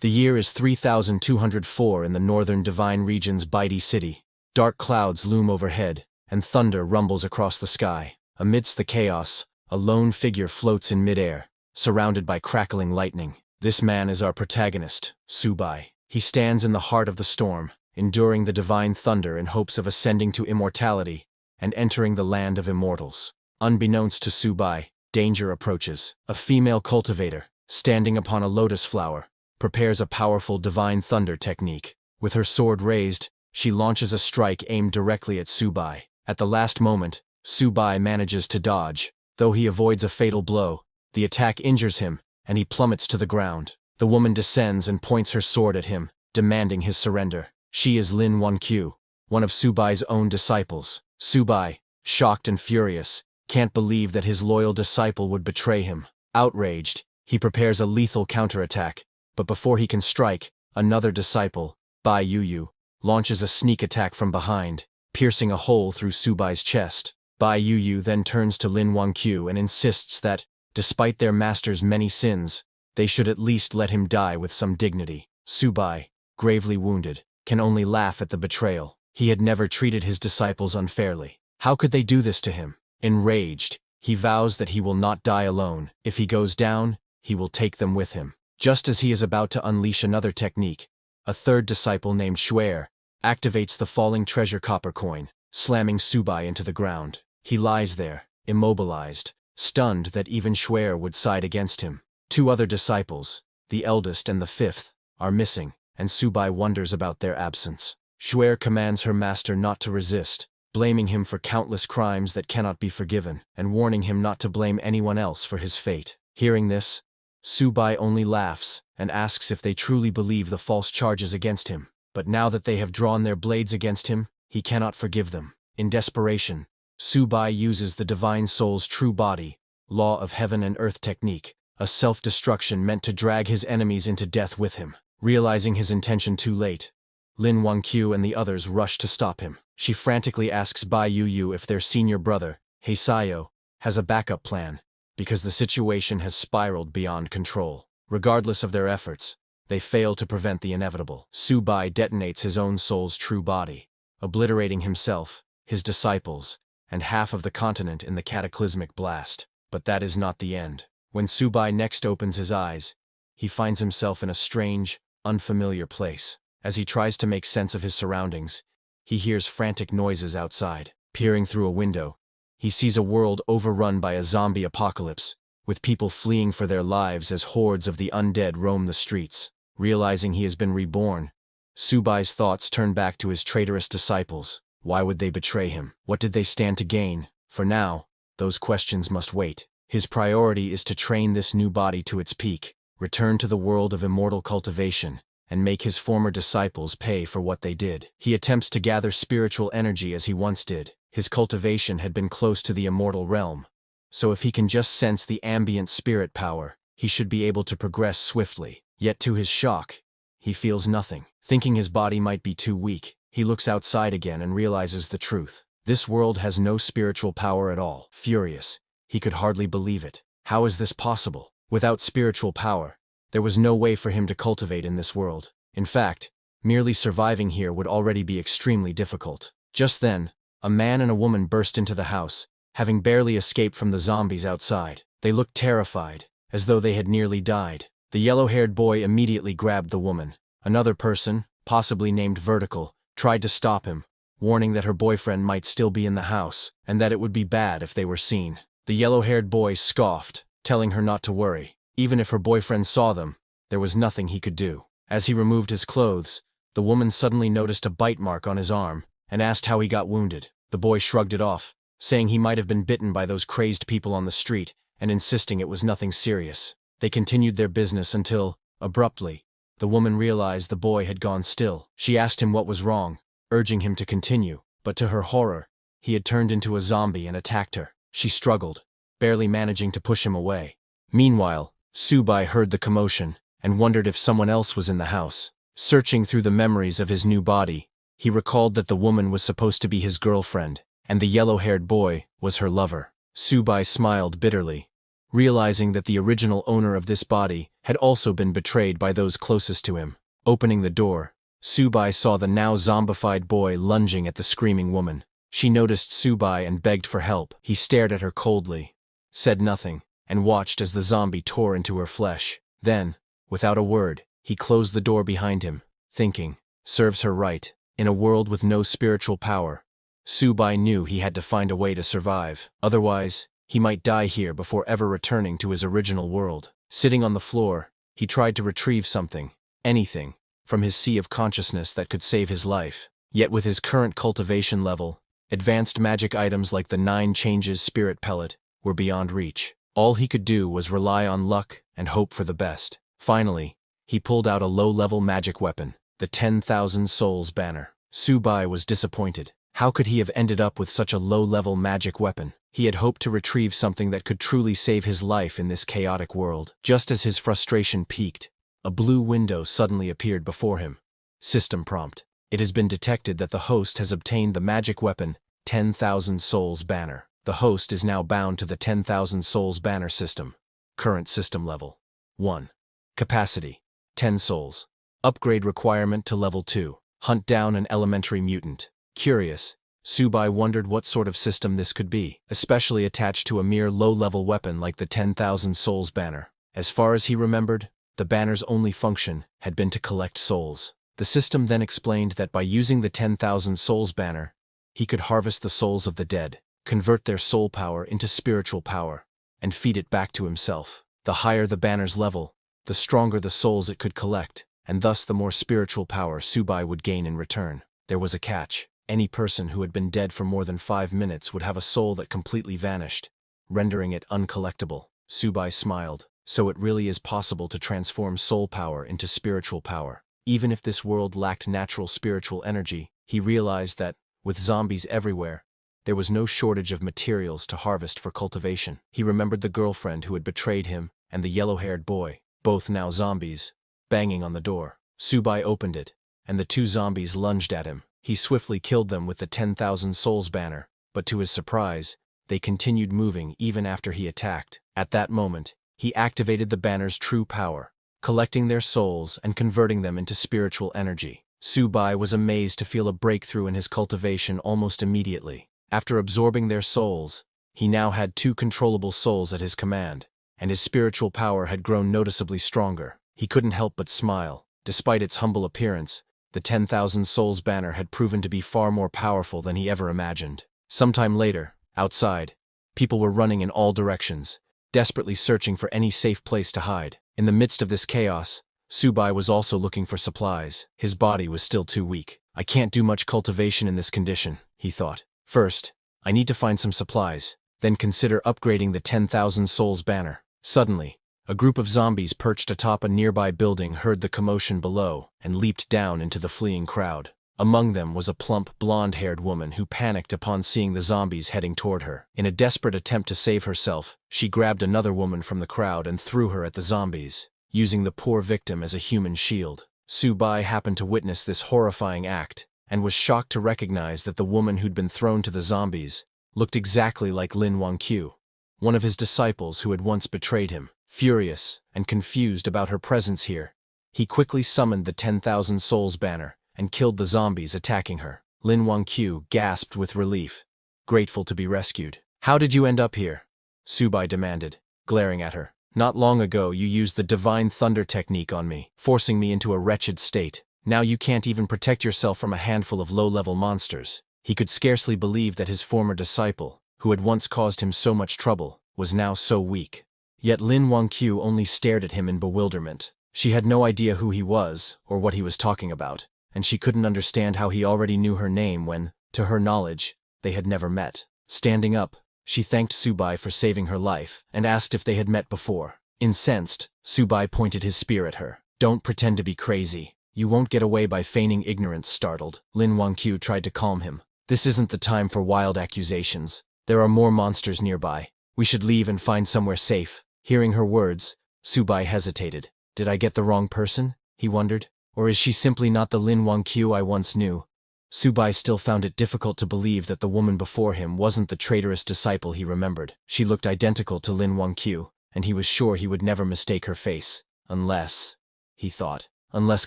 The year is 3204 in the northern divine region's Baidi city. Dark clouds loom overhead, and thunder rumbles across the sky. Amidst the chaos, a lone figure floats in midair, surrounded by crackling lightning. This man is our protagonist, Subai. He stands in the heart of the storm, enduring the divine thunder in hopes of ascending to immortality and entering the land of immortals. Unbeknownst to Subai, danger approaches. A female cultivator, standing upon a lotus flower, prepares a powerful divine thunder technique. With her sword raised, she launches a strike aimed directly at Subai. At the last moment, Subai manages to dodge. Though he avoids a fatal blow, the attack injures him, and he plummets to the ground. The woman descends and points her sword at him, demanding his surrender. She is Lin Wankyu, one of Subai's own disciples. Subai, shocked and furious, can't believe that his loyal disciple would betray him. Outraged, he prepares a lethal counterattack, but before he can strike, another disciple, Bai Yuyu, launches a sneak attack from behind, piercing a hole through Subai's chest. Bai Yuyu then turns to Lin Wankyu and insists that, despite their master's many sins, they should at least let him die with some dignity. Subai, gravely wounded, can only laugh at the betrayal. He had never treated his disciples unfairly. How could they do this to him? Enraged, he vows that he will not die alone. If he goes down, he will take them with him. Just as he is about to unleash another technique, a third disciple named Xuer activates the falling treasure copper coin, slamming Subai into the ground. He lies there, immobilized, stunned that even Xuer would side against him. Two other disciples, the eldest and the fifth, are missing, and Subai wonders about their absence. Xuer commands her master not to resist, blaming him for countless crimes that cannot be forgiven, and warning him not to blame anyone else for his fate. Hearing this, Subai only laughs and asks if they truly believe the false charges against him. But now that they have drawn their blades against him, he cannot forgive them. In desperation, Subai uses the divine soul's true body, law of heaven and earth technique, a self-destruction meant to drag his enemies into death with him. Realizing his intention too late, Lin Wankyu and the others rush to stop him. She frantically asks Bai Yuyu if their senior brother, Heisayo, has a backup plan, because the situation has spiraled beyond control. Regardless of their efforts, they fail to prevent the inevitable. Subai detonates his own soul's true body, obliterating himself, his disciples, and half of the continent in the cataclysmic blast. But that is not the end. When Subai next opens his eyes, he finds himself in a strange, unfamiliar place. As he tries to make sense of his surroundings, he hears frantic noises outside. Peering through a window, he sees a world overrun by a zombie apocalypse, with people fleeing for their lives as hordes of the undead roam the streets. Realizing he has been reborn, Subai's thoughts turn back to his traitorous disciples. Why would they betray him? What did they stand to gain? For now, those questions must wait. His priority is to train this new body to its peak, return to the world of immortal cultivation, and make his former disciples pay for what they did. He attempts to gather spiritual energy as he once did. His cultivation had been close to the immortal realm, so if he can just sense the ambient spirit power, he should be able to progress swiftly. Yet to his shock, he feels nothing. Thinking his body might be too weak, he looks outside again and realizes the truth. This world has no spiritual power at all. Furious, he could hardly believe it. How is this possible? Without spiritual power, there was no way for him to cultivate in this world. In fact, merely surviving here would already be extremely difficult. Just then, a man and a woman burst into the house, having barely escaped from the zombies outside. They looked terrified, as though they had nearly died. The yellow-haired boy immediately grabbed the woman. Another person, possibly named Vertical, tried to stop him, warning that her boyfriend might still be in the house, and that it would be bad if they were seen. The yellow-haired boy scoffed, telling her not to worry. Even if her boyfriend saw them, there was nothing he could do. As he removed his clothes, the woman suddenly noticed a bite mark on his arm, and asked how he got wounded. The boy shrugged it off, saying he might have been bitten by those crazed people on the street, and insisting it was nothing serious. They continued their business until, abruptly, the woman realized the boy had gone still. She asked him what was wrong, urging him to continue, but to her horror, he had turned into a zombie and attacked her. She struggled, barely managing to push him away. Meanwhile, Subai heard the commotion and wondered if someone else was in the house. Searching through the memories of his new body, he recalled that the woman was supposed to be his girlfriend, and the yellow-haired boy was her lover. Subai smiled bitterly, realizing that the original owner of this body had also been betrayed by those closest to him. Opening the door, Subai saw the now zombified boy lunging at the screaming woman. She noticed Subai and begged for help. He stared at her coldly, said nothing, and watched as the zombie tore into her flesh. Then, without a word, he closed the door behind him, thinking, serves her right. In a world with no spiritual power, Subai knew he had to find a way to survive. Otherwise, he might die here before ever returning to his original world. Sitting on the floor, he tried to retrieve something, anything, from his sea of consciousness that could save his life. Yet with his current cultivation level, advanced magic items like the 9 Changes Spirit Pellet were beyond reach. All he could do was rely on luck and hope for the best. Finally, he pulled out a low-level magic weapon, the 10,000 Souls banner. Subai was disappointed. How could he have ended up with such a low-level magic weapon? He had hoped to retrieve something that could truly save his life in this chaotic world. Just as his frustration peaked, a blue window suddenly appeared before him. System prompt. It has been detected that the host has obtained the magic weapon 10,000 Souls banner. The host is now bound to the 10,000 Souls banner system. Current system level 1. Capacity 10 souls. Upgrade requirement to level 2. Hunt down an elementary mutant. Curious, Subai wondered what sort of system this could be, especially attached to a mere low-level weapon like the 10,000 Souls banner. As far as he remembered, the banner's only function had been to collect souls. The system then explained that by using the 10,000 Souls banner, he could harvest the souls of the dead, convert their soul power into spiritual power, and feed it back to himself. The higher the banner's level, the stronger the souls it could collect, and thus the more spiritual power Subai would gain in return. There was a catch. Any person who had been dead for more than 5 minutes would have a soul that completely vanished, rendering it uncollectible. Subai smiled. So it really is possible to transform soul power into spiritual power. Even if this world lacked natural spiritual energy, he realized that, with zombies everywhere, there was no shortage of materials to harvest for cultivation. He remembered the girlfriend who had betrayed him and the yellow-haired boy, both now zombies, banging on the door. Subai opened it, and the 2 zombies lunged at him. He swiftly killed them with the 10,000 Souls banner, but to his surprise, they continued moving even after he attacked. At that moment, he activated the banner's true power, collecting their souls and converting them into spiritual energy. Subai was amazed to feel a breakthrough in his cultivation almost immediately. After absorbing their souls, he now had 2 controllable souls at his command, and his spiritual power had grown noticeably stronger. He couldn't help but smile. Despite its humble appearance, the 10,000 Souls banner had proven to be far more powerful than he ever imagined. Sometime later, outside, people were running in all directions, desperately searching for any safe place to hide. In the midst of this chaos, Subai was also looking for supplies. His body was still too weak. I can't do much cultivation in this condition, he thought. First, I need to find some supplies, then consider upgrading the 10,000 Souls banner. Suddenly, a group of zombies perched atop a nearby building heard the commotion below and leaped down into the fleeing crowd. Among them was a plump, blonde-haired woman who panicked upon seeing the zombies heading toward her. In a desperate attempt to save herself, she grabbed another woman from the crowd and threw her at the zombies, using the poor victim as a human shield. Subai happened to witness this horrifying act, and was shocked to recognize that the woman who'd been thrown to the zombies looked exactly like Lin Wangqiu, one of his disciples who had once betrayed him. Furious and confused about her presence here, he quickly summoned the 10,000 Souls banner and killed the zombies attacking her. Lin Wangqiu gasped with relief, grateful to be rescued. How did you end up here? Subai demanded, glaring at her. Not long ago you used the Divine Thunder technique on me, forcing me into a wretched state. Now you can't even protect yourself from a handful of low-level monsters. He could scarcely believe that his former disciple, who had once caused him so much trouble, was now so weak. Yet Lin Wangqiu only stared at him in bewilderment. She had no idea who he was or what he was talking about, and she couldn't understand how he already knew her name when, to her knowledge, they had never met. Standing up, she thanked Subai for saving her life and asked if they had met before. Incensed, Subai pointed his spear at her. Don't pretend to be crazy. You won't get away by feigning ignorance. Startled, Lin Wangqiu tried to calm him. This isn't the time for wild accusations. There are more monsters nearby. We should leave and find somewhere safe. Hearing her words, Subai hesitated. Did I get the wrong person? He wondered. Or is she simply not the Lin Wangqiu I once knew? Subai still found it difficult to believe that the woman before him wasn't the traitorous disciple he remembered. She looked identical to Lin Wangqiu, and he was sure he would never mistake her face. Unless, he thought, unless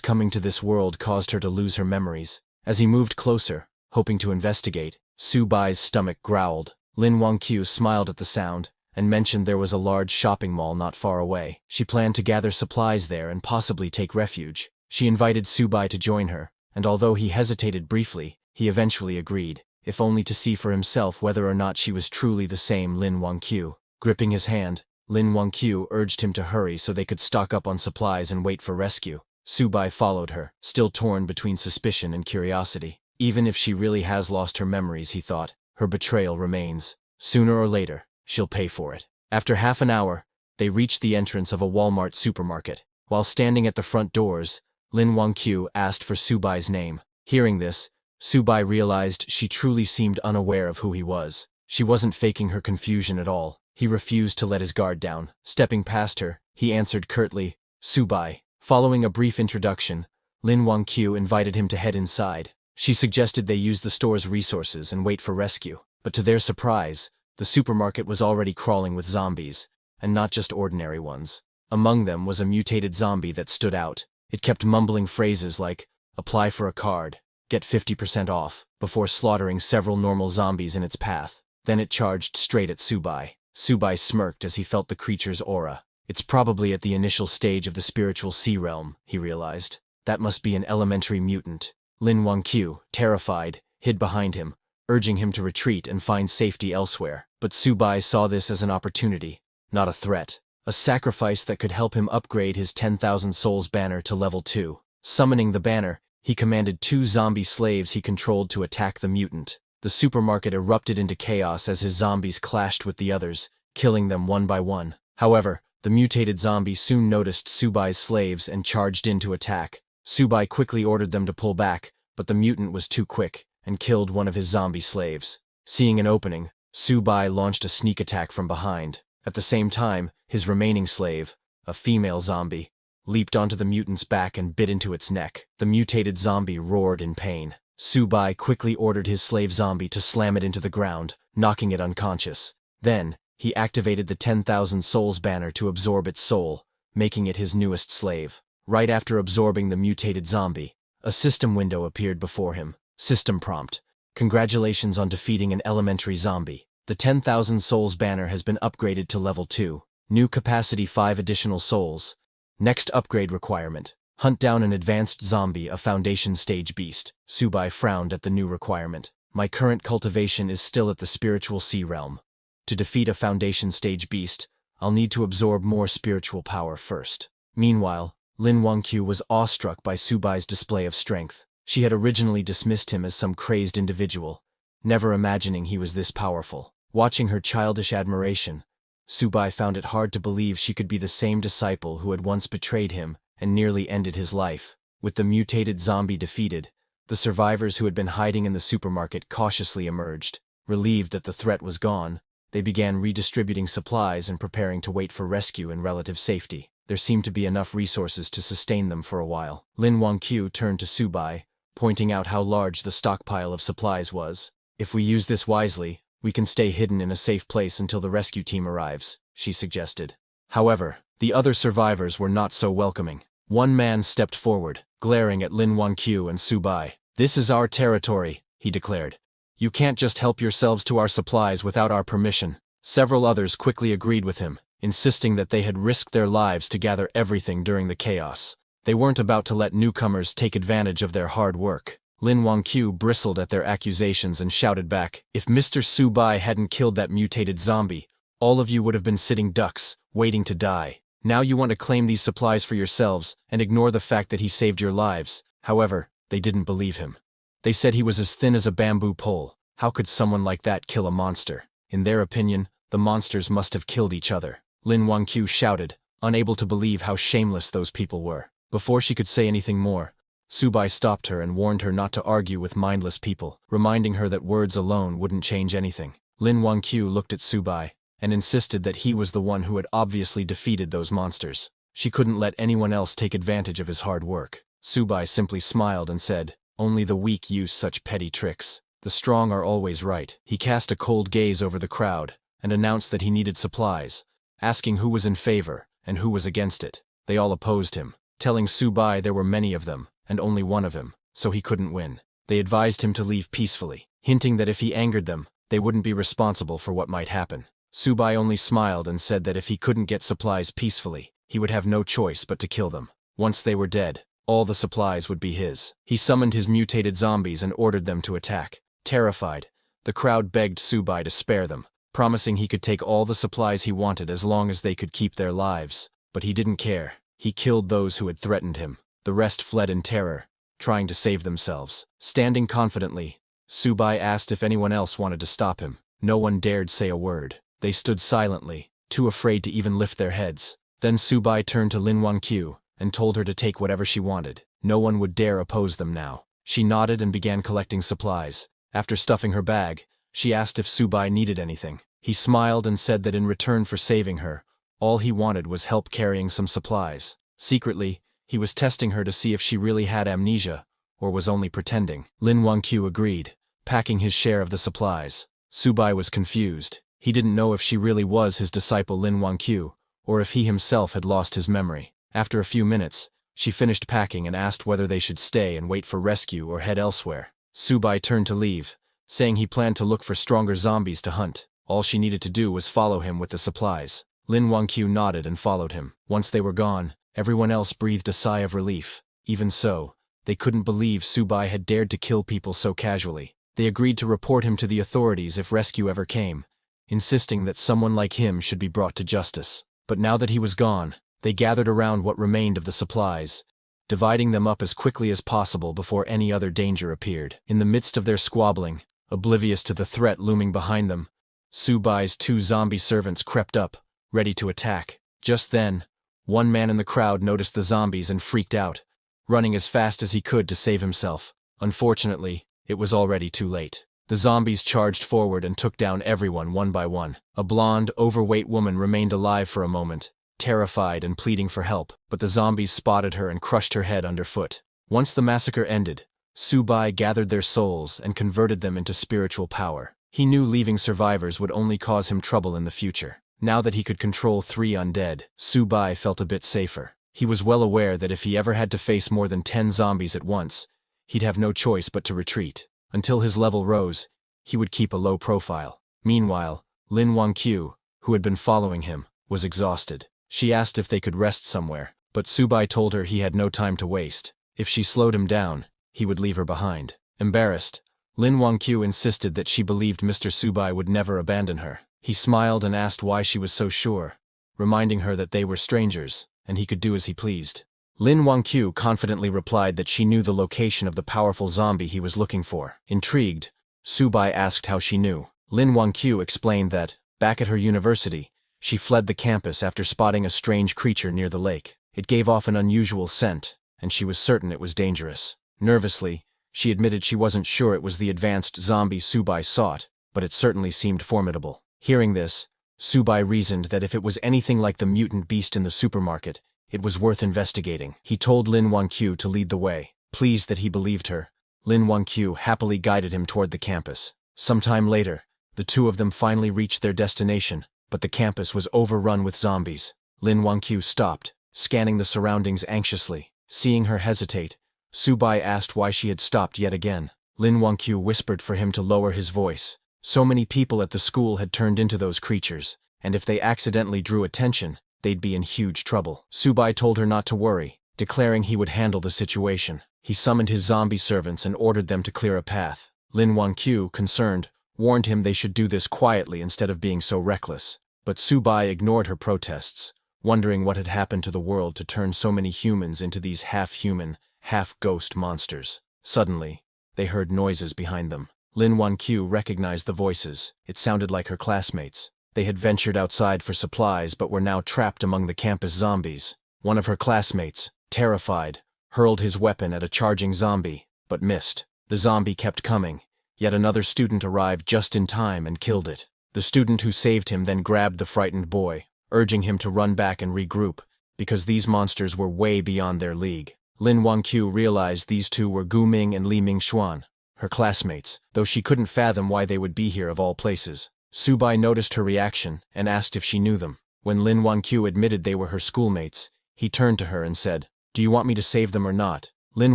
coming to this world caused her to lose her memories. As he moved closer, hoping to investigate, Su-bai's stomach growled. Lin Wangqiu smiled at the sound, and mentioned there was a large shopping mall not far away. She planned to gather supplies there and possibly take refuge. She invited Su-bai to join her, and although he hesitated briefly, he eventually agreed, if only to see for himself whether or not she was truly the same Lin Wangqiu. Gripping his hand, Lin Wangqiu urged him to hurry so they could stock up on supplies and wait for rescue. Su-bai followed her, still torn between suspicion and curiosity. Even if she really has lost her memories, he thought, her betrayal remains. Sooner or later, she'll pay for it. After half an hour, they reached the entrance of a Walmart supermarket. While standing at the front doors, Lin Wangqiu asked for Su-bai's name. Hearing this, Su-bai realized she truly seemed unaware of who he was. She wasn't faking her confusion at all. He refused to let his guard down. Stepping past her, he answered curtly, "Su-bai." Following a brief introduction, Lin Wangqiu invited him to head inside. She suggested they use the store's resources and wait for rescue. But to their surprise, the supermarket was already crawling with zombies, and not just ordinary ones. Among them was a mutated zombie that stood out. It kept mumbling phrases like, "Apply for a card, get 50% off," before slaughtering several normal zombies in its path. Then it charged straight at Su-bai. Su-bai smirked as he felt the creature's aura. It's probably at the initial stage of the spiritual sea realm, he realized. That must be an elementary mutant. Lin Wangqiu, terrified, hid behind him, urging him to retreat and find safety elsewhere. But Su-bai saw this as an opportunity, not a threat. A sacrifice that could help him upgrade his 10,000 souls banner to level 2. Summoning the banner, he commanded 2 zombie slaves he controlled to attack the mutant. The supermarket erupted into chaos as his zombies clashed with the others, killing them one by one. However, the mutated zombie soon noticed Su-bai's slaves and charged in to attack. Su-bai quickly ordered them to pull back, but the mutant was too quick and killed one of his zombie slaves. Seeing an opening, Su-bai launched a sneak attack from behind. At the same time, his remaining slave, a female zombie, leaped onto the mutant's back and bit into its neck. The mutated zombie roared in pain. Su-bai quickly ordered his slave zombie to slam it into the ground, knocking it unconscious. Then, he activated the 10,000 souls banner to absorb its soul, making it his newest slave. Right after absorbing the mutated zombie, a system window appeared before him. System prompt: "Congratulations on defeating an elementary zombie. The 10,000 souls banner has been upgraded to level 2. New capacity 5 additional souls. Next upgrade requirement: hunt down an advanced zombie, a foundation stage beast." Su-bai frowned at the new requirement. "My current cultivation is still at the spiritual sea realm. To defeat a foundation stage beast, I'll need to absorb more spiritual power first." Meanwhile, Lin Wangqiu was awestruck by Su-bai's display of strength. She had originally dismissed him as some crazed individual, never imagining he was this powerful. Watching her childish admiration, Su-bai found it hard to believe she could be the same disciple who had once betrayed him and nearly ended his life. With the mutated zombie defeated, the survivors who had been hiding in the supermarket cautiously emerged. Relieved that the threat was gone, they began redistributing supplies and preparing to wait for rescue in relative safety. There seemed to be enough resources to sustain them for a while. Lin Wangqiu turned to Su-bai, pointing out how large the stockpile of supplies was. "If we use this wisely, we can stay hidden in a safe place until the rescue team arrives," she suggested. However, the other survivors were not so welcoming. One man stepped forward, glaring at Lin Wangqiu and Su-bai. "This is our territory," he declared. "You can't just help yourselves to our supplies without our permission." Several others quickly agreed with him, insisting that they had risked their lives to gather everything during the chaos. They weren't about to let newcomers take advantage of their hard work. Lin Wangqiu bristled at their accusations and shouted back, "If Mr. Su-bai hadn't killed that mutated zombie, all of you would have been sitting ducks, waiting to die. Now you want to claim these supplies for yourselves and ignore the fact that he saved your lives." However, they didn't believe him. They said he was as thin as a bamboo pole. How could someone like that kill a monster? In their opinion, the monsters must have killed each other. Lin Wangqiu shouted, unable to believe how shameless those people were. Before she could say anything more, Su-bai stopped her and warned her not to argue with mindless people, reminding her that words alone wouldn't change anything. Lin Wangqiu looked at Su-bai and insisted that he was the one who had obviously defeated those monsters. She couldn't let anyone else take advantage of his hard work. Su-bai simply smiled and said, "Only the weak use such petty tricks. The strong are always right." He cast a cold gaze over the crowd and announced that he needed supplies, asking who was in favor and who was against it. They all opposed him, telling Subai there were many of them, and only one of him, so he couldn't win. They advised him to leave peacefully, hinting that if he angered them, they wouldn't be responsible for what might happen. Subai only smiled and said that if he couldn't get supplies peacefully, he would have no choice but to kill them. Once they were dead, all the supplies would be his. He summoned his mutated zombies and ordered them to attack. Terrified, the crowd begged Subai to spare them, promising he could take all the supplies he wanted as long as they could keep their lives. But he didn't care. He killed those who had threatened him. The rest fled in terror, trying to save themselves. Standing confidently, Subai asked if anyone else wanted to stop him. No one dared say a word. They stood silently, too afraid to even lift their heads. Then Subai turned to Lin Wangqiu and told her to take whatever she wanted. No one would dare oppose them now. She nodded and began collecting supplies. After stuffing her bag, she asked if Subai needed anything. He smiled and said that in return for saving her, all he wanted was help carrying some supplies. Secretly, he was testing her to see if she really had amnesia, or was only pretending. Lin Wangqiu agreed, packing his share of the supplies. Subai was confused. He didn't know if she really was his disciple Lin Wangqiu, or if he himself had lost his memory. After a few minutes, she finished packing and asked whether they should stay and wait for rescue or head elsewhere. Subai turned to leave, saying he planned to look for stronger zombies to hunt. All she needed to do was follow him with the supplies. Lin Wangqiu nodded and followed him. Once they were gone, everyone else breathed a sigh of relief. Even so, they couldn't believe Subai had dared to kill people so casually. They agreed to report him to the authorities if rescue ever came, insisting that someone like him should be brought to justice. But now that he was gone, they gathered around what remained of the supplies, dividing them up as quickly as possible before any other danger appeared. In the midst of their squabbling, oblivious to the threat looming behind them, Subai's 2 zombie servants crept up, ready to attack. Just then, one man in the crowd noticed the zombies and freaked out, running as fast as he could to save himself. Unfortunately, it was already too late. The zombies charged forward and took down everyone one by one. A blonde, overweight woman remained alive for a moment, terrified and pleading for help, but the zombies spotted her and crushed her head underfoot. Once the massacre ended, Subai gathered their souls and converted them into spiritual power. He knew leaving survivors would only cause him trouble in the future. Now that he could control 3 undead, Subai felt a bit safer. He was well aware that if he ever had to face more than 10 zombies at once, he'd have no choice but to retreat. Until his level rose, he would keep a low profile. Meanwhile, Lin Wangqiu, who had been following him, was exhausted. She asked if they could rest somewhere, but Subai told her he had no time to waste. If she slowed him down, he would leave her behind. Embarrassed, Lin Wangqiu insisted that she believed Mr. Subai would never abandon her. He smiled and asked why she was so sure, reminding her that they were strangers, and he could do as he pleased. Lin Wangqiu confidently replied that she knew the location of the powerful zombie he was looking for. Intrigued, Subai asked how she knew. Lin Wangqiu explained that, back at her university, she fled the campus after spotting a strange creature near the lake. It gave off an unusual scent, and she was certain it was dangerous. Nervously, she admitted she wasn't sure it was the advanced zombie Subai sought, but it certainly seemed formidable. Hearing this, Subai reasoned that if it was anything like the mutant beast in the supermarket, it was worth investigating. He told Lin Wangqiu to lead the way. Pleased that he believed her, Lin Wangqiu happily guided him toward the campus. Sometime later, the two of them finally reached their destination, but the campus was overrun with zombies. Lin Wangqiu stopped, scanning the surroundings anxiously. Seeing her hesitate, Subai asked why she had stopped yet again. Lin Wangqiu whispered for him to lower his voice. So many people at the school had turned into those creatures, and if they accidentally drew attention, they'd be in huge trouble. Subai told her not to worry, declaring he would handle the situation. He summoned his zombie servants and ordered them to clear a path. Lin Wangqiu, concerned, warned him they should do this quietly instead of being so reckless. But Subai ignored her protests, wondering what had happened to the world to turn so many humans into these half-human, half-ghost monsters. Suddenly, they heard noises behind them. Lin Wangqiu recognized the voices. It sounded like her classmates. They had ventured outside for supplies but were now trapped among the campus zombies. One of her classmates, terrified, hurled his weapon at a charging zombie, but missed. The zombie kept coming, yet another student arrived just in time and killed it. The student who saved him then grabbed the frightened boy, urging him to run back and regroup, because these monsters were way beyond their league. Lin Wangqiu realized these two were Gu Ming and Li Mingxuan, her classmates, though she couldn't fathom why they would be here of all places. Subai noticed her reaction and asked if she knew them. When Lin Wanqiu admitted they were her schoolmates, he turned to her and said, "Do you want me to save them or not?" Lin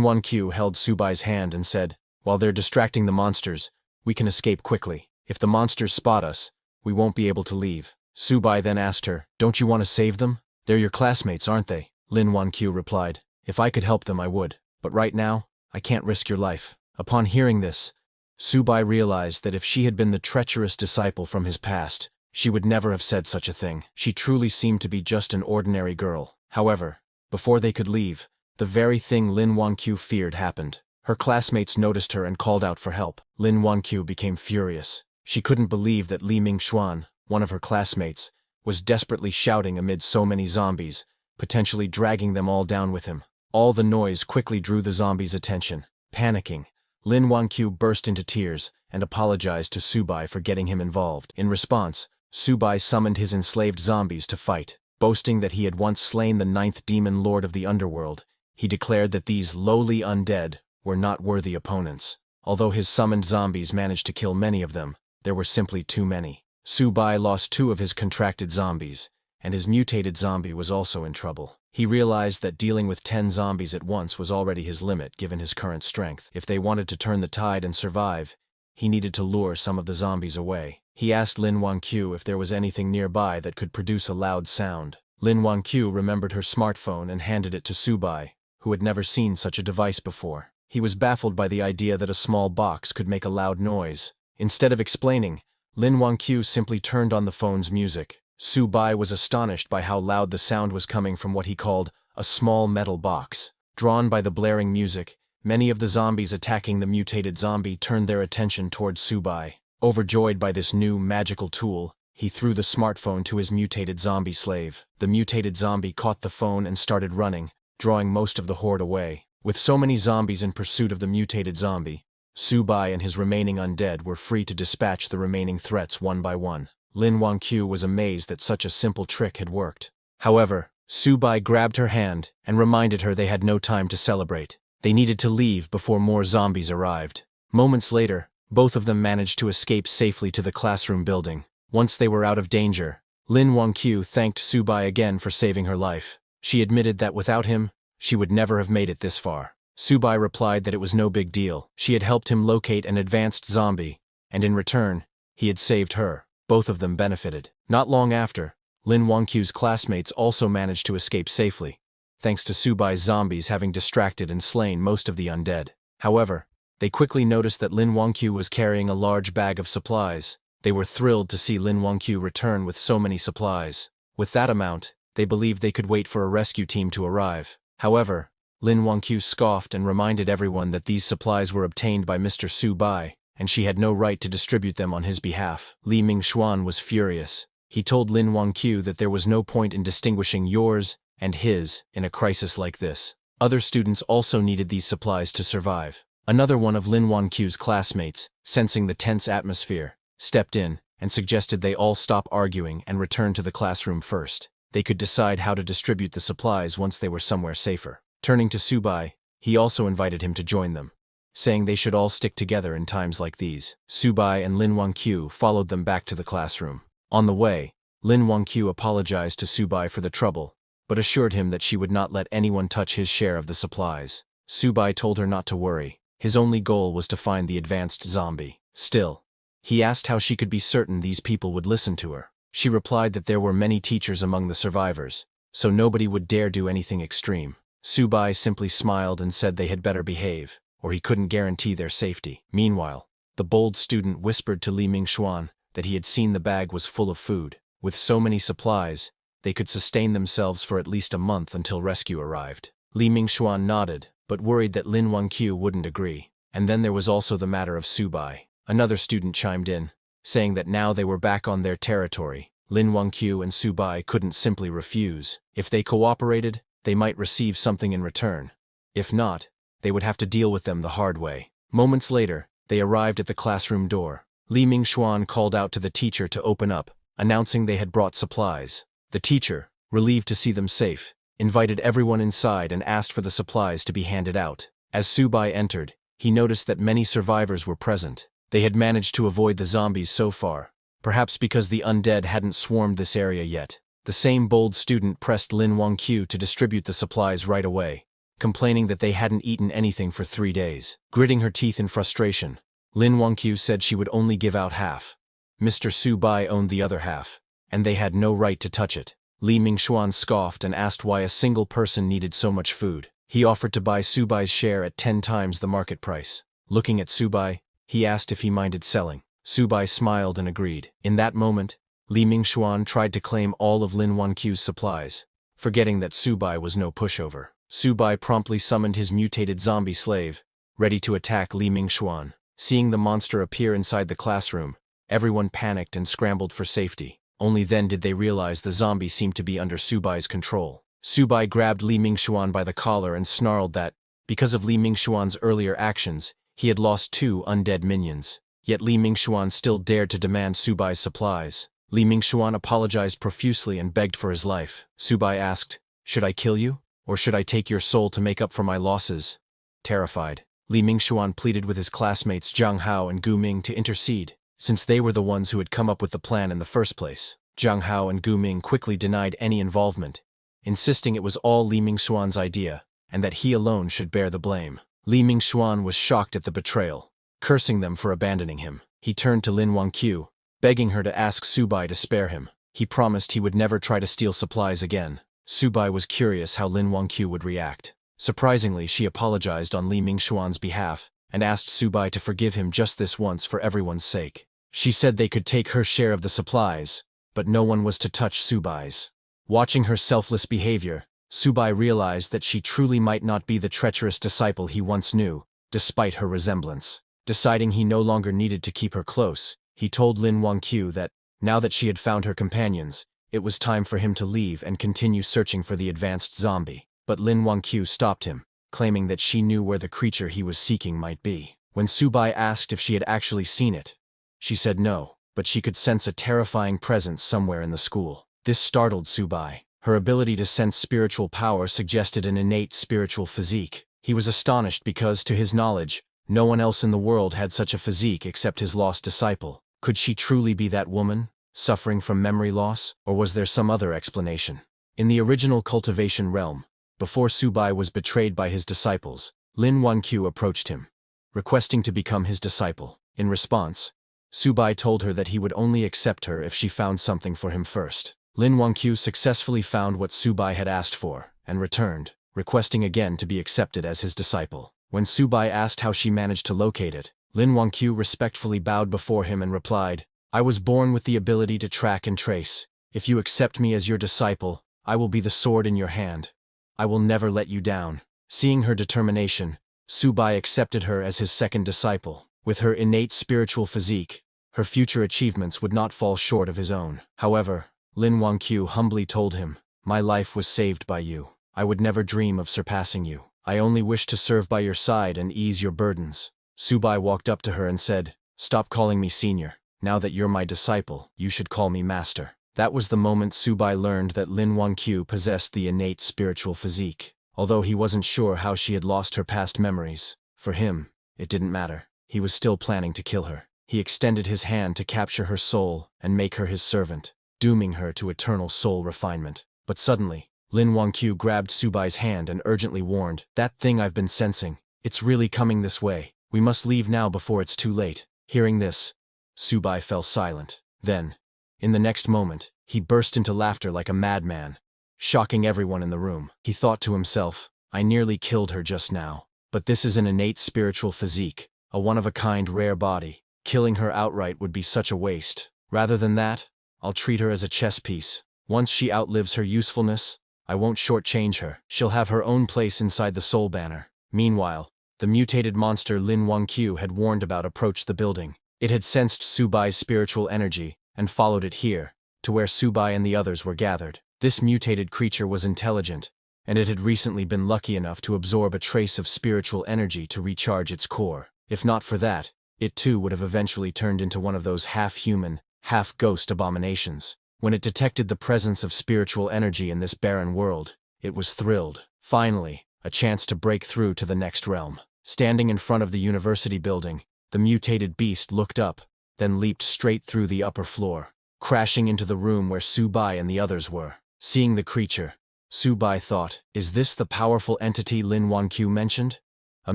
Wanqiu held Subai's hand and said, "While they're distracting the monsters, we can escape quickly. If the monsters spot us, we won't be able to leave." Subai then asked her, "Don't you want to save them? They're your classmates, aren't they?" Lin Wanqiu replied, "If I could help them, I would. But right now, I can't risk your life." Upon hearing this, Subai realized that if she had been the treacherous disciple from his past, she would never have said such a thing. She truly seemed to be just an ordinary girl. However, before they could leave, the very thing Lin Wanqiu feared happened. Her classmates noticed her and called out for help. Lin Wanqiu became furious. She couldn't believe that Li Mingxuan, one of her classmates, was desperately shouting amid so many zombies, potentially dragging them all down with him. All the noise quickly drew the zombies' attention. Panicking, Lin Wanqiu burst into tears and apologized to Subai for getting him involved. In response, Subai summoned his enslaved zombies to fight. Boasting that he had once slain the 9th demon lord of the underworld, he declared that these lowly undead were not worthy opponents. Although his summoned zombies managed to kill many of them, there were simply too many. Subai lost 2 of his contracted zombies, and his mutated zombie was also in trouble. He realized that dealing with 10 zombies at once was already his limit given his current strength. If they wanted to turn the tide and survive, he needed to lure some of the zombies away. He asked Lin Wanqiu if there was anything nearby that could produce a loud sound. Lin Wanqiu remembered her smartphone and handed it to Subai, who had never seen such a device before. He was baffled by the idea that a small box could make a loud noise. Instead of explaining, Lin Wanqiu simply turned on the phone's music. Subai was astonished by how loud the sound was coming from what he called a small metal box. Drawn by the blaring music, many of the zombies attacking the mutated zombie turned their attention towards Subai. Overjoyed by this new magical tool, he threw the smartphone to his mutated zombie slave. The mutated zombie caught the phone and started running, drawing most of the horde away. With so many zombies in pursuit of the mutated zombie, Subai and his remaining undead were free to dispatch the remaining threats one by one. Lin Wanqiu was amazed that such a simple trick had worked. However, Subai grabbed her hand and reminded her they had no time to celebrate. They needed to leave before more zombies arrived. Moments later, both of them managed to escape safely to the classroom building. Once they were out of danger, Lin Wanqiu thanked Subai again for saving her life. She admitted that without him, she would never have made it this far. Subai replied that it was no big deal. She had helped him locate an advanced zombie, and in return, he had saved her. Both of them benefited. Not long after, Lin Wanqiu's classmates also managed to escape safely, thanks to Subai's zombies having distracted and slain most of the undead. However, they quickly noticed that Lin Wanqiu was carrying a large bag of supplies. They were thrilled to see Lin Wanqiu return with so many supplies. With that amount, they believed they could wait for a rescue team to arrive. However, Lin Wanqiu scoffed and reminded everyone that these supplies were obtained by Mr. Subai, and she had no right to distribute them on his behalf. Li Mingxuan was furious. He told Lin Wanqiu that there was no point in distinguishing yours and his in a crisis like this. Other students also needed these supplies to survive. Another one of Lin Wanqiu's classmates, sensing the tense atmosphere, stepped in and suggested they all stop arguing and return to the classroom first. They could decide how to distribute the supplies once they were somewhere safer. Turning to Subai, he also invited him to join them, saying they should all stick together in times like these. Subai and Lin Wanqiu followed them back to the classroom. On the way, Lin Wanqiu apologized to Subai for the trouble, but assured him that she would not let anyone touch his share of the supplies. Subai told her not to worry. His only goal was to find the advanced zombie. Still, he asked how she could be certain these people would listen to her. She replied that there were many teachers among the survivors, so nobody would dare do anything extreme. Subai simply smiled and said they had better behave, or he couldn't guarantee their safety. Meanwhile, the bold student whispered to Li Mingxuan that he had seen the bag was full of food. With so many supplies, they could sustain themselves for at least a month until rescue arrived. Li Mingxuan nodded, but worried that Lin Wanqiu wouldn't agree. And then there was also the matter of Subai. Another student chimed in, saying that now they were back on their territory, Lin Wanqiu and Subai couldn't simply refuse. If they cooperated, they might receive something in return. If not, they would have to deal with them the hard way. Moments later, they arrived at the classroom door. Li Mingxuan called out to the teacher to open up, announcing they had brought supplies. The teacher, relieved to see them safe, invited everyone inside and asked for the supplies to be handed out. As Subai entered, he noticed that many survivors were present. They had managed to avoid the zombies so far, perhaps because the undead hadn't swarmed this area yet. The same bold student pressed Lin Wangqiu to distribute the supplies right away, complaining that they hadn't eaten anything for 3 days. Gritting her teeth in frustration, Lin Wangqiu said she would only give out half. Mr. Su Bai owned the other half, and they had no right to touch it. Li Mingxuan scoffed and asked why a single person needed so much food. He offered to buy Su Bai's share at 10 times the market price. Looking at Su Bai, he asked if he minded selling. Su Bai smiled and agreed. In that moment, Li Mingxuan tried to claim all of Lin Wangqiu's supplies, forgetting that Su Bai was no pushover. Su Bai promptly summoned his mutated zombie slave, ready to attack Li Mingxuan. Seeing the monster appear inside the classroom, everyone panicked and scrambled for safety. Only then did they realize the zombie seemed to be under Su Bai's control. Su Bai grabbed Li Mingxuan by the collar and snarled that, because of Li Mingxuan's earlier actions, he had lost 2 undead minions. Yet Li Mingxuan still dared to demand Su Bai's supplies. Li Mingxuan apologized profusely and begged for his life. Su Bai asked, "Should I kill you? Or should I take your soul to make up for my losses?" Terrified, Li Mingxuan pleaded with his classmates Zhang Hao and Gu Ming to intercede, since they were the ones who had come up with the plan in the first place. Zhang Hao and Gu Ming quickly denied any involvement, insisting it was all Li Mingxuan's idea, and that he alone should bear the blame. Li Mingxuan was shocked at the betrayal, cursing them for abandoning him. He turned to Lin Wangqiu, begging her to ask Su Bai to spare him. He promised he would never try to steal supplies again. Su Bai was curious how Lin Wangqiu would react. Surprisingly, she apologized on Li Mingxuan's behalf and asked Su Bai to forgive him just this once for everyone's sake. She said they could take her share of the supplies, but no one was to touch Su Bai's. Watching her selfless behavior, Su Bai realized that she truly might not be the treacherous disciple he once knew, despite her resemblance. Deciding he no longer needed to keep her close, he told Lin Wangqiu that, now that she had found her companions, it was time for him to leave and continue searching for the advanced zombie. But Lin Wangqiu stopped him, claiming that she knew where the creature he was seeking might be. When Su Bai asked if she had actually seen it, she said no, but she could sense a terrifying presence somewhere in the school. This startled Su Bai. Her ability to sense spiritual power suggested an innate spiritual physique. He was astonished because, to his knowledge, no one else in the world had such a physique except his lost disciple. Could she truly be that woman, suffering from memory loss, or was there some other explanation? In the original cultivation realm, before Su Bai was betrayed by his disciples, Lin Wangqiu approached him, requesting to become his disciple. In response, Su Bai told her that he would only accept her if she found something for him first. Lin Wangqiu successfully found what Su Bai had asked for, and returned, requesting again to be accepted as his disciple. When Su Bai asked how she managed to locate it, Lin Wangqiu respectfully bowed before him and replied, "I was born with the ability to track and trace. If you accept me as your disciple, I will be the sword in your hand. I will never let you down." Seeing her determination, Su Bai accepted her as his second disciple. With her innate spiritual physique, her future achievements would not fall short of his own. However, Lin Wangqiu humbly told him, "My life was saved by you. I would never dream of surpassing you. I only wish to serve by your side and ease your burdens." Su Bai walked up to her and said, "Stop calling me senior. Now that you're my disciple, you should call me master." That was the moment Su Bai learned that Lin Wangqiu possessed the innate spiritual physique. Although he wasn't sure how she had lost her past memories, for him, it didn't matter. He was still planning to kill her. He extended his hand to capture her soul and make her his servant, dooming her to eternal soul refinement. But suddenly, Lin Wangqiu grabbed Su Bai's hand and urgently warned, "That thing I've been sensing, it's really coming this way. We must leave now before it's too late." Hearing this, Su Bai fell silent. Then, in the next moment, he burst into laughter like a madman, shocking everyone in the room. He thought to himself, "I nearly killed her just now. But this is an innate spiritual physique, a one-of-a-kind rare body. Killing her outright would be such a waste. Rather than that, I'll treat her as a chess piece. Once she outlives her usefulness, I won't shortchange her. She'll have her own place inside the Soul Banner." Meanwhile, the mutated monster Lin Wangqiu had warned about approached the building. It had sensed Su Bai's spiritual energy and followed it here, to where Su Bai and the others were gathered. This mutated creature was intelligent, and it had recently been lucky enough to absorb a trace of spiritual energy to recharge its core. If not for that, it too would have eventually turned into one of those half-human, half-ghost abominations. When it detected the presence of spiritual energy in this barren world, it was thrilled. Finally, a chance to break through to the next realm. Standing in front of the university building, the mutated beast looked up, then leaped straight through the upper floor, crashing into the room where Subai and the others were. Seeing the creature, Subai thought, is this the powerful entity Lin Wanqiu mentioned? A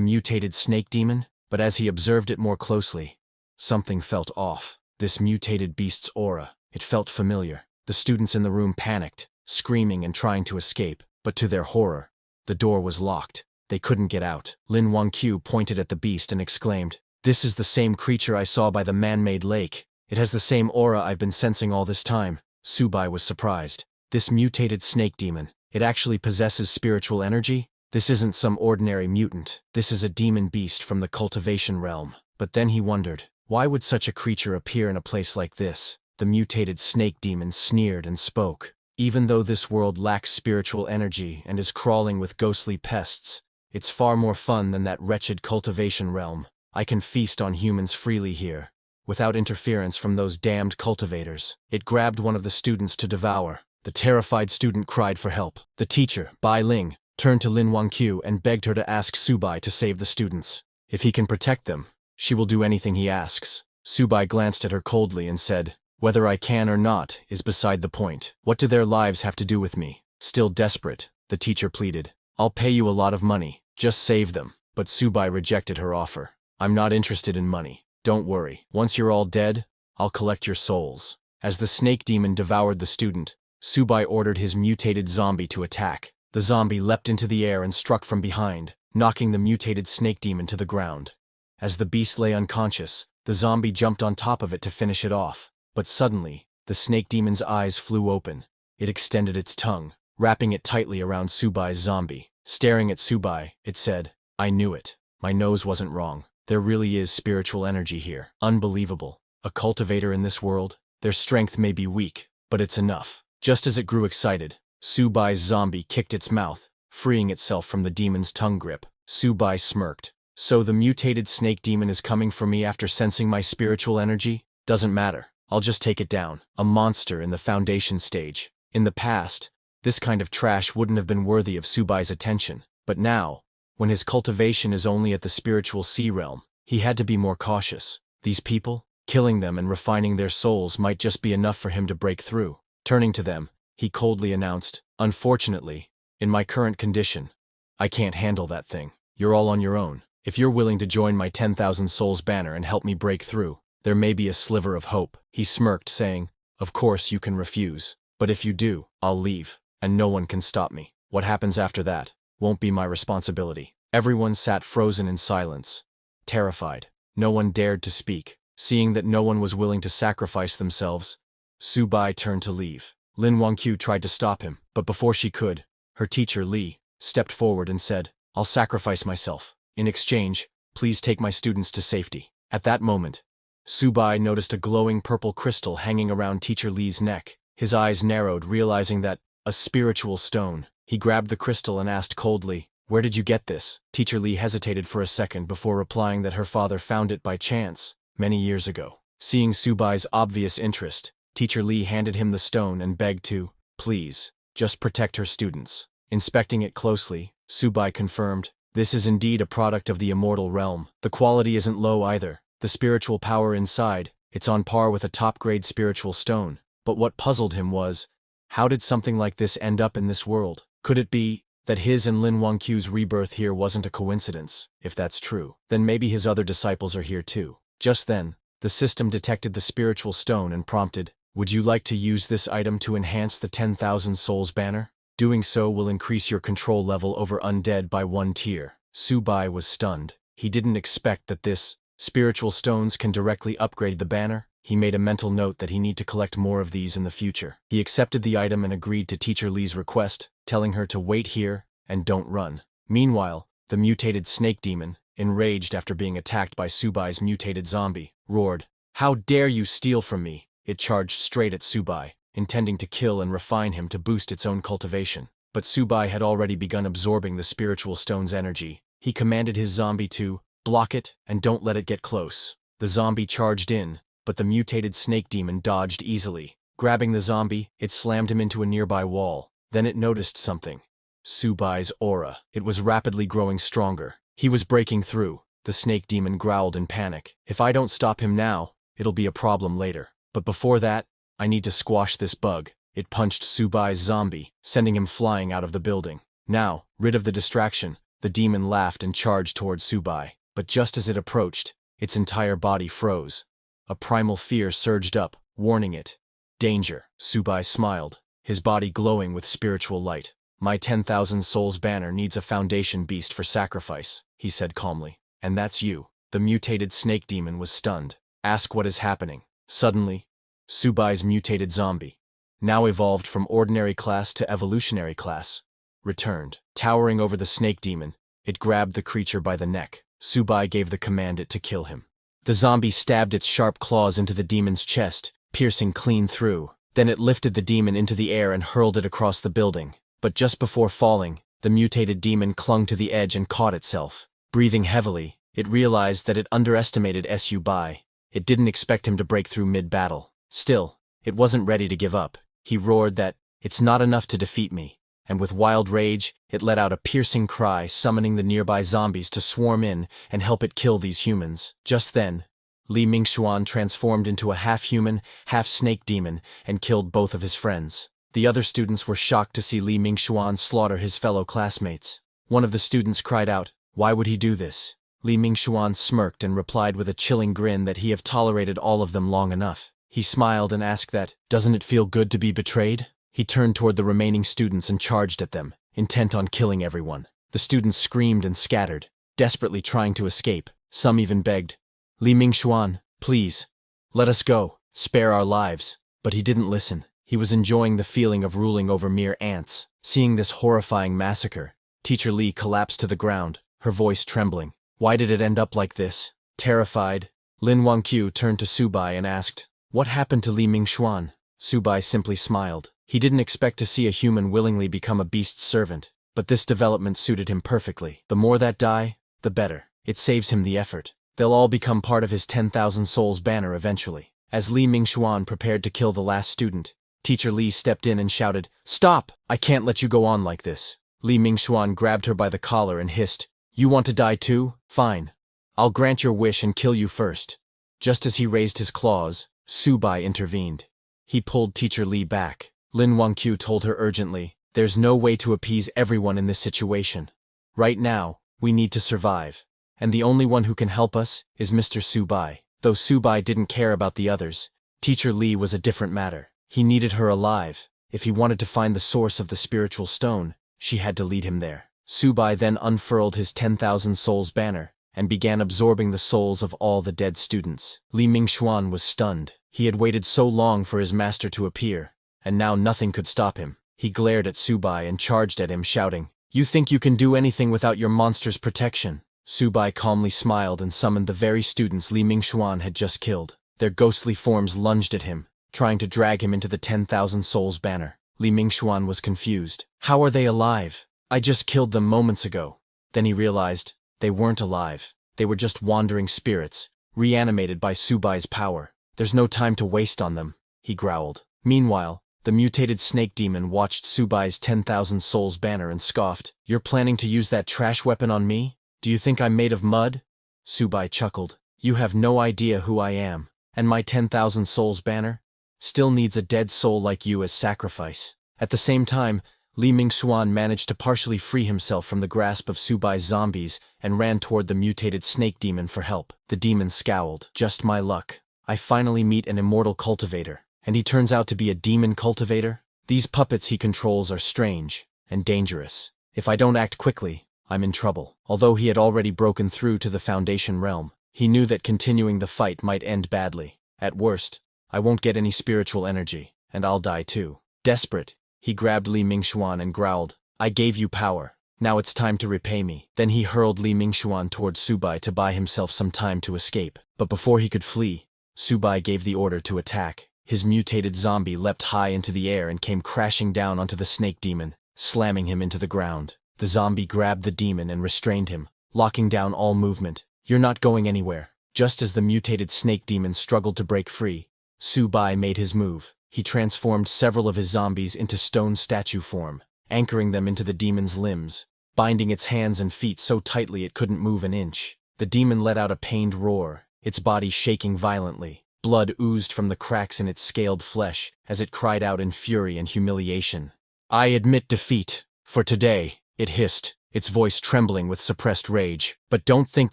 mutated snake demon? But as he observed it more closely, something felt off. This mutated beast's aura, it felt familiar. The students in the room panicked, screaming and trying to escape, but to their horror, the door was locked. They couldn't get out. Lin Wanqiu pointed at the beast and exclaimed, "This is the same creature I saw by the man-made lake. It has the same aura I've been sensing all this time." Subai was surprised. This mutated snake demon, it actually possesses spiritual energy? This isn't some ordinary mutant. This is a demon beast from the cultivation realm. But then he wondered, why would such a creature appear in a place like this? The mutated snake demon sneered and spoke. Even though this world lacks spiritual energy and is crawling with ghostly pests, it's far more fun than that wretched cultivation realm. I can feast on humans freely here, without interference from those damned cultivators. It grabbed one of the students to devour. The terrified student cried for help. The teacher, Bai Ling, turned to Lin Wanqiu and begged her to ask Subai to save the students. If he can protect them, she will do anything he asks. Subai glanced at her coldly and said, "Whether I can or not is beside the point. What do their lives have to do with me?" Still desperate, the teacher pleaded, "I'll pay you a lot of money. Just save them." But Subai rejected her offer. "I'm not interested in money. Don't worry. Once you're all dead, I'll collect your souls." As the snake demon devoured the student, Subai ordered his mutated zombie to attack. The zombie leapt into the air and struck from behind, knocking the mutated snake demon to the ground. As the beast lay unconscious, the zombie jumped on top of it to finish it off. But suddenly, the snake demon's eyes flew open. It extended its tongue, wrapping it tightly around Subai's zombie. Staring at Subai, it said, "I knew it. My nose wasn't wrong. There really is spiritual energy here. Unbelievable. A cultivator in this world? Their strength may be weak, but it's enough." Just as it grew excited, Subai's zombie kicked its mouth, freeing itself from the demon's tongue grip. Subai smirked. "So the mutated snake demon is coming for me after sensing my spiritual energy? Doesn't matter. I'll just take it down." A monster in the foundation stage. In the past, this kind of trash wouldn't have been worthy of Subai's attention. But now, when his cultivation is only at the spiritual sea realm, he had to be more cautious. These people, killing them and refining their souls might just be enough for him to break through. Turning to them, he coldly announced, "Unfortunately, in my current condition, I can't handle that thing. You're all on your own. If you're willing to join my 10,000 souls banner and help me break through, there may be a sliver of hope." He smirked, saying, "Of course you can refuse. But if you do, I'll leave, and no one can stop me. What happens after that won't be my responsibility." Everyone sat frozen in silence, terrified. No one dared to speak. Seeing that no one was willing to sacrifice themselves, Subai turned to leave. Lin Wanqiu tried to stop him, but before she could, her teacher, Li, stepped forward and said, "I'll sacrifice myself. In exchange, please take my students to safety." At that moment, Subai noticed a glowing purple crystal hanging around teacher Li's neck. His eyes narrowed, realizing that, a spiritual stone. He grabbed the crystal and asked coldly, "Where did you get this?" Teacher Li hesitated for a second before replying that her father found it by chance, many years ago. Seeing Subai's obvious interest, Teacher Li handed him the stone and begged to, "Please, just protect her students." Inspecting it closely, Subai confirmed, "This is indeed a product of the immortal realm. The quality isn't low either. The spiritual power inside, it's on par with a top-grade spiritual stone." But what puzzled him was, how did something like this end up in this world? Could it be that his and Lin Wanqiu's rebirth here wasn't a coincidence? If that's true, then maybe his other disciples are here too. Just then, the system detected the spiritual stone and prompted, "Would you like to use this item to enhance the 10,000 souls banner? Doing so will increase your control level over undead by 1 tier." Subai was stunned. He didn't expect that this spiritual stones can directly upgrade the banner. He made a mental note that he need to collect more of these in the future. He accepted the item and agreed to Teacher Li's request, telling her to wait here and don't run. Meanwhile, the mutated snake demon, enraged after being attacked by Subai's mutated zombie, roared, "How dare you steal from me!" It charged straight at Subai, intending to kill and refine him to boost its own cultivation. But Subai had already begun absorbing the spiritual stone's energy. He commanded his zombie to block it and don't let it get close. The zombie charged in, but the mutated snake demon dodged easily. Grabbing the zombie, it slammed him into a nearby wall. Then it noticed something. Subai's aura. It was rapidly growing stronger. He was breaking through. The snake demon growled in panic. "If I don't stop him now, it'll be a problem later. But before that, I need to squash this bug. It punched Subai's zombie, sending him flying out of the building. Now, rid of the distraction, the demon laughed and charged toward Subai. But just as it approached, its entire body froze. A primal fear surged up, warning it. Danger, Subai smiled, his body glowing with spiritual light. My 10,000 souls banner needs a foundation beast for sacrifice, he said calmly. And that's you. The mutated snake demon was stunned. Ask what is happening. Suddenly, Subai's mutated zombie, now evolved from ordinary class to evolutionary class, returned. Towering over the snake demon, it grabbed the creature by the neck. Subai gave the command it to kill him. The zombie stabbed its sharp claws into the demon's chest, piercing clean through. Then it lifted the demon into the air and hurled it across the building. But just before falling, the mutated demon clung to the edge and caught itself. Breathing heavily, it realized that it underestimated Subai. It didn't expect him to break through mid-battle. Still, it wasn't ready to give up. He roared that, "It's not enough to defeat me," and with wild rage, it let out a piercing cry, summoning the nearby zombies to swarm in and help it kill these humans. Just then, Li Mingxuan transformed into a half-human, half-snake demon and killed both of his friends. The other students were shocked to see Li Mingxuan slaughter his fellow classmates. One of the students cried out, "Why would he do this?" Li Mingxuan smirked and replied with a chilling grin that he had tolerated all of them long enough. He smiled and asked that, "Doesn't it feel good to be betrayed?" He turned toward the remaining students and charged at them, intent on killing everyone. The students screamed and scattered, desperately trying to escape. Some even begged, "Li Mingxuan, please, let us go, spare our lives." But he didn't listen. He was enjoying the feeling of ruling over mere ants. Seeing this horrifying massacre, Teacher Li collapsed to the ground, her voice trembling. Why did it end up like this? Terrified, Lin Wangqiu turned to Subai and asked, "What happened to Li Mingxuan?" Subai simply smiled. He didn't expect to see a human willingly become a beast's servant, but this development suited him perfectly. The more that die, the better. It saves him the effort. They'll all become part of his 10,000 souls banner eventually. As Li Mingxuan prepared to kill the last student, Teacher Li stepped in and shouted, "Stop! I can't let you go on like this." Li Mingxuan grabbed her by the collar and hissed, "You want to die too? Fine. I'll grant your wish and kill you first." Just as he raised his claws, Subai intervened. He pulled Teacher Li back. Lin Wangqiu told her urgently, "There's no way to appease everyone in this situation. Right now, we need to survive. And the only one who can help us is Mr. Subai." Though Subai didn't care about the others, Teacher Li was a different matter. He needed her alive. If he wanted to find the source of the spiritual stone, she had to lead him there. Subai then unfurled his 10,000 souls banner and began absorbing the souls of all the dead students. Li Mingxuan was stunned. He had waited so long for his master to appear, and now nothing could stop him. He glared at Subai and charged at him, shouting, "You think you can do anything without your monster's protection?" Subai calmly smiled and summoned the very students Li Mingxuan had just killed. Their ghostly forms lunged at him, trying to drag him into the 10,000 souls banner. Li Mingxuan was confused. "How are they alive? I just killed them moments ago." Then he realized, they weren't alive. They were just wandering spirits, reanimated by Subai's power. "There's no time to waste on them," he growled. Meanwhile, the mutated snake demon watched Subai's 10,000 souls banner and scoffed, "You're planning to use that trash weapon on me? Do you think I'm made of mud?" Subai chuckled. "You have no idea who I am, and my 10,000 souls banner still needs a dead soul like you as sacrifice." At the same time, Li Mingxuan managed to partially free himself from the grasp of Subai's zombies and ran toward the mutated snake demon for help. The demon scowled. "Just my luck. I finally meet an immortal cultivator, and he turns out to be a demon cultivator? These puppets he controls are strange and dangerous. If I don't act quickly, I'm in trouble." Although he had already broken through to the Foundation realm, he knew that continuing the fight might end badly. At worst, I won't get any spiritual energy, and I'll die too. Desperate, he grabbed Li Mingxuan and growled, "I gave you power. Now it's time to repay me." Then he hurled Li Mingxuan toward Subai to buy himself some time to escape. But before he could flee, Subai gave the order to attack. His mutated zombie leapt high into the air and came crashing down onto the snake demon, slamming him into the ground. The zombie grabbed the demon and restrained him, locking down all movement. "You're not going anywhere." Just as the mutated snake demon struggled to break free, Subai made his move. He transformed several of his zombies into stone statue form, anchoring them into the demon's limbs, binding its hands and feet so tightly it couldn't move an inch. The demon let out a pained roar, its body shaking violently. Blood oozed from the cracks in its scaled flesh as it cried out in fury and humiliation. "I admit defeat. For today," it hissed, its voice trembling with suppressed rage. "But don't think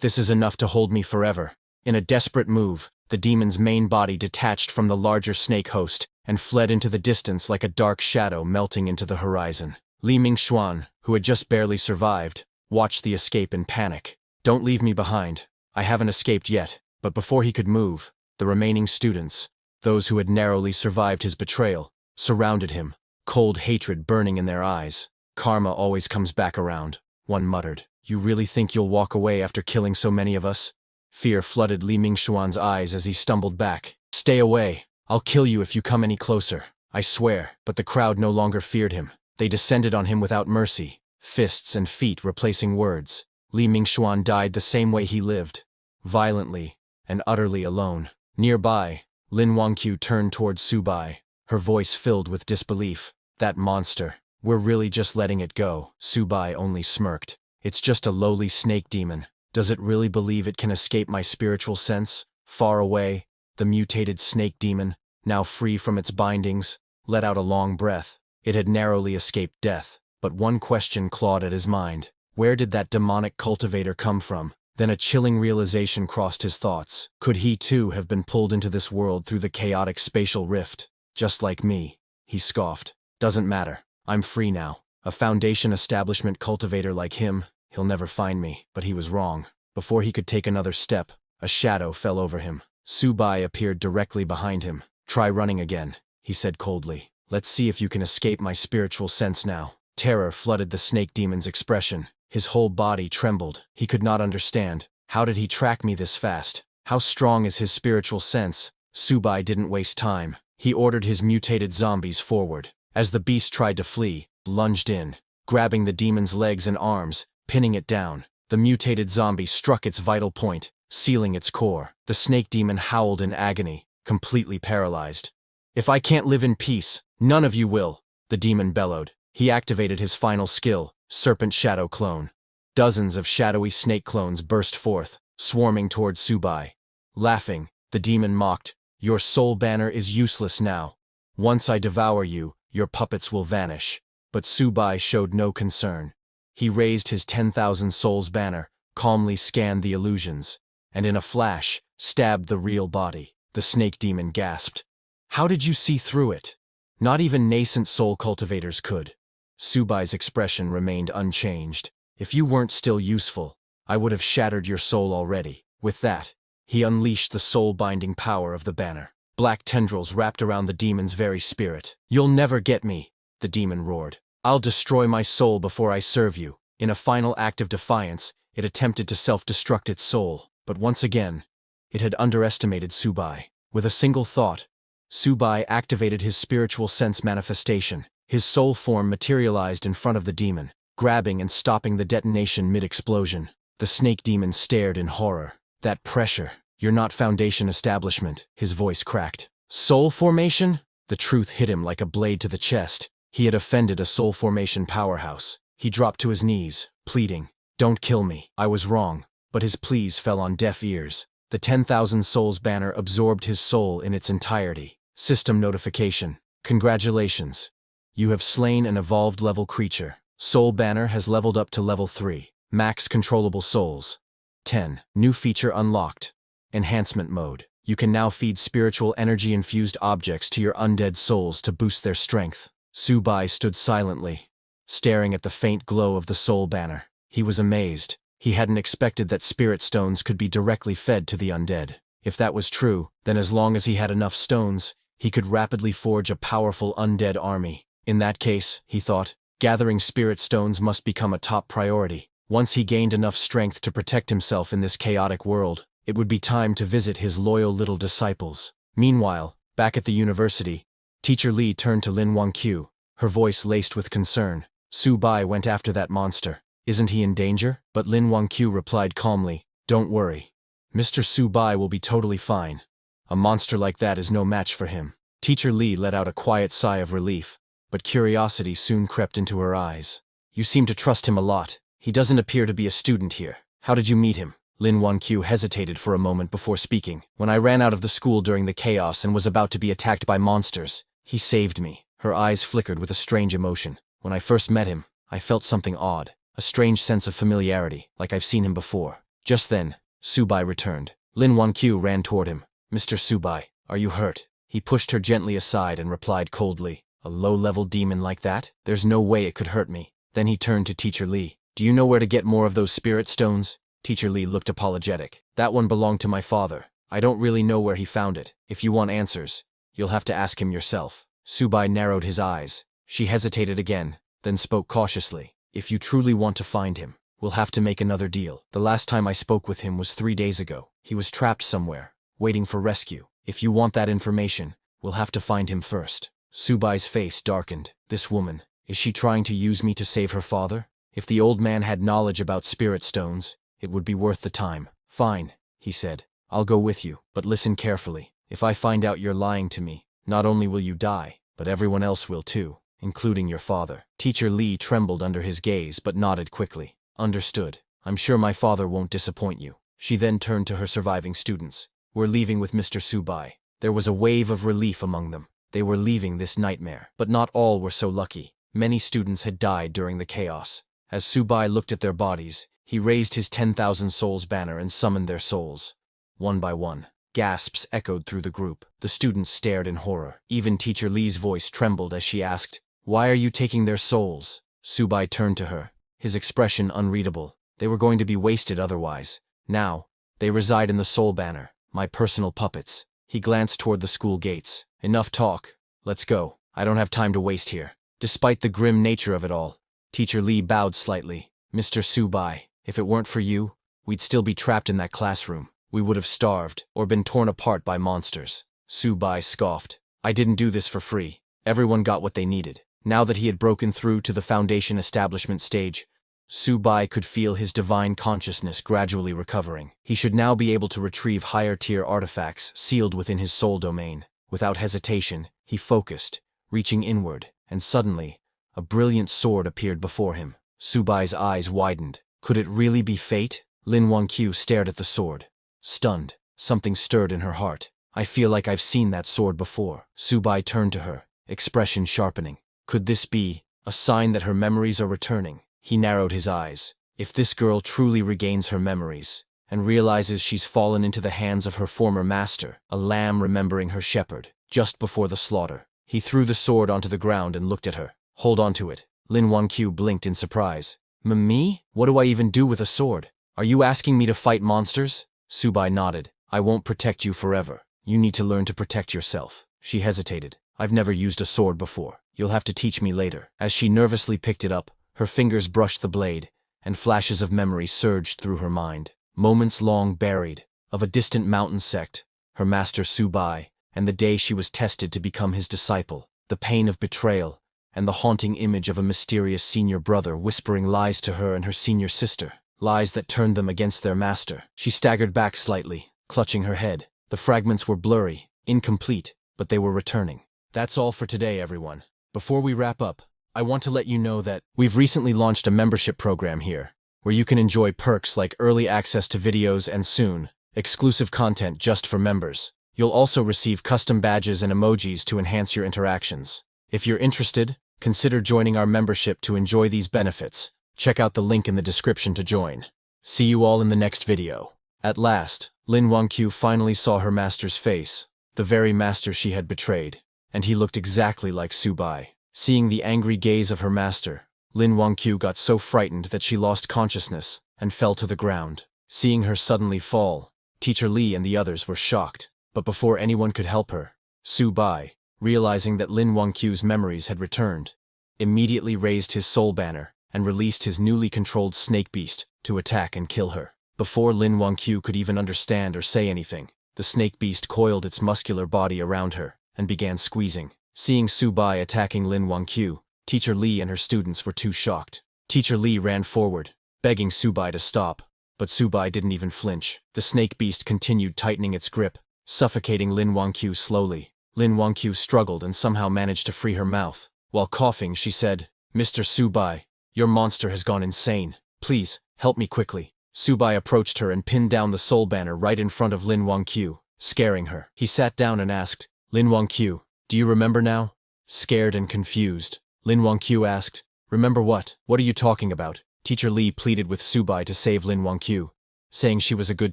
this is enough to hold me forever." In a desperate move, the demon's main body detached from the larger snake host and fled into the distance like a dark shadow melting into the horizon. Li Mingxuan, who had just barely survived, watched the escape in panic. "Don't leave me behind. I haven't escaped yet." But before he could move, the remaining students, those who had narrowly survived his betrayal, surrounded him, cold hatred burning in their eyes. "Karma always comes back around," one muttered. "You really think you'll walk away after killing so many of us?" Fear flooded Li Mingxuan's eyes as he stumbled back. "Stay away. I'll kill you if you come any closer. I swear." But the crowd no longer feared him. They descended on him without mercy, fists and feet replacing words. Li Mingxuan died the same way he lived, violently and utterly alone. Nearby, Lin Wangqiu turned toward Subai, her voice filled with disbelief. "That monster. We're really just letting it go." Subai only smirked. "It's just a lowly snake demon. Does it really believe it can escape my spiritual sense?" Far away, the mutated snake demon, now free from its bindings, let out a long breath. It had narrowly escaped death, but one question clawed at his mind. Where did that demonic cultivator come from? Then a chilling realization crossed his thoughts. Could he too have been pulled into this world through the chaotic spatial rift? "Just like me," he scoffed. "Doesn't matter. I'm free now. A Foundation establishment cultivator like him, he'll never find me." But he was wrong. Before he could take another step, a shadow fell over him. Subai appeared directly behind him. "Try running again," he said coldly. "Let's see if you can escape my spiritual sense now." Terror flooded the snake demon's expression. His whole body trembled. He could not understand. How did he track me this fast? How strong is his spiritual sense? Subai didn't waste time. He ordered his mutated zombies forward. As the beast tried to flee, lunged in, grabbing the demon's legs and arms, pinning it down. The mutated zombie struck its vital point, sealing its core. The snake demon howled in agony, completely paralyzed. "If I can't live in peace, none of you will," the demon bellowed. He activated his final skill, Serpent Shadow Clone. Dozens of shadowy snake clones burst forth, swarming towards Subai. Laughing, the demon mocked, "Your soul banner is useless now. Once I devour you, your puppets will vanish." But Subai showed no concern. He raised his 10,000 souls banner, calmly scanned the illusions, and in a flash, stabbed the real body. The snake demon gasped. "How did you see through it?" "Not even nascent soul cultivators could." Subai's expression remained unchanged. "If you weren't still useful, I would have shattered your soul already." With that, he unleashed the soul-binding power of the banner. Black tendrils wrapped around the demon's very spirit. "You'll never get me," the demon roared. "I'll destroy my soul before I serve you." In a final act of defiance, it attempted to self-destruct its soul, but once again, it had underestimated Subai. With a single thought, Subai activated his spiritual sense manifestation. His soul form materialized in front of the demon, grabbing and stopping the detonation mid-explosion. The snake demon stared in horror. "That pressure. You're not Foundation establishment," his voice cracked. "Soul formation?" The truth hit him like a blade to the chest. He had offended a soul formation powerhouse. He dropped to his knees, pleading, "Don't kill me. I was wrong." But his pleas fell on deaf ears. The 10,000 souls banner absorbed his soul in its entirety. System notification. "Congratulations. You have slain an evolved level creature. Soul banner has leveled up to level 3. Max controllable souls. 10. New feature unlocked. Enhancement mode. You can now feed spiritual energy-infused objects to your undead souls to boost their strength." Subai stood silently, staring at the faint glow of the soul banner. He was amazed. He hadn't expected that spirit stones could be directly fed to the undead. If that was true, then as long as he had enough stones, he could rapidly forge a powerful undead army. In that case, he thought, gathering spirit stones must become a top priority. Once he gained enough strength to protect himself in this chaotic world, it would be time to visit his loyal little disciples. Meanwhile, back at the university, Teacher Li turned to Lin Wangqiu, her voice laced with concern. "Subai went after that monster. Isn't he in danger?" But Lin Wangqiu replied calmly, "Don't worry. Mr. Subai will be totally fine. A monster like that is no match for him." Teacher Li let out a quiet sigh of relief, but curiosity soon crept into her eyes. "You seem to trust him a lot. He doesn't appear to be a student here. How did you meet him?" Lin Wanqiu hesitated for a moment before speaking. When I ran out of the school during the chaos and was about to be attacked by monsters, he saved me. Her eyes flickered with a strange emotion. When I first met him, I felt something odd, a strange sense of familiarity, like I've seen him before. Just then, Subai returned. Lin Wanqiu ran toward him. Mr. Subai, are you hurt? He pushed her gently aside and replied coldly, a low-level demon like that? There's no way it could hurt me. Then he turned to Teacher Li. Do you know where to get more of those spirit stones? Teacher Li looked apologetic. That one belonged to my father. I don't really know where he found it. If you want answers, you'll have to ask him yourself. Subai narrowed his eyes. She hesitated again, then spoke cautiously. If you truly want to find him, we'll have to make another deal. The last time I spoke with him was 3 days ago. He was trapped somewhere, waiting for rescue. If you want that information, we'll have to find him first. Subai's face darkened. This woman, is she trying to use me to save her father? If the old man had knowledge about spirit stones, it would be worth the time. Fine, he said. I'll go with you, but listen carefully. If I find out you're lying to me, not only will you die, but everyone else will too, including your father. Teacher Li trembled under his gaze but nodded quickly. Understood. I'm sure my father won't disappoint you. She then turned to her surviving students. We're leaving with Mr. Subai. There was a wave of relief among them. They were leaving this nightmare. But not all were so lucky. Many students had died during the chaos. As Subai looked at their bodies, he raised his 10,000 souls banner and summoned their souls. One by one, gasps echoed through the group. The students stared in horror. Even Teacher Li's voice trembled as she asked, "Why are you taking their souls?" Subai turned to her, his expression unreadable. They were going to be wasted otherwise. Now, they reside in the soul banner, my personal puppets. He glanced toward the school gates. Enough talk. Let's go. I don't have time to waste here. Despite the grim nature of it all, Teacher Li bowed slightly. Mr. Subai, if it weren't for you, we'd still be trapped in that classroom. We would have starved, or been torn apart by monsters. Subai scoffed. I didn't do this for free. Everyone got what they needed. Now that he had broken through to the Foundation establishment stage, Subai could feel his divine consciousness gradually recovering. He should now be able to retrieve higher-tier artifacts sealed within his soul domain. Without hesitation, he focused, reaching inward, and suddenly, a brilliant sword appeared before him. Subai's eyes widened. Could it really be fate? Lin Wanqiu stared at the sword. Stunned, something stirred in her heart. I feel like I've seen that sword before. Subai turned to her, expression sharpening. Could this be a sign that her memories are returning? He narrowed his eyes. If this girl truly regains her memories, and realizes she's fallen into the hands of her former master, a lamb remembering her shepherd, just before the slaughter. He threw the sword onto the ground and looked at her. Hold on to it. Lin Wanqiu blinked in surprise. Me? What do I even do with a sword? Are you asking me to fight monsters? Subai nodded. I won't protect you forever. You need to learn to protect yourself. She hesitated. I've never used a sword before. You'll have to teach me later. As she nervously picked it up, her fingers brushed the blade, and flashes of memory surged through her mind. Moments long buried, of a distant mountain sect, her master Subai, and the day she was tested to become his disciple, the pain of betrayal, and the haunting image of a mysterious senior brother whispering lies to her and her senior sister, lies that turned them against their master. She staggered back slightly, clutching her head. The fragments were blurry, incomplete, but they were returning. That's all for today, everyone. Before we wrap up, I want to let you know that we've recently launched a membership program here, where you can enjoy perks like early access to videos and soon, exclusive content just for members. You'll also receive custom badges and emojis to enhance your interactions. If you're interested, consider joining our membership to enjoy these benefits. Check out the link in the description to join. See you all in the next video. At last, Lin Wanqiu finally saw her master's face, the very master she had betrayed, and he looked exactly like Subai. Seeing the angry gaze of her master, Lin Wanqiu got so frightened that she lost consciousness and fell to the ground. Seeing her suddenly fall, Teacher Li and the others were shocked. But before anyone could help her, Subai, realizing that Lin Wanqiu's memories had returned, immediately raised his soul banner and released his newly controlled snake beast to attack and kill her. Before Lin Wanqiu could even understand or say anything, the snake beast coiled its muscular body around her and began squeezing. Seeing Subai attacking Lin Wanqiu, Teacher Li and her students were too shocked. Teacher Li ran forward, begging Subai to stop, but Subai didn't even flinch. The snake beast continued tightening its grip, suffocating Lin Wanqiu slowly. Lin Wanqiu struggled and somehow managed to free her mouth. While coughing, she said, "Mr. Subai, your monster has gone insane. Please, help me quickly." Subai approached her and pinned down the soul banner right in front of Lin Wangqiu, scaring her. He sat down and asked, Lin Wangqiu, do you remember now? Scared and confused, Lin Wangqiu asked, remember what? What are you talking about? Teacher Li pleaded with Subai to save Lin Wangqiu, saying she was a good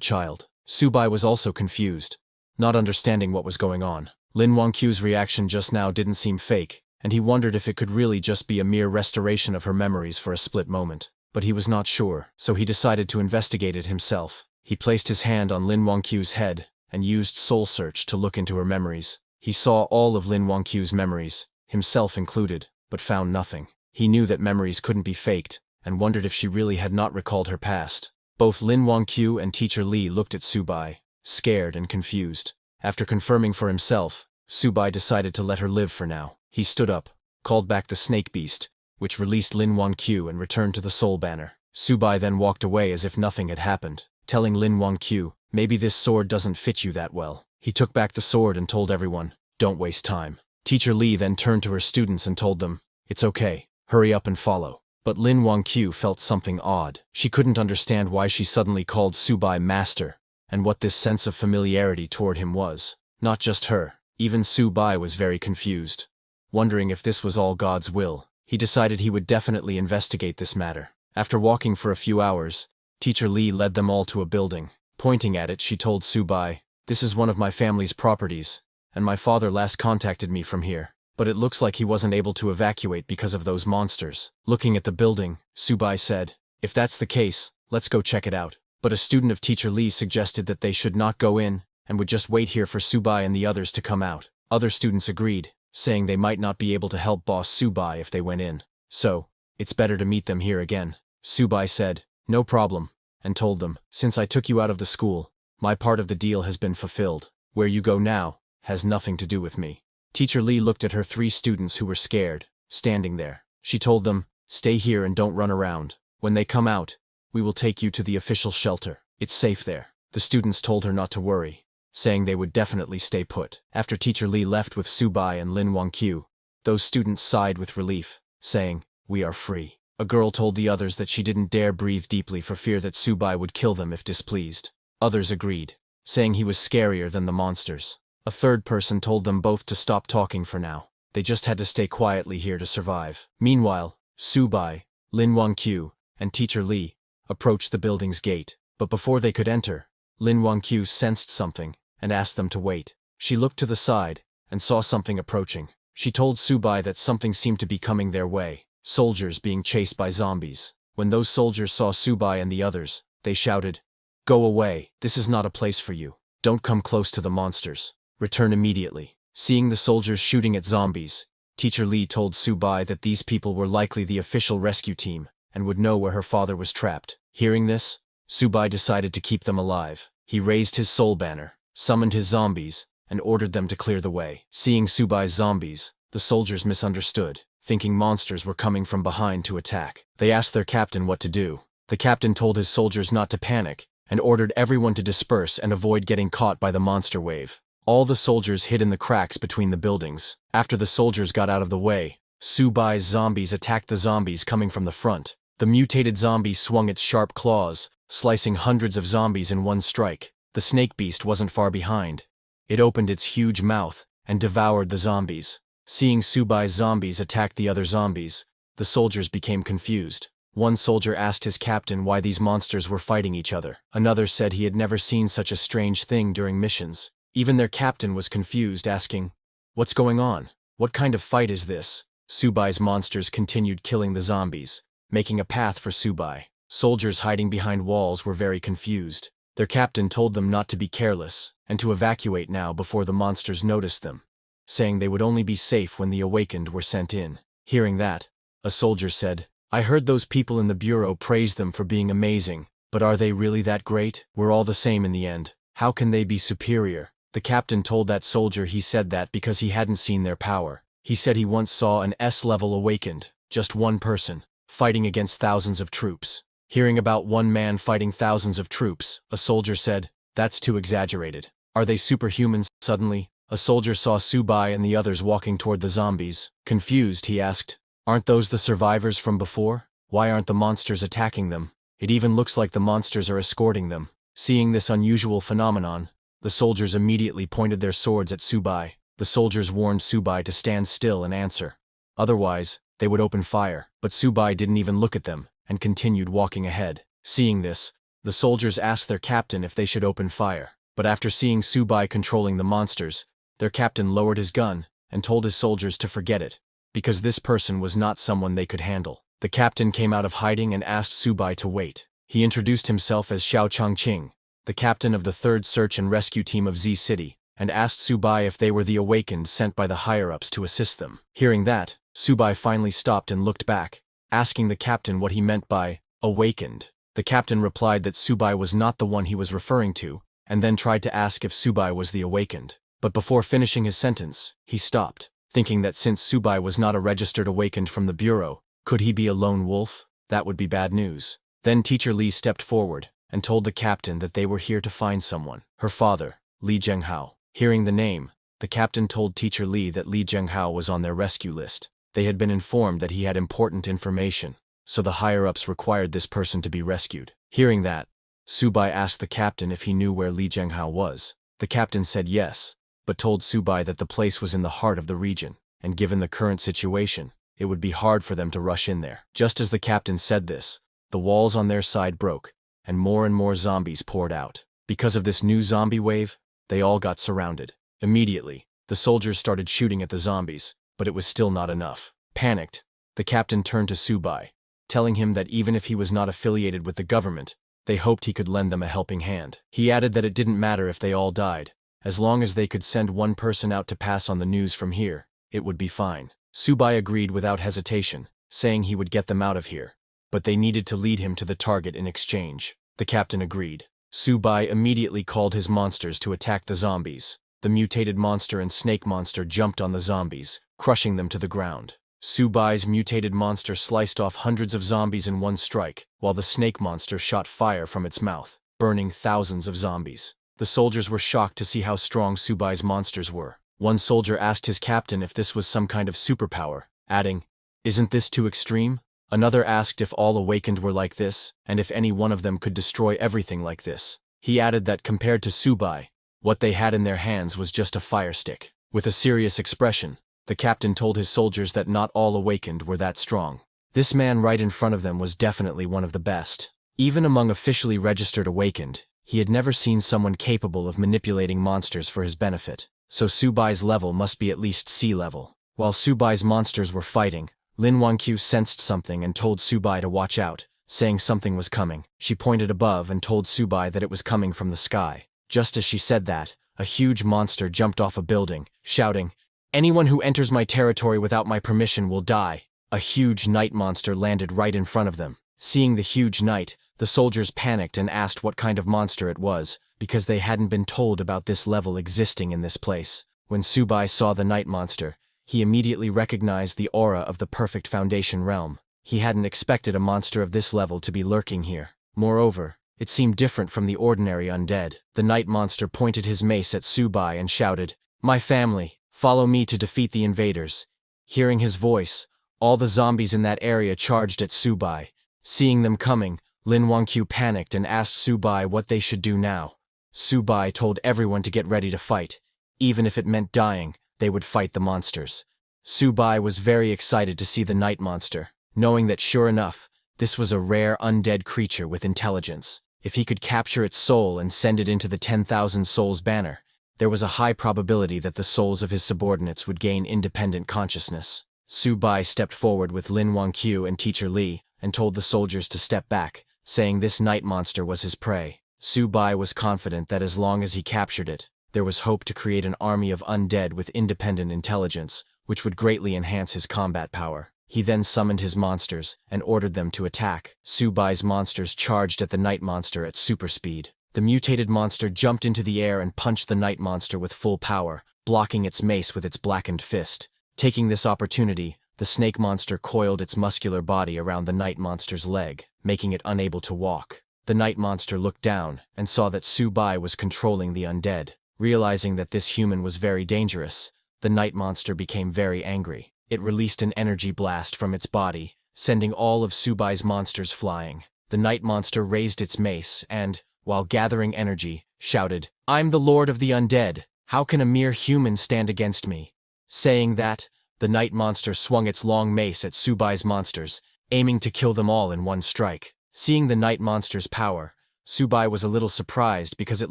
child. Subai was also confused, not understanding what was going on. Lin Wangqiu's reaction just now didn't seem fake, and he wondered if it could really just be a mere restoration of her memories for a split moment. But he was not sure, so he decided to investigate it himself. He placed his hand on Lin Wangqiu's head and used Soul Search to look into her memories. He saw all of Lin Wangqiu's memories, himself included, but found nothing. He knew that memories couldn't be faked, and wondered if she really had not recalled her past. Both Lin Wangqiu and Teacher Li looked at Subai, scared and confused. After confirming for himself, Subai decided to let her live for now. He stood up, called back the snake beast, which released Lin Wangqiu and returned to the soul banner. Subai then walked away as if nothing had happened, telling Lin Wangqiu, maybe this sword doesn't fit you that well. He took back the sword and told everyone, don't waste time. Teacher Li then turned to her students and told them, it's okay, hurry up and follow. But Lin Wangqiu felt something odd. She couldn't understand why she suddenly called Subai master, and what this sense of familiarity toward him was. Not just her, even Subai was very confused, wondering if this was all God's will. He decided he would definitely investigate this matter. After walking for a few hours, Teacher Li led them all to a building. Pointing at it, she told Subai, this is one of my family's properties, and my father last contacted me from here. But it looks like he wasn't able to evacuate because of those monsters. Looking at the building, Subai said, if that's the case, let's go check it out. But a student of Teacher Li suggested that they should not go in, and would just wait here for Subai and the others to come out. Other students agreed, saying they might not be able to help Boss Subai if they went in. So, it's better to meet them here again. Subai said, no problem, and told them, since I took you out of the school, my part of the deal has been fulfilled. Where you go now has nothing to do with me. Teacher Li looked at her 3 students who were scared, standing there. She told them, stay here and don't run around. When they come out, we will take you to the official shelter. It's safe there. The students told her not to worry, saying they would definitely stay put. After Teacher Li left with Subai and Lin Wangqiu, those students sighed with relief, saying, we are free. A girl told the others that she didn't dare breathe deeply for fear that Subai would kill them if displeased. Others agreed, saying he was scarier than the monsters. A third person told them both to stop talking for now. They just had to stay quietly here to survive. Meanwhile, Subai, Lin Wangqiu, and Teacher Li approached the building's gate. But before they could enter, Lin Wangqiu sensed something and asked them to wait. She looked to the side and saw something approaching. She told Subai that something seemed to be coming their way. Soldiers being chased by zombies. When those soldiers saw Subai and the others, they shouted, go away, this is not a place for you. Don't come close to the monsters. Return immediately. Seeing the soldiers shooting at zombies, Teacher Li told Subai that these people were likely the official rescue team and would know where her father was trapped. Hearing this, Subai decided to keep them alive. He raised his soul banner, summoned his zombies, and ordered them to clear the way. Seeing Subai's zombies, the soldiers misunderstood, thinking monsters were coming from behind to attack. They asked their captain what to do. The captain told his soldiers not to panic and ordered everyone to disperse and avoid getting caught by the monster wave. All the soldiers hid in the cracks between the buildings. After the soldiers got out of the way, Subai's zombies attacked the zombies coming from the front. The mutated zombie swung its sharp claws, slicing hundreds of zombies in one strike. The snake beast wasn't far behind. It opened its huge mouth and devoured the zombies. Seeing Subai's zombies attack the other zombies, the soldiers became confused. One soldier asked his captain why these monsters were fighting each other. Another said he had never seen such a strange thing during missions. Even their captain was confused, asking, what's going on? What kind of fight is this? Subai's monsters continued killing the zombies, making a path for Subai. Soldiers hiding behind walls were very confused. Their captain told them not to be careless, and to evacuate now before the monsters noticed them, saying they would only be safe when the awakened were sent in. Hearing that, a soldier said, I heard those people in the bureau praise them for being amazing, but are they really that great? We're all the same in the end. How can they be superior? The captain told that soldier he said that because he hadn't seen their power. He said he once saw an S-level awakened, just one person, fighting against thousands of troops. Hearing about one man fighting thousands of troops, a soldier said, that's too exaggerated. Are they superhumans? Suddenly, a soldier saw Subai and the others walking toward the zombies. Confused, he asked, aren't those the survivors from before? Why aren't the monsters attacking them? It even looks like the monsters are escorting them. Seeing this unusual phenomenon, the soldiers immediately pointed their swords at Subai. The soldiers warned Subai to stand still and answer. Otherwise, they would open fire. But Subai didn't even look at them and continued walking ahead. Seeing this, the soldiers asked their captain if they should open fire. But after seeing Subai controlling the monsters, their captain lowered his gun and told his soldiers to forget it, because this person was not someone they could handle. The captain came out of hiding and asked Subai to wait. He introduced himself as Xiao Changqing, the captain of the 3rd Search and Rescue Team of Z City, and asked Subai if they were the awakened sent by the higher-ups to assist them. Hearing that, Subai finally stopped and looked back, asking the captain what he meant by awakened. The captain replied that Subai was not the one he was referring to, and then tried to ask if Subai was the awakened. But before finishing his sentence, he stopped, thinking that since Subai was not a registered awakened from the bureau, could he be a lone wolf? That would be bad news. Then Teacher Li stepped forward and told the captain that they were here to find someone, her father, Li Zhenghao. Hearing the name, the captain told Teacher Li that Li Zhenghao was on their rescue list. They had been informed that he had important information, so the higher-ups required this person to be rescued. Hearing that, Subai asked the captain if he knew where Li Zhenghao was. The captain said yes, but told Subai that the place was in the heart of the region, and given the current situation, it would be hard for them to rush in there. Just as the captain said this, the walls on their side broke, and more zombies poured out. Because of this new zombie wave, they all got surrounded. Immediately, the soldiers started shooting at the zombies, but it was still not enough. Panicked, the captain turned to Subai, telling him that even if he was not affiliated with the government, they hoped he could lend them a helping hand. He added that it didn't matter if they all died, as long as they could send one person out to pass on the news from here, it would be fine. Subai agreed without hesitation, saying he would get them out of here, but they needed to lead him to the target in exchange. The captain agreed. Subai immediately called his monsters to attack the zombies. The mutated monster and snake monster jumped on the zombies, crushing them to the ground. Subai's mutated monster sliced off hundreds of zombies in one strike, while the snake monster shot fire from its mouth, burning thousands of zombies. The soldiers were shocked to see how strong Subai's monsters were. One soldier asked his captain if this was some kind of superpower, adding, "Isn't this too extreme?" Another asked if all awakened were like this, and if any one of them could destroy everything like this. He added that compared to Subai, what they had in their hands was just a fire stick. With a serious expression, the captain told his soldiers that not all awakened were that strong. This man right in front of them was definitely one of the best. Even among officially registered awakened, he had never seen someone capable of manipulating monsters for his benefit, so Subai's level must be at least C level. While Subai's monsters were fighting, Lin Wangqiu sensed something and told Subai to watch out, saying something was coming. She pointed above and told Subai that it was coming from the sky. Just as she said that, a huge monster jumped off a building, shouting, "Anyone who enters my territory without my permission will die." A huge night monster landed right in front of them. Seeing the huge night, the soldiers panicked and asked what kind of monster it was, because they hadn't been told about this level existing in this place. When Subai saw the night monster, he immediately recognized the aura of the perfect foundation realm. He hadn't expected a monster of this level to be lurking here. Moreover, it seemed different from the ordinary undead. The night monster pointed his mace at Subai and shouted, "My family, follow me to defeat the invaders." Hearing his voice, all the zombies in that area charged at Subai. Seeing them coming, Lin Wangqiu panicked and asked Subai what they should do now. Subai told everyone to get ready to fight. Even if it meant dying, they would fight the monsters. Subai was very excited to see the night monster, knowing that sure enough, this was a rare undead creature with intelligence. If he could capture its soul and send it into the 10,000 souls banner, there was a high probability that the souls of his subordinates would gain independent consciousness. Subai stepped forward with Lin Wangqiu and Teacher Li and told the soldiers to step back, saying this night monster was his prey. Subai was confident that as long as he captured it, there was hope to create an army of undead with independent intelligence, which would greatly enhance his combat power. He then summoned his monsters and ordered them to attack. Subai's monsters charged at the night monster at super speed. The mutated monster jumped into the air and punched the night monster with full power, blocking its mace with its blackened fist. Taking this opportunity, the snake monster coiled its muscular body around the night monster's leg, making it unable to walk. The night monster looked down and saw that Subai was controlling the undead. Realizing that this human was very dangerous, the night monster became very angry. It released an energy blast from its body, sending all of Subai's monsters flying. the night monster raised its mace and, while gathering energy, shouted, "I'm the lord of the undead. How can a mere human stand against me?" Saying that, the night monster swung its long mace at Subai's monsters, aiming to kill them all in one strike. Seeing the night monster's power, Subai was a little surprised because it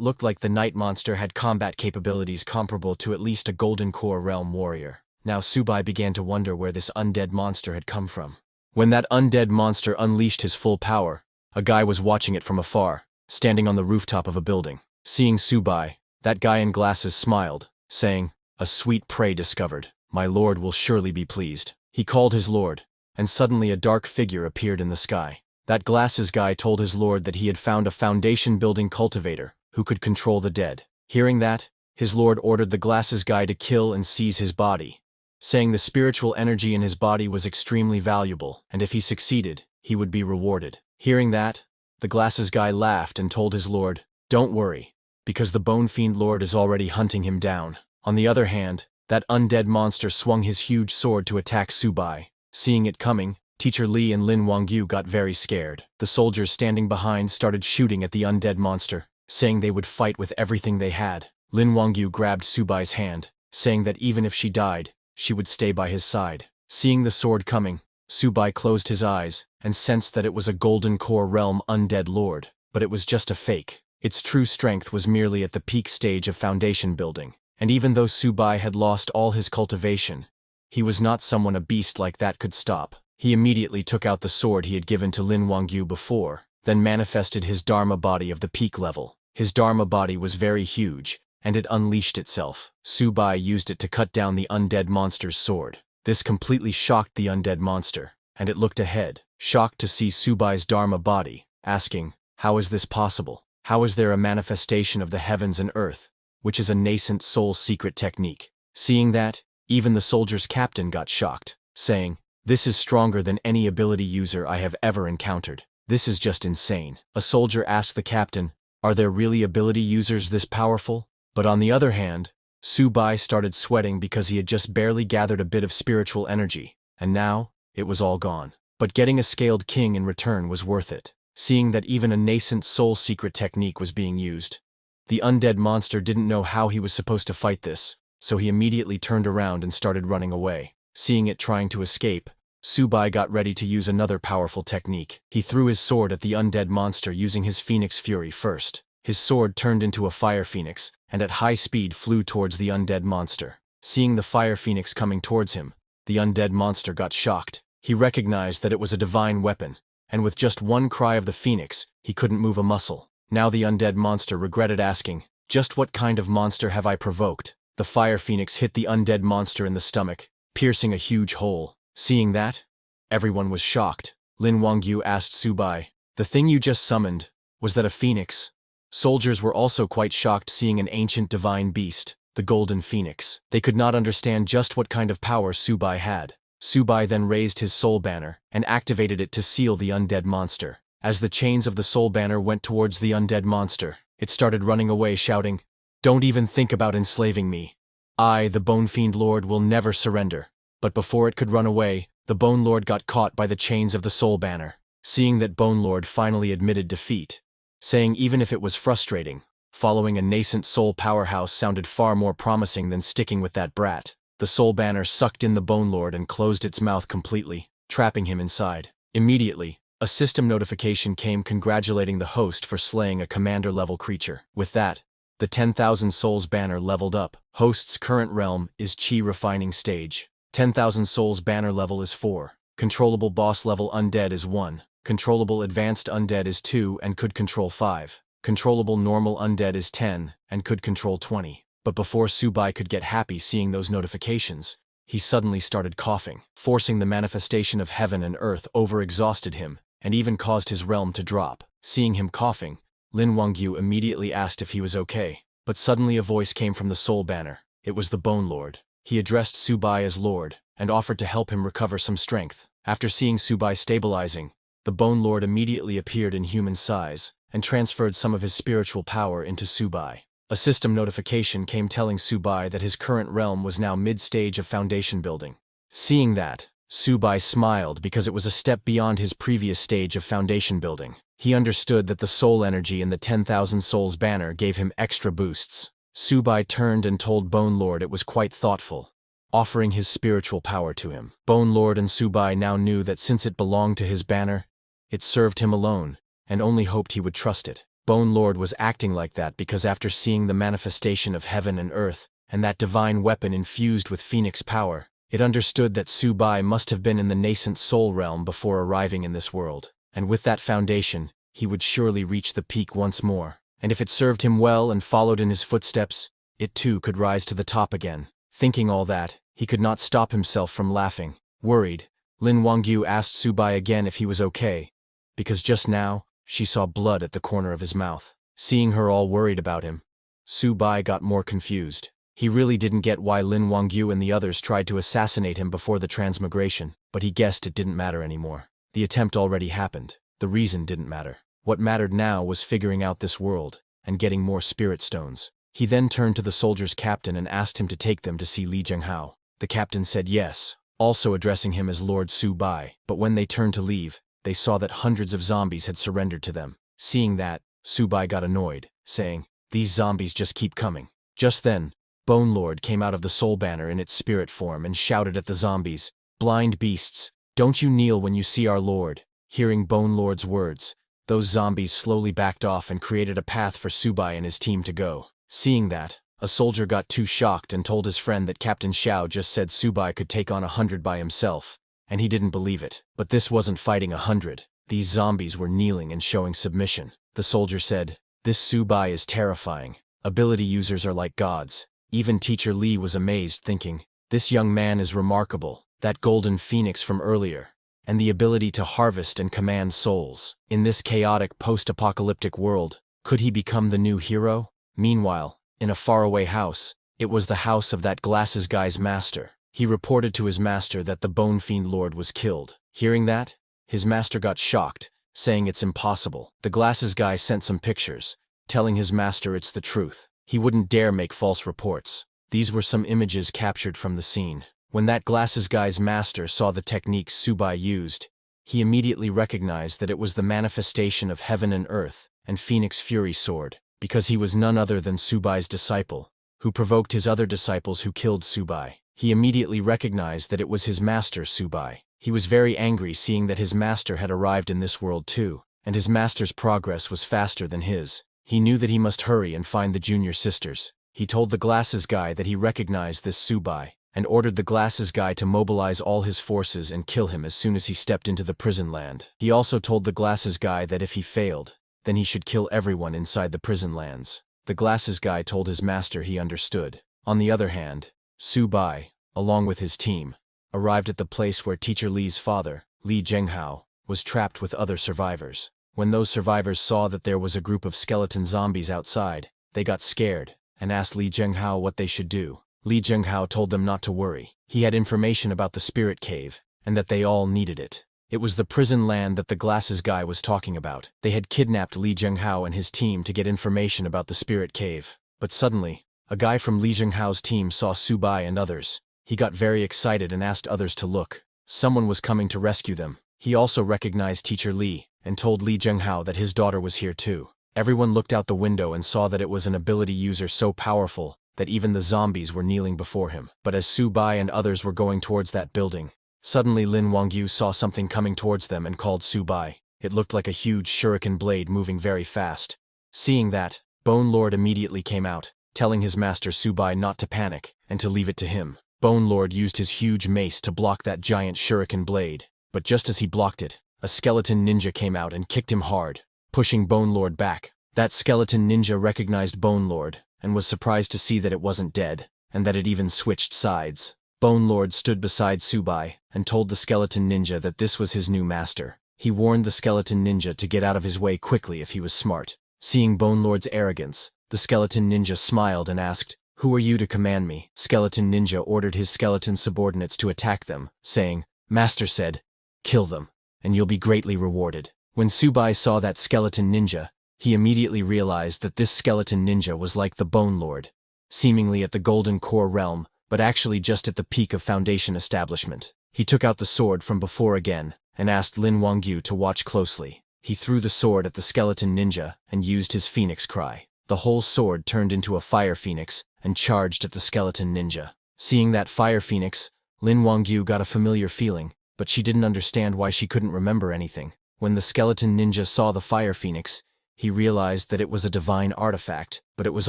looked like the night monster had combat capabilities comparable to at least a Golden Core realm warrior. Now Subai began to wonder where this undead monster had come from. When that undead monster unleashed his full power, a guy was watching it from afar, standing on the rooftop of a building. Seeing Subai, that guy in glasses smiled, saying, "A sweet prey discovered. My lord will surely be pleased." He called his lord, and suddenly a dark figure appeared in the sky. That glasses guy told his lord that he had found a foundation-building cultivator who could control the dead. Hearing that, his lord ordered the glasses guy to kill and seize his body, saying the spiritual energy in his body was extremely valuable, and if he succeeded, he would be rewarded. Hearing that, the glasses guy laughed and told his lord, "Don't worry, because the Bone Fiend Lord is already hunting him down." On the other hand, that undead monster swung his huge sword to attack Subai. Seeing it coming, Teacher Li and Lin Wangyu got very scared. The soldiers standing behind started shooting at the undead monster, saying they would fight with everything they had. Lin Wangyu grabbed Subai's hand, saying that even if she died, she would stay by his side. Seeing the sword coming, Subai closed his eyes and sensed that it was a Golden Core realm undead lord, but it was just a fake. Its true strength was merely at the peak stage of foundation building, and even though Subai had lost all his cultivation, he was not someone a beast like that could stop. He immediately took out the sword he had given to Lin Wangyu before, then manifested his Dharma body of the peak level. His Dharma body was very huge, and it unleashed itself. Subai used it to cut down the undead monster's sword. This completely shocked the undead monster, and it looked ahead, shocked to see Subai's Dharma body, asking, "How is this possible? How is there a manifestation of the heavens and earth, which is a nascent soul secret technique?" Seeing that, even the soldier's captain got shocked, saying, "This is stronger than any ability user I have ever encountered. This is just insane." A soldier asked the captain, "Are there really ability users this powerful?" But on the other hand, Subai started sweating because he had just barely gathered a bit of spiritual energy, and now, it was all gone. But getting a scaled king in return was worth it. Seeing that even a nascent soul secret technique was being used, the undead monster didn't know how he was supposed to fight this, so he immediately turned around and started running away. Seeing it trying to escape, Subai got ready to use another powerful technique. He threw his sword at the undead monster using his Phoenix Fury first. His sword turned into a fire phoenix, and at high speed flew towards the undead monster. Seeing the fire phoenix coming towards him, the undead monster got shocked. He recognized that it was a divine weapon, and with just one cry of the phoenix, he couldn't move a muscle. Now the undead monster regretted asking, "Just what kind of monster have I provoked?" The fire phoenix hit the undead monster in the stomach, piercing a huge hole. Seeing that, everyone was shocked. Lin Wangyu asked Subai, "The thing you just summoned, was that a phoenix?" Soldiers were also quite shocked seeing an ancient divine beast, the golden phoenix. They could not understand just what kind of power Subai had. Subai then raised his soul banner and activated it to seal the undead monster. As the chains of the soul banner went towards the undead monster, it started running away shouting, "Don't even think about enslaving me. I, the Bone Fiend Lord, will never surrender." But before it could run away, the Bone Lord got caught by the chains of the soul banner. Seeing that Bone Lord finally admitted defeat, saying even if it was frustrating, following a nascent soul powerhouse sounded far more promising than sticking with that brat. The soul banner sucked in the Bone Lord and closed its mouth completely, trapping him inside. Immediately, a system notification came congratulating the host for slaying a commander-level creature. With that, the 10,000 Souls banner leveled up. Host's current realm is Chi Refining Stage. 10,000 Souls banner level is 4. Controllable boss level undead is 1. Controllable advanced undead is 2 and could control 5. Controllable normal undead is 10 and could control 20. But before Subai could get happy seeing those notifications, he suddenly started coughing, forcing the manifestation of heaven and earth overexhausted him, and even caused his realm to drop. Seeing him coughing, Lin Wangyu immediately asked if he was okay, but suddenly a voice came from the soul banner. It was the Bone Lord. He addressed Subai as Lord, and offered to help him recover some strength. After seeing Subai stabilizing, the Bone Lord immediately appeared in human size, and transferred some of his spiritual power into Subai. A system notification came telling Subai that his current realm was now mid-stage of foundation building. Seeing that, Subai smiled because it was a step beyond his previous stage of foundation building. He understood that the soul energy in the 10,000 Souls banner gave him extra boosts. Subai turned and told Bone Lord it was quite thoughtful, offering his spiritual power to him. Bone Lord and Subai now knew that since it belonged to his banner, it served him alone, and only hoped he would trust it. Bone Lord was acting like that because after seeing the manifestation of heaven and earth, and that divine weapon infused with phoenix power, it understood that Subai must have been in the nascent soul realm before arriving in this world, and with that foundation, he would surely reach the peak once more. And if it served him well and followed in his footsteps, it too could rise to the top again. Thinking all that, he could not stop himself from laughing. Worried, Lin Wangyu asked Subai again if he was okay, because just now, she saw blood at the corner of his mouth. Seeing her all worried about him, Subai got more confused. He really didn't get why Lin Wangyu and the others tried to assassinate him before the transmigration, but he guessed it didn't matter anymore. The attempt already happened. The reason didn't matter. What mattered now was figuring out this world, and getting more spirit stones. He then turned to the soldier's captain and asked him to take them to see Li Zhenghao. The captain said yes, also addressing him as Lord Subai, but when they turned to leave, they saw that hundreds of zombies had surrendered to them. Seeing that, Subai got annoyed, saying, "These zombies just keep coming." Just then, Bone Lord came out of the soul banner in its spirit form and shouted at the zombies, "Blind beasts, don't you kneel when you see our lord." Hearing Bone Lord's words, those zombies slowly backed off and created a path for Subai and his team to go. Seeing that, a soldier got too shocked and told his friend that Captain Xiao just said Subai could take on 100 by himself, and he didn't believe it. But this wasn't fighting 100. These zombies were kneeling and showing submission. The soldier said, "This Subai is terrifying. Ability users are like gods." Even Teacher Li was amazed, thinking, "This young man is remarkable. That golden phoenix from earlier, and the ability to harvest and command souls. In this chaotic post-apocalyptic world, could he become the new hero?" Meanwhile, in a faraway house, it was the house of that glasses guy's master. He reported to his master that the Bone Fiend Lord was killed. Hearing that, his master got shocked, saying it's impossible. The glasses guy sent some pictures, telling his master it's the truth. He wouldn't dare make false reports. These were some images captured from the scene. When that glasses guy's master saw the techniques Subai used, he immediately recognized that it was the manifestation of heaven and earth and Phoenix Fury Sword, because he was none other than Subai's disciple, who provoked his other disciples who killed Subai. He immediately recognized that it was his master Subai. He was very angry seeing that his master had arrived in this world too, and his master's progress was faster than his. He knew that he must hurry and find the junior sisters. He told the glasses guy that he recognized this Subai, and ordered the glasses guy to mobilize all his forces and kill him as soon as he stepped into the prison land. He also told the glasses guy that if he failed, then he should kill everyone inside the prison lands. The glasses guy told his master he understood. On the other hand, Subai, along with his team, arrived at the place where Teacher Li's father, Li Zhenghao, was trapped with other survivors. When those survivors saw that there was a group of skeleton zombies outside, they got scared and asked Li Zhenghao what they should do. Li Zhenghao told them not to worry. He had information about the spirit cave, and that they all needed it. It was the prison land that the glasses guy was talking about. They had kidnapped Li Zhenghao and his team to get information about the spirit cave. But suddenly, a guy from Li Zhenghao's team saw Subai and others. He got very excited and asked others to look. Someone was coming to rescue them. He also recognized Teacher Li, and told Li Zhenghao that his daughter was here too. Everyone looked out the window and saw that it was an ability user so powerful that even the zombies were kneeling before him. But as Subai and others were going towards that building, suddenly Lin Wangyu saw something coming towards them and called Subai. It looked like a huge shuriken blade moving very fast. Seeing that, Bone Lord immediately came out, telling his master Subai not to panic and to leave it to him. Bone Lord used his huge mace to block that giant shuriken blade, but just as he blocked it, a skeleton ninja came out and kicked him hard, pushing Bone Lord back. That skeleton ninja recognized Bone Lord, and was surprised to see that it wasn't dead, and that it even switched sides. Bone Lord stood beside Subai, and told the skeleton ninja that this was his new master. He warned the skeleton ninja to get out of his way quickly if he was smart. Seeing Bone Lord's arrogance, the skeleton ninja smiled and asked, "Who are you to command me?" Skeleton ninja ordered his skeleton subordinates to attack them, saying, "Master said, kill them, and you'll be greatly rewarded." When Subai saw that skeleton ninja, he immediately realized that this skeleton ninja was like the Bone Lord, seemingly at the Golden Core realm, but actually just at the peak of Foundation establishment. He took out the sword from before again, and asked Lin Wangyu to watch closely. He threw the sword at the skeleton ninja and used his phoenix cry. The whole sword turned into a fire phoenix and charged at the skeleton ninja. Seeing that fire phoenix, Lin Wangyu got a familiar feeling, but she didn't understand why she couldn't remember anything. When the skeleton ninja saw the fire phoenix, he realized that it was a divine artifact, but it was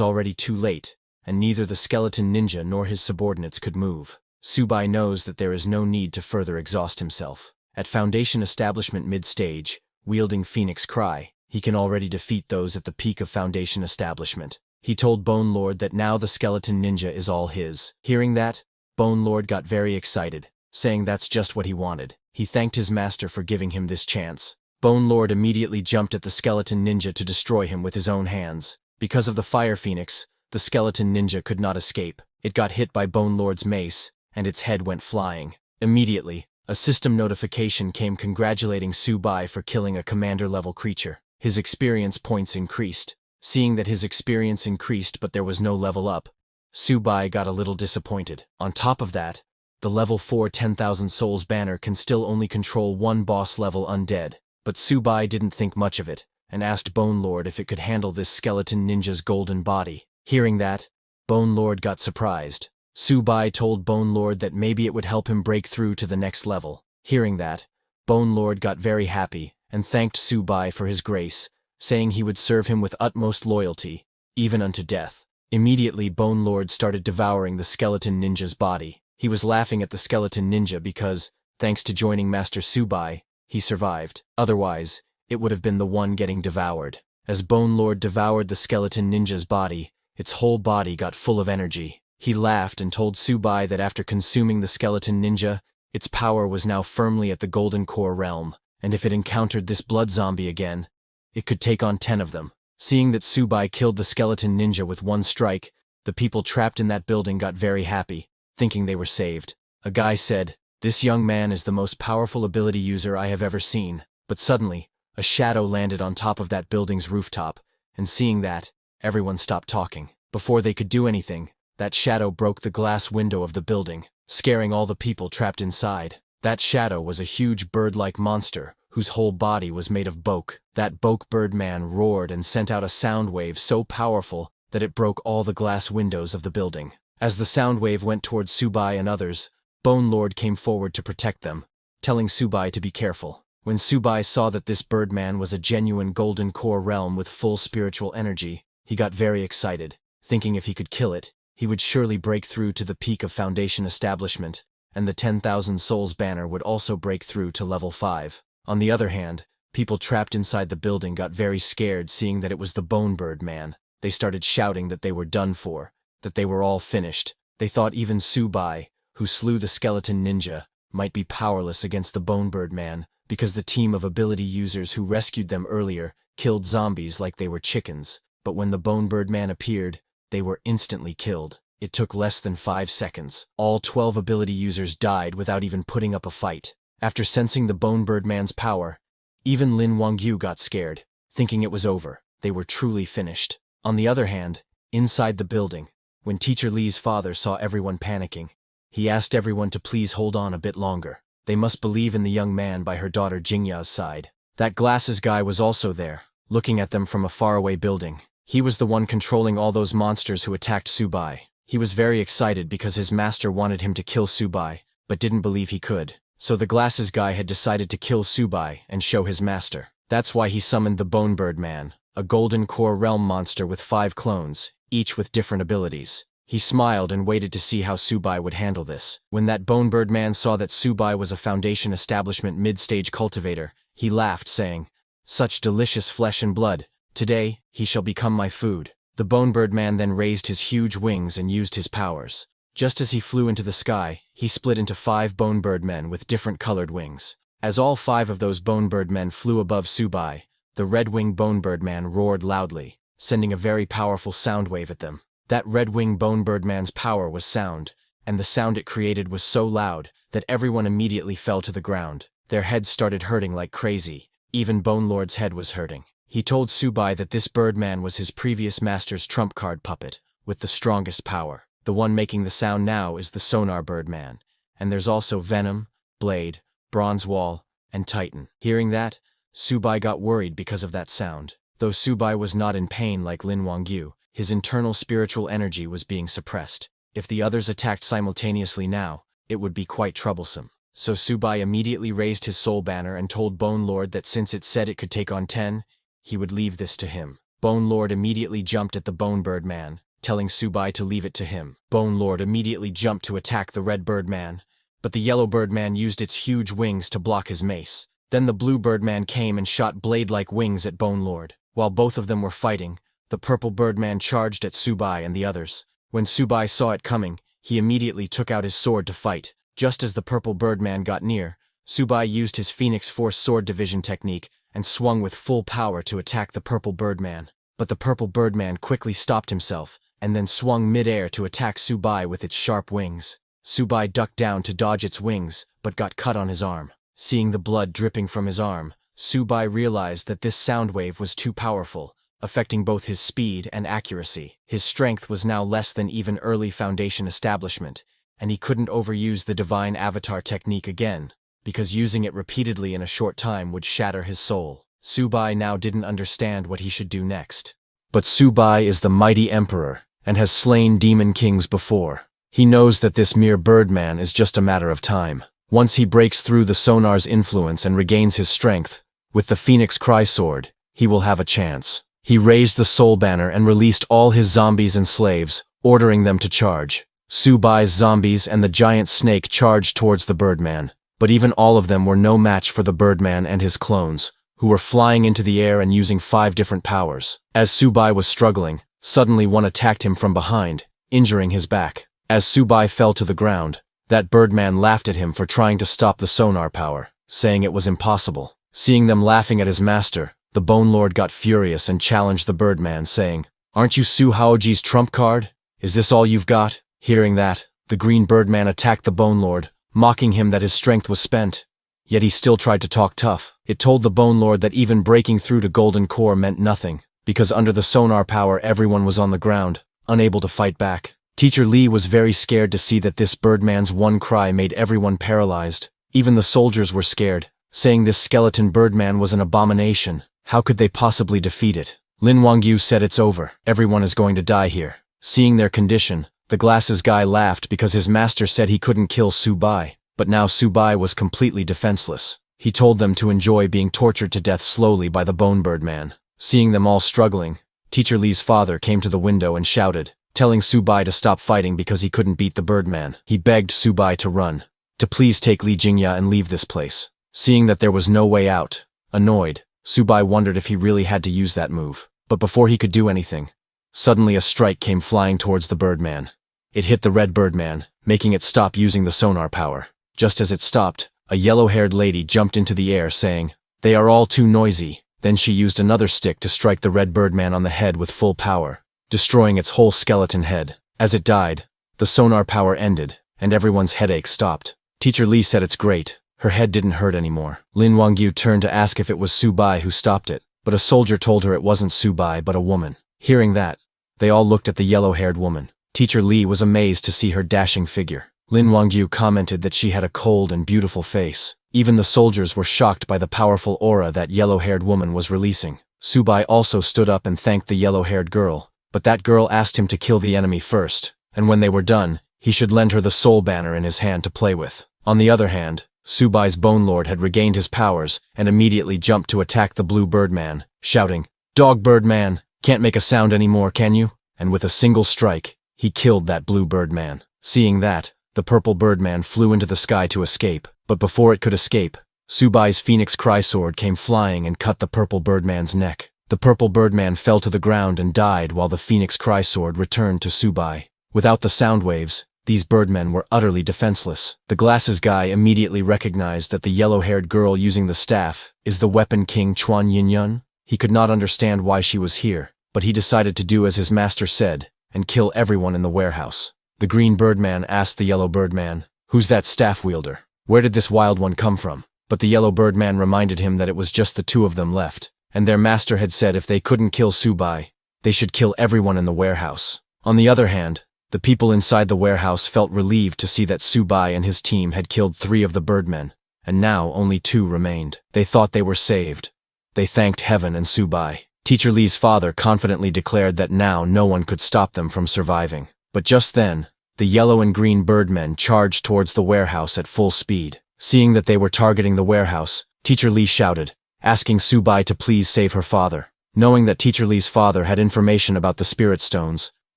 already too late, and neither the skeleton ninja nor his subordinates could move. Subai knows that there is no need to further exhaust himself. At Foundation Establishment mid-stage, wielding Phoenix Cry, he can already defeat those at the peak of Foundation Establishment. He told Bone Lord that now the skeleton ninja is all his. Hearing that, Bone Lord got very excited, saying that's just what he wanted. He thanked his master for giving him this chance. Bone Lord immediately jumped at the skeleton ninja to destroy him with his own hands. Because of the fire phoenix, the skeleton ninja could not escape. It got hit by Bone Lord's mace, and its head went flying. Immediately, a system notification came congratulating Subai for killing a commander-level creature. His experience points increased. Seeing that his experience increased but there was no level up, Subai got a little disappointed. On top of that, the level 4 10,000 Souls banner can still only control one boss-level undead. But Subai didn't think much of it, and asked Bone Lord if it could handle this skeleton ninja's golden body. Hearing that, Bone Lord got surprised. Subai told Bone Lord that maybe it would help him break through to the next level. Hearing that, Bone Lord got very happy, and thanked Subai for his grace, saying he would serve him with utmost loyalty, even unto death. Immediately Bone Lord started devouring the skeleton ninja's body. He was laughing at the skeleton ninja because, thanks to joining Master Subai, he survived. Otherwise, it would have been the one getting devoured. As Bone Lord devoured the skeleton ninja's body, its whole body got full of energy. He laughed and told Subai that after consuming the skeleton ninja, its power was now firmly at the Golden Core realm, and if it encountered this blood zombie again, it could take on 10 of them. Seeing that Subai killed the skeleton ninja with one strike, the people trapped in that building got very happy, thinking they were saved. A guy said, "This young man is the most powerful ability user I have ever seen." But suddenly, a shadow landed on top of that building's rooftop, and seeing that, everyone stopped talking. Before they could do anything, that shadow broke the glass window of the building, scaring all the people trapped inside. That shadow was a huge bird-like monster, whose whole body was made of Boke. That Boke Birdman roared and sent out a sound wave so powerful that it broke all the glass windows of the building. As the sound wave went towards Subai and others, Bone Lord came forward to protect them, telling Subai to be careful. When Subai saw that this Birdman was a genuine Golden Core realm with full spiritual energy, he got very excited, thinking if he could kill it, he would surely break through to the peak of Foundation Establishment, and the 10,000 Souls banner would also break through to level 5. On the other hand, people trapped inside the building got very scared seeing that it was the Bone Birdman. They started shouting that they were done for, that they were all finished. They thought even Subai, who slew the skeleton ninja, might be powerless against the Bone Birdman, because the team of ability users who rescued them earlier killed zombies like they were chickens. But when the Bone Birdman appeared, they were instantly killed. It took less than 5 seconds. All 12 ability users died without even putting up a fight. After sensing the Bone Birdman's power, even Lin Wangyu got scared, thinking it was over. They were truly finished. On the other hand, inside the building, when Teacher Li's father saw everyone panicking, he asked everyone to please hold on a bit longer. They must believe in the young man by her daughter Jingya's side. That glasses guy was also there, looking at them from a faraway building. He was the one controlling all those monsters who attacked Subai. He was very excited because his master wanted him to kill Subai, but didn't believe he could. So the glasses guy had decided to kill Subai and show his master. That's why he summoned the Bone Birdman, a Golden Core realm monster with 5 clones, each with different abilities. He smiled and waited to see how Subai would handle this. When that Bone Birdman saw that Subai was a Foundation Establishment mid-stage cultivator, he laughed, saying, "Such delicious flesh and blood. Today, he shall become my food." The Bone Birdman then raised his huge wings and used his powers. Just as he flew into the sky, he split into 5 Bone Birdmen with different colored wings. As all 5 of those Bone Birdmen flew above Subai, the red-winged Bone Birdman roared loudly, sending a very powerful sound wave at them. That red-winged Bone Birdman's power was sound, and the sound it created was so loud that everyone immediately fell to the ground. Their heads started hurting like crazy. Even Bone Lord's head was hurting. He told Subai that this Birdman was his previous master's trump card puppet, with the strongest power. The one making the sound now is the Sonar Birdman, and there's also Venom, Blade, Bronze Wall, and Titan. Hearing that, Subai got worried because of that sound. Though Subai was not in pain like Lin Wangyu, his internal spiritual energy was being suppressed. If the others attacked simultaneously now, it would be quite troublesome. So Subai immediately raised his soul banner and told Bone Lord that since it said it could take on 10, he would leave this to him. Bone Lord immediately jumped at the Bone Bird Man, telling Subai to leave it to him. Bone Lord immediately jumped to attack the Red Bird Man, but the Yellow Bird Man used its huge wings to block his mace. Then the Blue Bird Man came and shot blade-like wings at Bone Lord. While both of them were fighting, the Purple Bird Man charged at Subai and the others. When Subai saw it coming, he immediately took out his sword to fight. Just as the Purple Bird Man got near, Subai used his Phoenix Force sword division technique and swung with full power to attack the Purple Bird Man. But the Purple Bird Man quickly stopped himself and then swung mid-air to attack Subai with its sharp wings. Subai ducked down to dodge its wings, but got cut on his arm. Seeing the blood dripping from his arm, Subai realized that this sound wave was too powerful, affecting both his speed and accuracy. His strength was now less than even early Foundation establishment, and he couldn't overuse the Divine Avatar technique again, because using it repeatedly in a short time would shatter his soul. Subai now didn't understand what he should do next. But Subai is the mighty emperor, and has slain demon kings before. He knows that this mere Birdman is just a matter of time. Once he breaks through the Sonar's influence and regains his strength, with the Phoenix Cry Sword, he will have a chance. He raised the soul banner and released all his zombies and slaves, ordering them to charge. Subai's zombies and the giant snake charged towards the Birdman, but even all of them were no match for the Birdman and his clones, who were flying into the air and using 5 different powers. As Subai was struggling, suddenly one attacked him from behind, injuring his back. As Subai fell to the ground, that Birdman laughed at him for trying to stop the sonar power, saying it was impossible. Seeing them laughing at his master, the Bone Lord got furious and challenged the Birdman, saying, "Aren't you Su Haoji's trump card? Is this all you've got?" Hearing that, the Green Birdman attacked the Bone Lord, mocking him that his strength was spent. Yet he still tried to talk tough. It told the Bone Lord that even breaking through to Golden Core meant nothing, because under the sonar power everyone was on the ground, unable to fight back. Teacher Lee was very scared to see that this Birdman's one cry made everyone paralyzed. Even the soldiers were scared, saying this skeleton Birdman was an abomination. How could they possibly defeat it? Lin Wangyu said, "It's over. Everyone is going to die here." Seeing their condition, the glasses guy laughed because his master said he couldn't kill Subai, but now Subai was completely defenseless. He told them to enjoy being tortured to death slowly by the Bone Bird Man. Seeing them all struggling, Teacher Lee's father came to the window and shouted, telling Subai to stop fighting because he couldn't beat the Birdman. He begged Subai to run, to please take Li Jingya and leave this place. Seeing that there was no way out, annoyed, Subai wondered if he really had to use that move. But before he could do anything, suddenly a strike came flying towards the Birdman. It hit the Red Birdman, making it stop using the sonar power. Just as it stopped, a yellow-haired lady jumped into the air saying, "They are all too noisy." Then she used another stick to strike the Red Birdman on the head with full power, destroying its whole skeleton head. As it died, the sonar power ended, and everyone's headache stopped. Teacher Lee said it's great. Her head didn't hurt anymore. Lin Wangyu turned to ask if it was Subai who stopped it, but a soldier told her it wasn't Subai but a woman. Hearing that, they all looked at the yellow-haired woman. Teacher Lee was amazed to see her dashing figure. Lin Wangyu commented that she had a cold and beautiful face. Even the soldiers were shocked by the powerful aura that yellow-haired woman was releasing. Subai also stood up and thanked the yellow-haired girl, but that girl asked him to kill the enemy first, and when they were done, he should lend her the soul banner in his hand to play with. On the other hand, Subai's Bone Lord had regained his powers and immediately jumped to attack the Blue Birdman, shouting, "Dog Birdman, can't make a sound anymore, can you?" And with a single strike, he killed that Blue Birdman. Seeing that, the Purple Birdman flew into the sky to escape, but before it could escape, Subai's Phoenix Cry Sword came flying and cut the Purple Birdman's neck. The Purple Birdman fell to the ground and died while the Phoenix Cry Sword returned to Subai. Without the sound waves, these birdmen were utterly defenseless. The glasses guy immediately recognized that the yellow-haired girl using the staff is the Weapon King Chuan Yinyun. He could not understand why she was here, but he decided to do as his master said and kill everyone in the warehouse. The Green Birdman asked the Yellow Birdman, "Who's that staff wielder? Where did this wild one come from?" But the Yellow Birdman reminded him that it was just the two of them left, and their master had said if they couldn't kill Subai, they should kill everyone in the warehouse. On the other hand, the people inside the warehouse felt relieved to see that Subai and his team had killed 3 of the birdmen, and now only 2 remained. They thought they were saved. They thanked heaven and Subai. Teacher Lee's father confidently declared that now no one could stop them from surviving. But just then, the yellow and green birdmen charged towards the warehouse at full speed. Seeing that they were targeting the warehouse, Teacher Lee shouted, asking Subai to please save her father. Knowing that Teacher Lee's father had information about the spirit stones,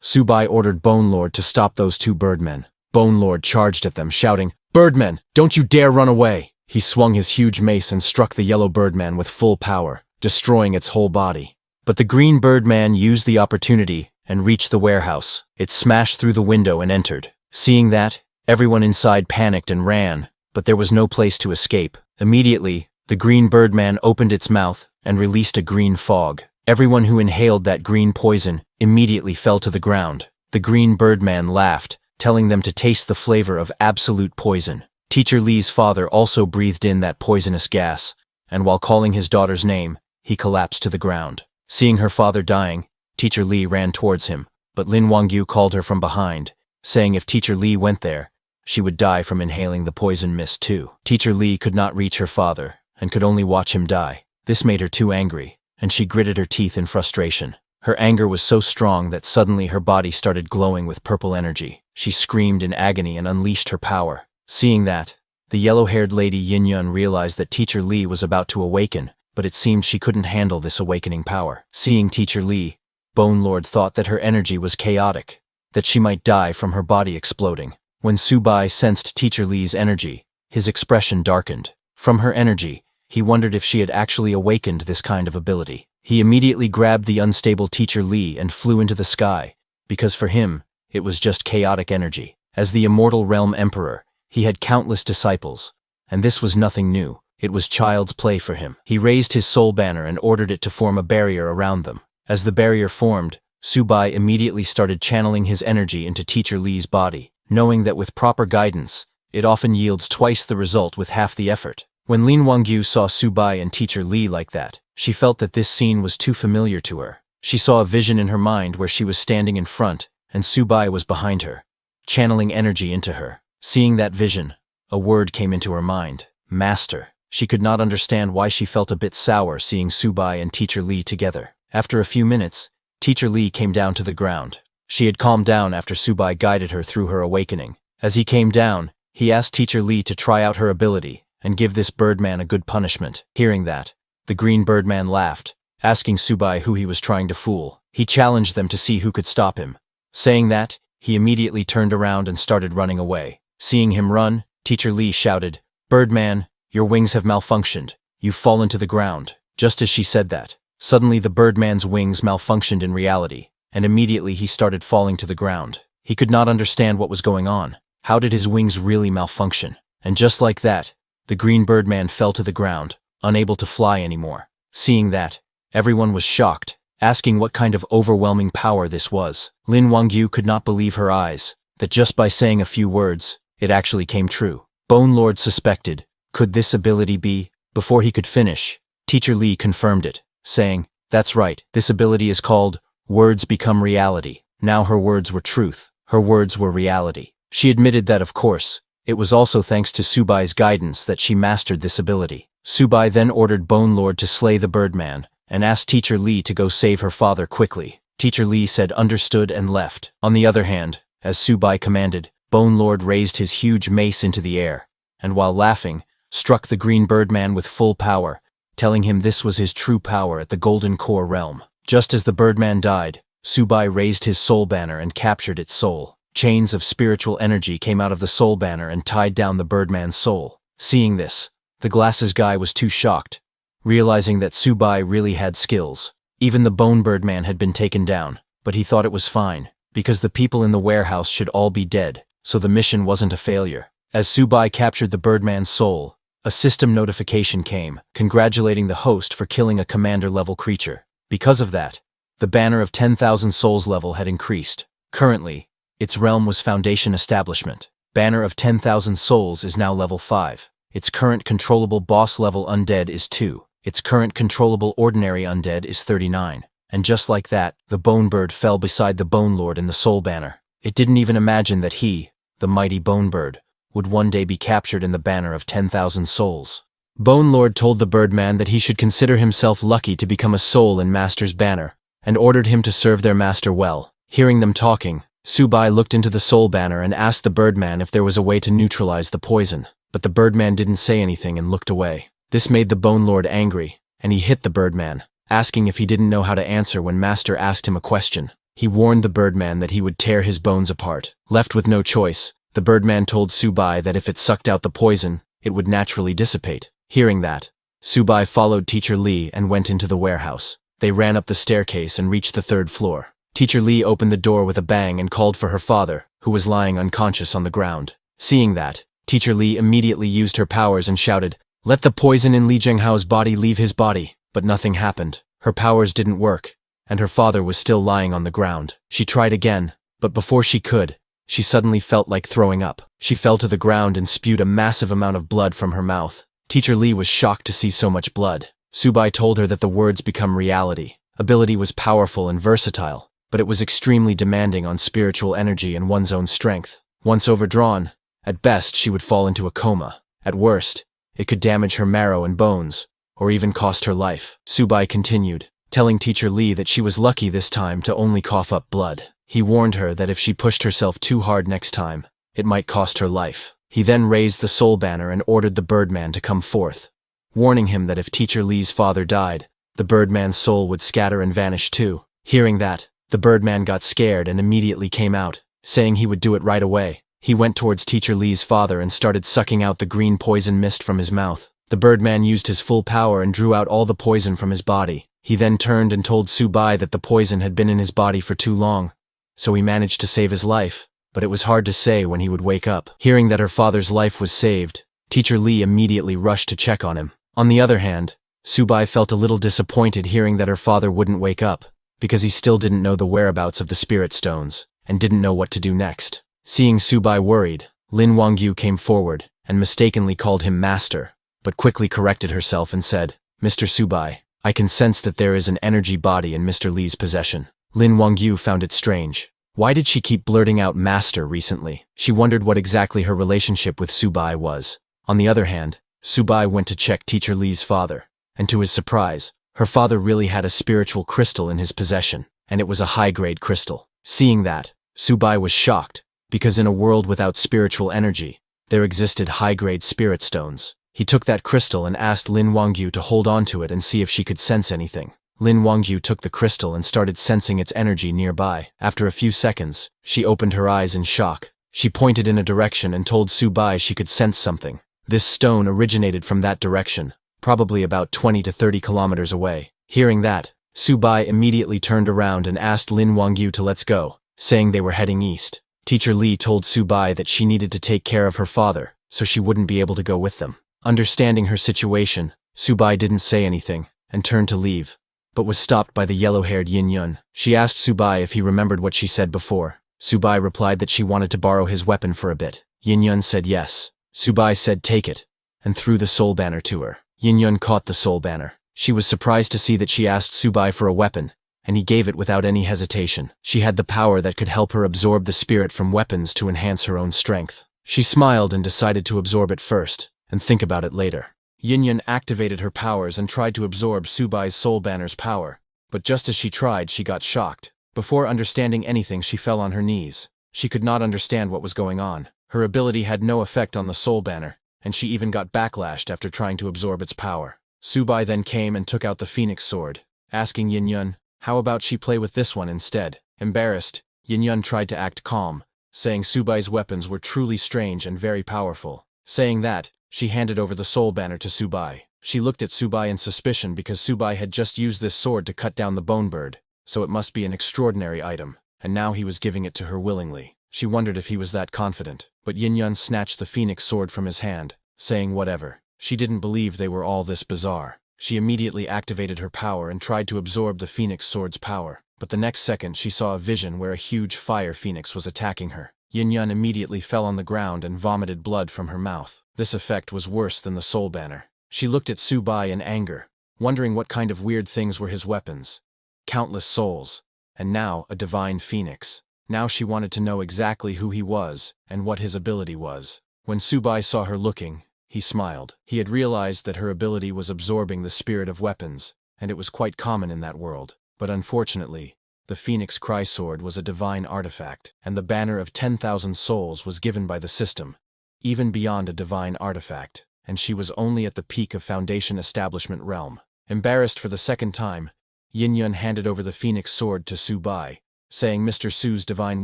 Subai ordered Bone Lord to stop those two birdmen. Bone Lord charged at them, shouting, "Birdmen, don't you dare run away!" He swung his huge mace and struck the yellow birdman with full power, destroying its whole body. But the green birdman used the opportunity and reached the warehouse. It smashed through the window and entered. Seeing that, everyone inside panicked and ran, but there was no place to escape. Immediately, the green birdman opened its mouth and released a green fog. Everyone who inhaled that green poison immediately fell to the ground. The green birdman laughed, telling them to taste the flavor of absolute poison. Teacher Lee's father also breathed in that poisonous gas, and while calling his daughter's name, he collapsed to the ground. Seeing her father dying, Teacher Lee ran towards him, but Lin Wangyu called her from behind, saying if Teacher Lee went there, she would die from inhaling the poison mist too. Teacher Lee could not reach her father, and could only watch him die. This made her too angry, and she gritted her teeth in frustration. Her anger was so strong that suddenly her body started glowing with purple energy. She screamed in agony and unleashed her power. Seeing that, the yellow-haired lady Yin Yun realized that Teacher Lee was about to awaken, but it seemed she couldn't handle this awakening power. Seeing Teacher Lee, Bone Lord thought that her energy was chaotic, that she might die from her body exploding. When Subai sensed Teacher Lee's energy, his expression darkened. From her energy, he wondered if she had actually awakened this kind of ability. He immediately grabbed the unstable Teacher Lee and flew into the sky, because for him, it was just chaotic energy. As the Immortal Realm Emperor, he had countless disciples, and this was nothing new. It was child's play for him. He raised his soul banner and ordered it to form a barrier around them. As the barrier formed, Subai immediately started channeling his energy into Teacher Lee's body, knowing that with proper guidance, it often yields twice the result with half the effort. When Lin Wangyu saw Subai and Teacher Lee like that, she felt that this scene was too familiar to her. She saw a vision in her mind where she was standing in front, and Subai was behind her, channeling energy into her. Seeing that vision, a word came into her mind, Master. She could not understand why she felt a bit sour seeing Subai and Teacher Lee together. After a few minutes, Teacher Lee came down to the ground. She had calmed down after Subai guided her through her awakening. As he came down, he asked Teacher Lee to try out her ability and give this birdman a good punishment. Hearing that, the green birdman laughed, asking Subai who he was trying to fool. He challenged them to see who could stop him. Saying that, he immediately turned around and started running away. Seeing him run, Teacher Lee shouted, "Birdman, your wings have malfunctioned. You've fallen to the ground." Just as she said that, suddenly the birdman's wings malfunctioned in reality, and immediately he started falling to the ground. He could not understand what was going on. How did his wings really malfunction? And just like that, the green birdman fell to the ground, unable to fly anymore. Seeing that, everyone was shocked, asking what kind of overwhelming power this was. Lin Wangyu could not believe her eyes, that just by saying a few words, it actually came true. Bone Lord suspected, could this ability be? Before he could finish, Teacher Lee confirmed it, saying, "That's right, this ability is called Words Become Reality." Now her words were truth, her words were reality. She admitted that of course, it was also thanks to Subai's guidance that she mastered this ability. Subai then ordered Bone Lord to slay the birdman, and asked Teacher Lee to go save her father quickly. Teacher Lee said understood and left. On the other hand, as Subai commanded, Bone Lord raised his huge mace into the air, and while laughing, struck the green birdman with full power, telling him this was his true power at the Golden Core realm. Just as the birdman died, Subai raised his soul banner and captured its soul. Chains of spiritual energy came out of the soul banner and tied down the birdman's soul. Seeing this, the glasses guy was too shocked, realizing that Subai really had skills. Even the bone birdman had been taken down, but he thought it was fine, because the people in the warehouse should all be dead, so the mission wasn't a failure. As Subai captured the birdman's soul, a system notification came, congratulating the host for killing a commander-level creature. Because of that, the banner of 10,000 souls level had increased. Currently, its realm was Foundation Establishment. Banner of 10,000 souls is now level 5. Its current controllable boss level undead is 2. Its current controllable ordinary undead is 39. And just like that, the Bone Bird fell beside the Bone Lord in the soul banner. It didn't even imagine that he, the mighty Bone Bird, would one day be captured in the banner of 10,000 souls. Bone Lord told the Birdman that he should consider himself lucky to become a soul in Master's banner, and ordered him to serve their master well. Hearing them talking, Subai looked into the soul banner and asked the Birdman if there was a way to neutralize the poison, but the Birdman didn't say anything and looked away. This made the Bone Lord angry, and he hit the Birdman, asking if he didn't know how to answer when Master asked him a question. He warned the Birdman that he would tear his bones apart. Left with no choice, the Birdman told Subai that if it sucked out the poison, it would naturally dissipate. Hearing that, Subai followed Teacher Lee and went into the warehouse. They ran up the staircase and reached the 3rd floor. Teacher Lee opened the door with a bang and called for her father, who was lying unconscious on the ground. Seeing that, Teacher Lee immediately used her powers and shouted, "Let the poison in Li Zhenghao's body leave his body." But nothing happened. Her powers didn't work, and her father was still lying on the ground. She tried again, but before she could, she suddenly felt like throwing up. She fell to the ground and spewed a massive amount of blood from her mouth. Teacher Lee was shocked to see so much blood. Subai told her that the words become reality. Ability was powerful and versatile, but it was extremely demanding on spiritual energy and one's own strength. Once overdrawn, at best she would fall into a coma. At worst, it could damage her marrow and bones, or even cost her life. Subai continued, telling Teacher Lee that she was lucky this time to only cough up blood. He warned her that if she pushed herself too hard next time, it might cost her life. He then raised the soul banner and ordered the Birdman to come forth, warning him that if Teacher Lee's father died, the Birdman's soul would scatter and vanish too. Hearing that, the Birdman got scared and immediately came out, saying he would do it right away. He went towards Teacher Lee's father and started sucking out the green poison mist from his mouth. The Birdman used his full power and drew out all the poison from his body. He then turned and told Subai that the poison had been in his body for too long, so he managed to save his life, but it was hard to say when he would wake up. Hearing that her father's life was saved, Teacher Lee immediately rushed to check on him. On the other hand, Subai felt a little disappointed hearing that her father wouldn't wake up, because he still didn't know the whereabouts of the spirit stones, and didn't know what to do next. Seeing Subai worried, Lin Wangyu came forward, and mistakenly called him Master, but quickly corrected herself and said, "Mr. Subai, I can sense that there is an energy body in Mr. Lee's possession." Lin Wangyu found it strange. Why did she keep blurting out Master recently? She wondered what exactly her relationship with Subai was. On the other hand, Subai went to check Teacher Lee's father, and to his surprise, her father really had a spiritual crystal in his possession, and it was a high-grade crystal. Seeing that, Subai was shocked, because in a world without spiritual energy, there existed high-grade spirit stones. He took that crystal and asked Lin Wangyu to hold on to it and see if she could sense anything. Lin Wangyu took the crystal and started sensing its energy nearby. After a few seconds, she opened her eyes in shock. She pointed in a direction and told Subai she could sense something. This stone originated from that direction, probably about 20 to 30 kilometers away. Hearing that, Subai immediately turned around and asked Lin Wangyu to let's go, saying they were heading east. Teacher Lee told Subai that she needed to take care of her father, so she wouldn't be able to go with them. Understanding her situation, Subai didn't say anything, and turned to leave, but was stopped by the yellow-haired Yin Yun. She asked Subai if he remembered what she said before. Subai replied that she wanted to borrow his weapon for a bit. Yin Yun said yes. Subai said take it, and threw the soul banner to her. Yin Yun caught the soul banner. She was surprised to see that she asked Subai for a weapon, and he gave it without any hesitation. She had the power that could help her absorb the spirit from weapons to enhance her own strength. She smiled and decided to absorb it first, and think about it later. Yin Yun activated her powers and tried to absorb Subai's soul banner's power, but just as she tried, she got shocked. Before understanding anything, she fell on her knees. She could not understand what was going on. Her ability had no effect on the soul banner, and she even got backlashed after trying to absorb its power. Subai then came and took out the phoenix sword, asking Yin Yun, how about she play with this one instead? Embarrassed, Yin Yun tried to act calm, saying Subai's weapons were truly strange and very powerful. Saying that, she handed over the soul banner to Subai. She looked at Subai in suspicion because Subai had just used this sword to cut down the bone bird, so it must be an extraordinary item, and now he was giving it to her willingly. She wondered if he was that confident, but Yin Yun snatched the phoenix sword from his hand, saying whatever. She didn't believe they were all this bizarre. She immediately activated her power and tried to absorb the phoenix sword's power, but the next second she saw a vision where a huge fire phoenix was attacking her. Yin Yun immediately fell on the ground and vomited blood from her mouth. This effect was worse than the soul banner. She looked at Subai in anger, wondering what kind of weird things were his weapons. Countless souls, and now a divine phoenix. Now she wanted to know exactly who he was and what his ability was. When Subai saw her looking, He smiled. He had realized that her ability was absorbing the spirit of weapons, and it was quite common in that world. But unfortunately, the Phoenix Cry Sword was a divine artifact, and the banner of 10,000 souls was given by the system, even beyond a divine artifact, and she was only at the peak of Foundation Establishment realm. Embarrassed for the second time, Yin Yun handed over the Phoenix Sword to Su Bai, saying Mr. Su's divine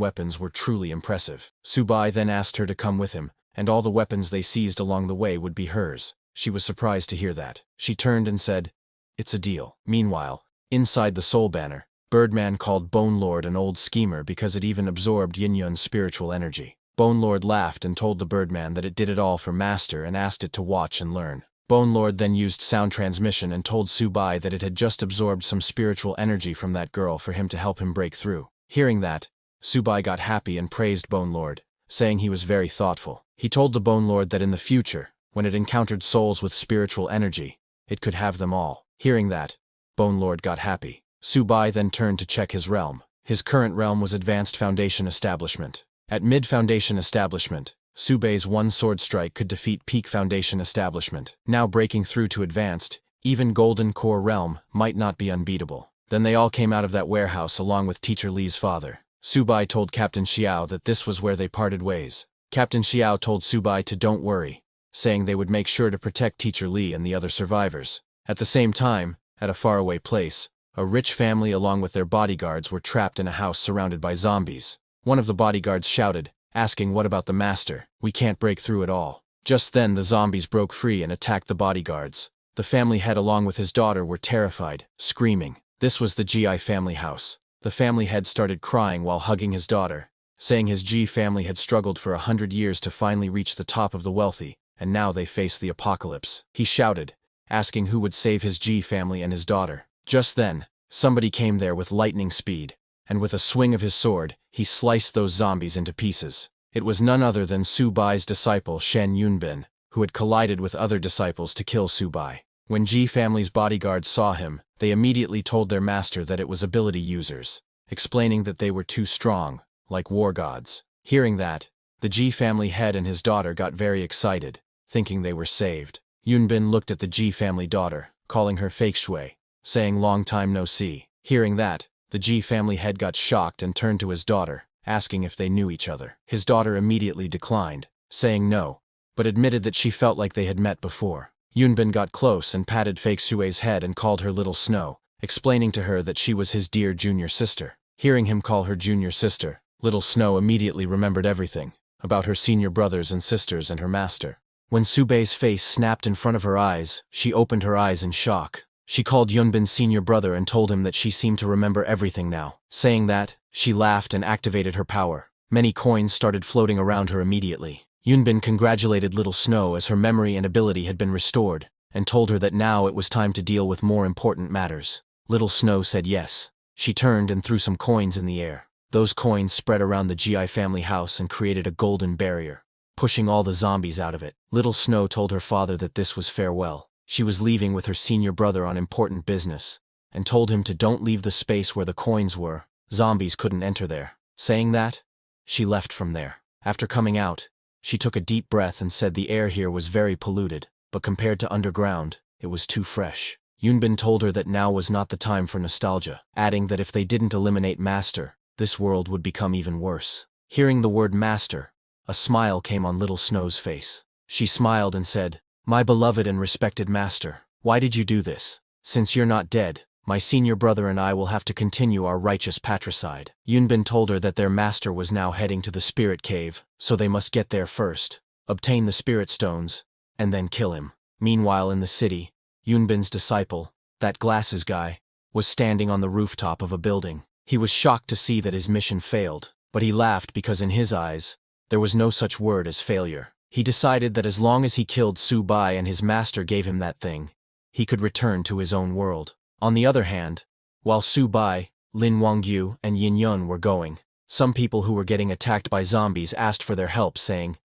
weapons were truly impressive. Su Bai then asked her to come with him, and all the weapons they seized along the way would be hers. She was surprised to hear that. She turned and said, "It's a deal." Meanwhile, inside the Soul Banner, Birdman called Bone Lord an old schemer because it even absorbed Yin Yun's spiritual energy. Bone Lord laughed and told the Birdman that it did it all for Master and asked it to watch and learn. Bone Lord then used sound transmission and told Su Bai that it had just absorbed some spiritual energy from that girl for him to help him break through. Hearing that, Su Bai got happy and praised Bone Lord, saying he was very thoughtful. He told the Bone Lord that in the future, when it encountered souls with spiritual energy, it could have them all. Hearing that, Bone Lord got happy. Su Bai then turned to check his realm. His current realm was Advanced Foundation Establishment. At Mid-Foundation Establishment, Su Bai's one sword strike could defeat Peak Foundation Establishment. Now breaking through to Advanced, even Golden Core Realm might not be unbeatable. Then they all came out of that warehouse along with Teacher Li's father. Su Bai told Captain Xiao that this was where they parted ways. Captain Xiao told Su Bai to don't worry, saying they would make sure to protect Teacher Li and the other survivors. At the same time, at a faraway place, a rich family along with their bodyguards were trapped in a house surrounded by zombies. One of the bodyguards shouted, asking what about the master? We can't break through at all. Just then the zombies broke free and attacked the bodyguards. The family head along with his daughter were terrified, screaming. This was the GI family house. The family head started crying while hugging his daughter, saying his G family had struggled for 100 years to finally reach the top of the wealthy, and now they faced the apocalypse. He shouted, asking who would save his G family and his daughter. Just then, somebody came there with lightning speed, and with a swing of his sword, he sliced those zombies into pieces. It was none other than Su Bai's disciple Shen Yunbin, who had collided with other disciples to kill Su Bai. When G family's bodyguards saw him, they immediately told their master that it was ability users, explaining that they were too strong, like war gods. Hearing that, the G family head and his daughter got very excited, thinking they were saved. Yunbin looked at the G family daughter, calling her fake Shui, saying long time no see. Hearing that, the G family head got shocked and turned to his daughter, asking if they knew each other. His daughter immediately declined, saying no, but admitted that she felt like they had met before. Yunbin got close and patted fake Shui's head and called her Little Snow, explaining to her that she was his dear junior sister. Hearing him call her junior sister, Little Snow immediately remembered everything about her senior brothers and sisters and her master. When Su Bai's face snapped in front of her eyes, she opened her eyes in shock. She called Yunbin's senior brother and told him that she seemed to remember everything now. Saying that, she laughed and activated her power. Many coins started floating around her immediately. Yunbin congratulated Little Snow as her memory and ability had been restored, and told her that now it was time to deal with more important matters. Little Snow said yes. She turned and threw some coins in the air. Those coins spread around the GI family house and created a golden barrier, pushing all the zombies out of it. Little Snow told her father that this was farewell. She was leaving with her senior brother on important business, and told him to don't leave the space where the coins were. Zombies couldn't enter there. Saying that, she left from there. After coming out, she took a deep breath and said the air here was very polluted, but compared to underground, it was too fresh. Yunbin told her that now was not the time for nostalgia, adding that if they didn't eliminate Master, this world would become even worse. Hearing the word Master, a smile came on Little Snow's face. She smiled and said, "My beloved and respected master, why did you do this? Since you're not dead, my senior brother and I will have to continue our righteous patricide." Yunbin told her that their master was now heading to the spirit cave, so they must get there first, obtain the spirit stones, and then kill him. Meanwhile in the city, Yunbin's disciple, that glasses guy, was standing on the rooftop of a building. He was shocked to see that his mission failed, but he laughed because in his eyes, there was no such word as failure. He decided that as long as he killed Su Bai and his master gave him that thing, he could return to his own world. On the other hand, while Su Bai, Lin Wangyu, and Yin Yun were going, some people who were getting attacked by zombies asked for their help saying,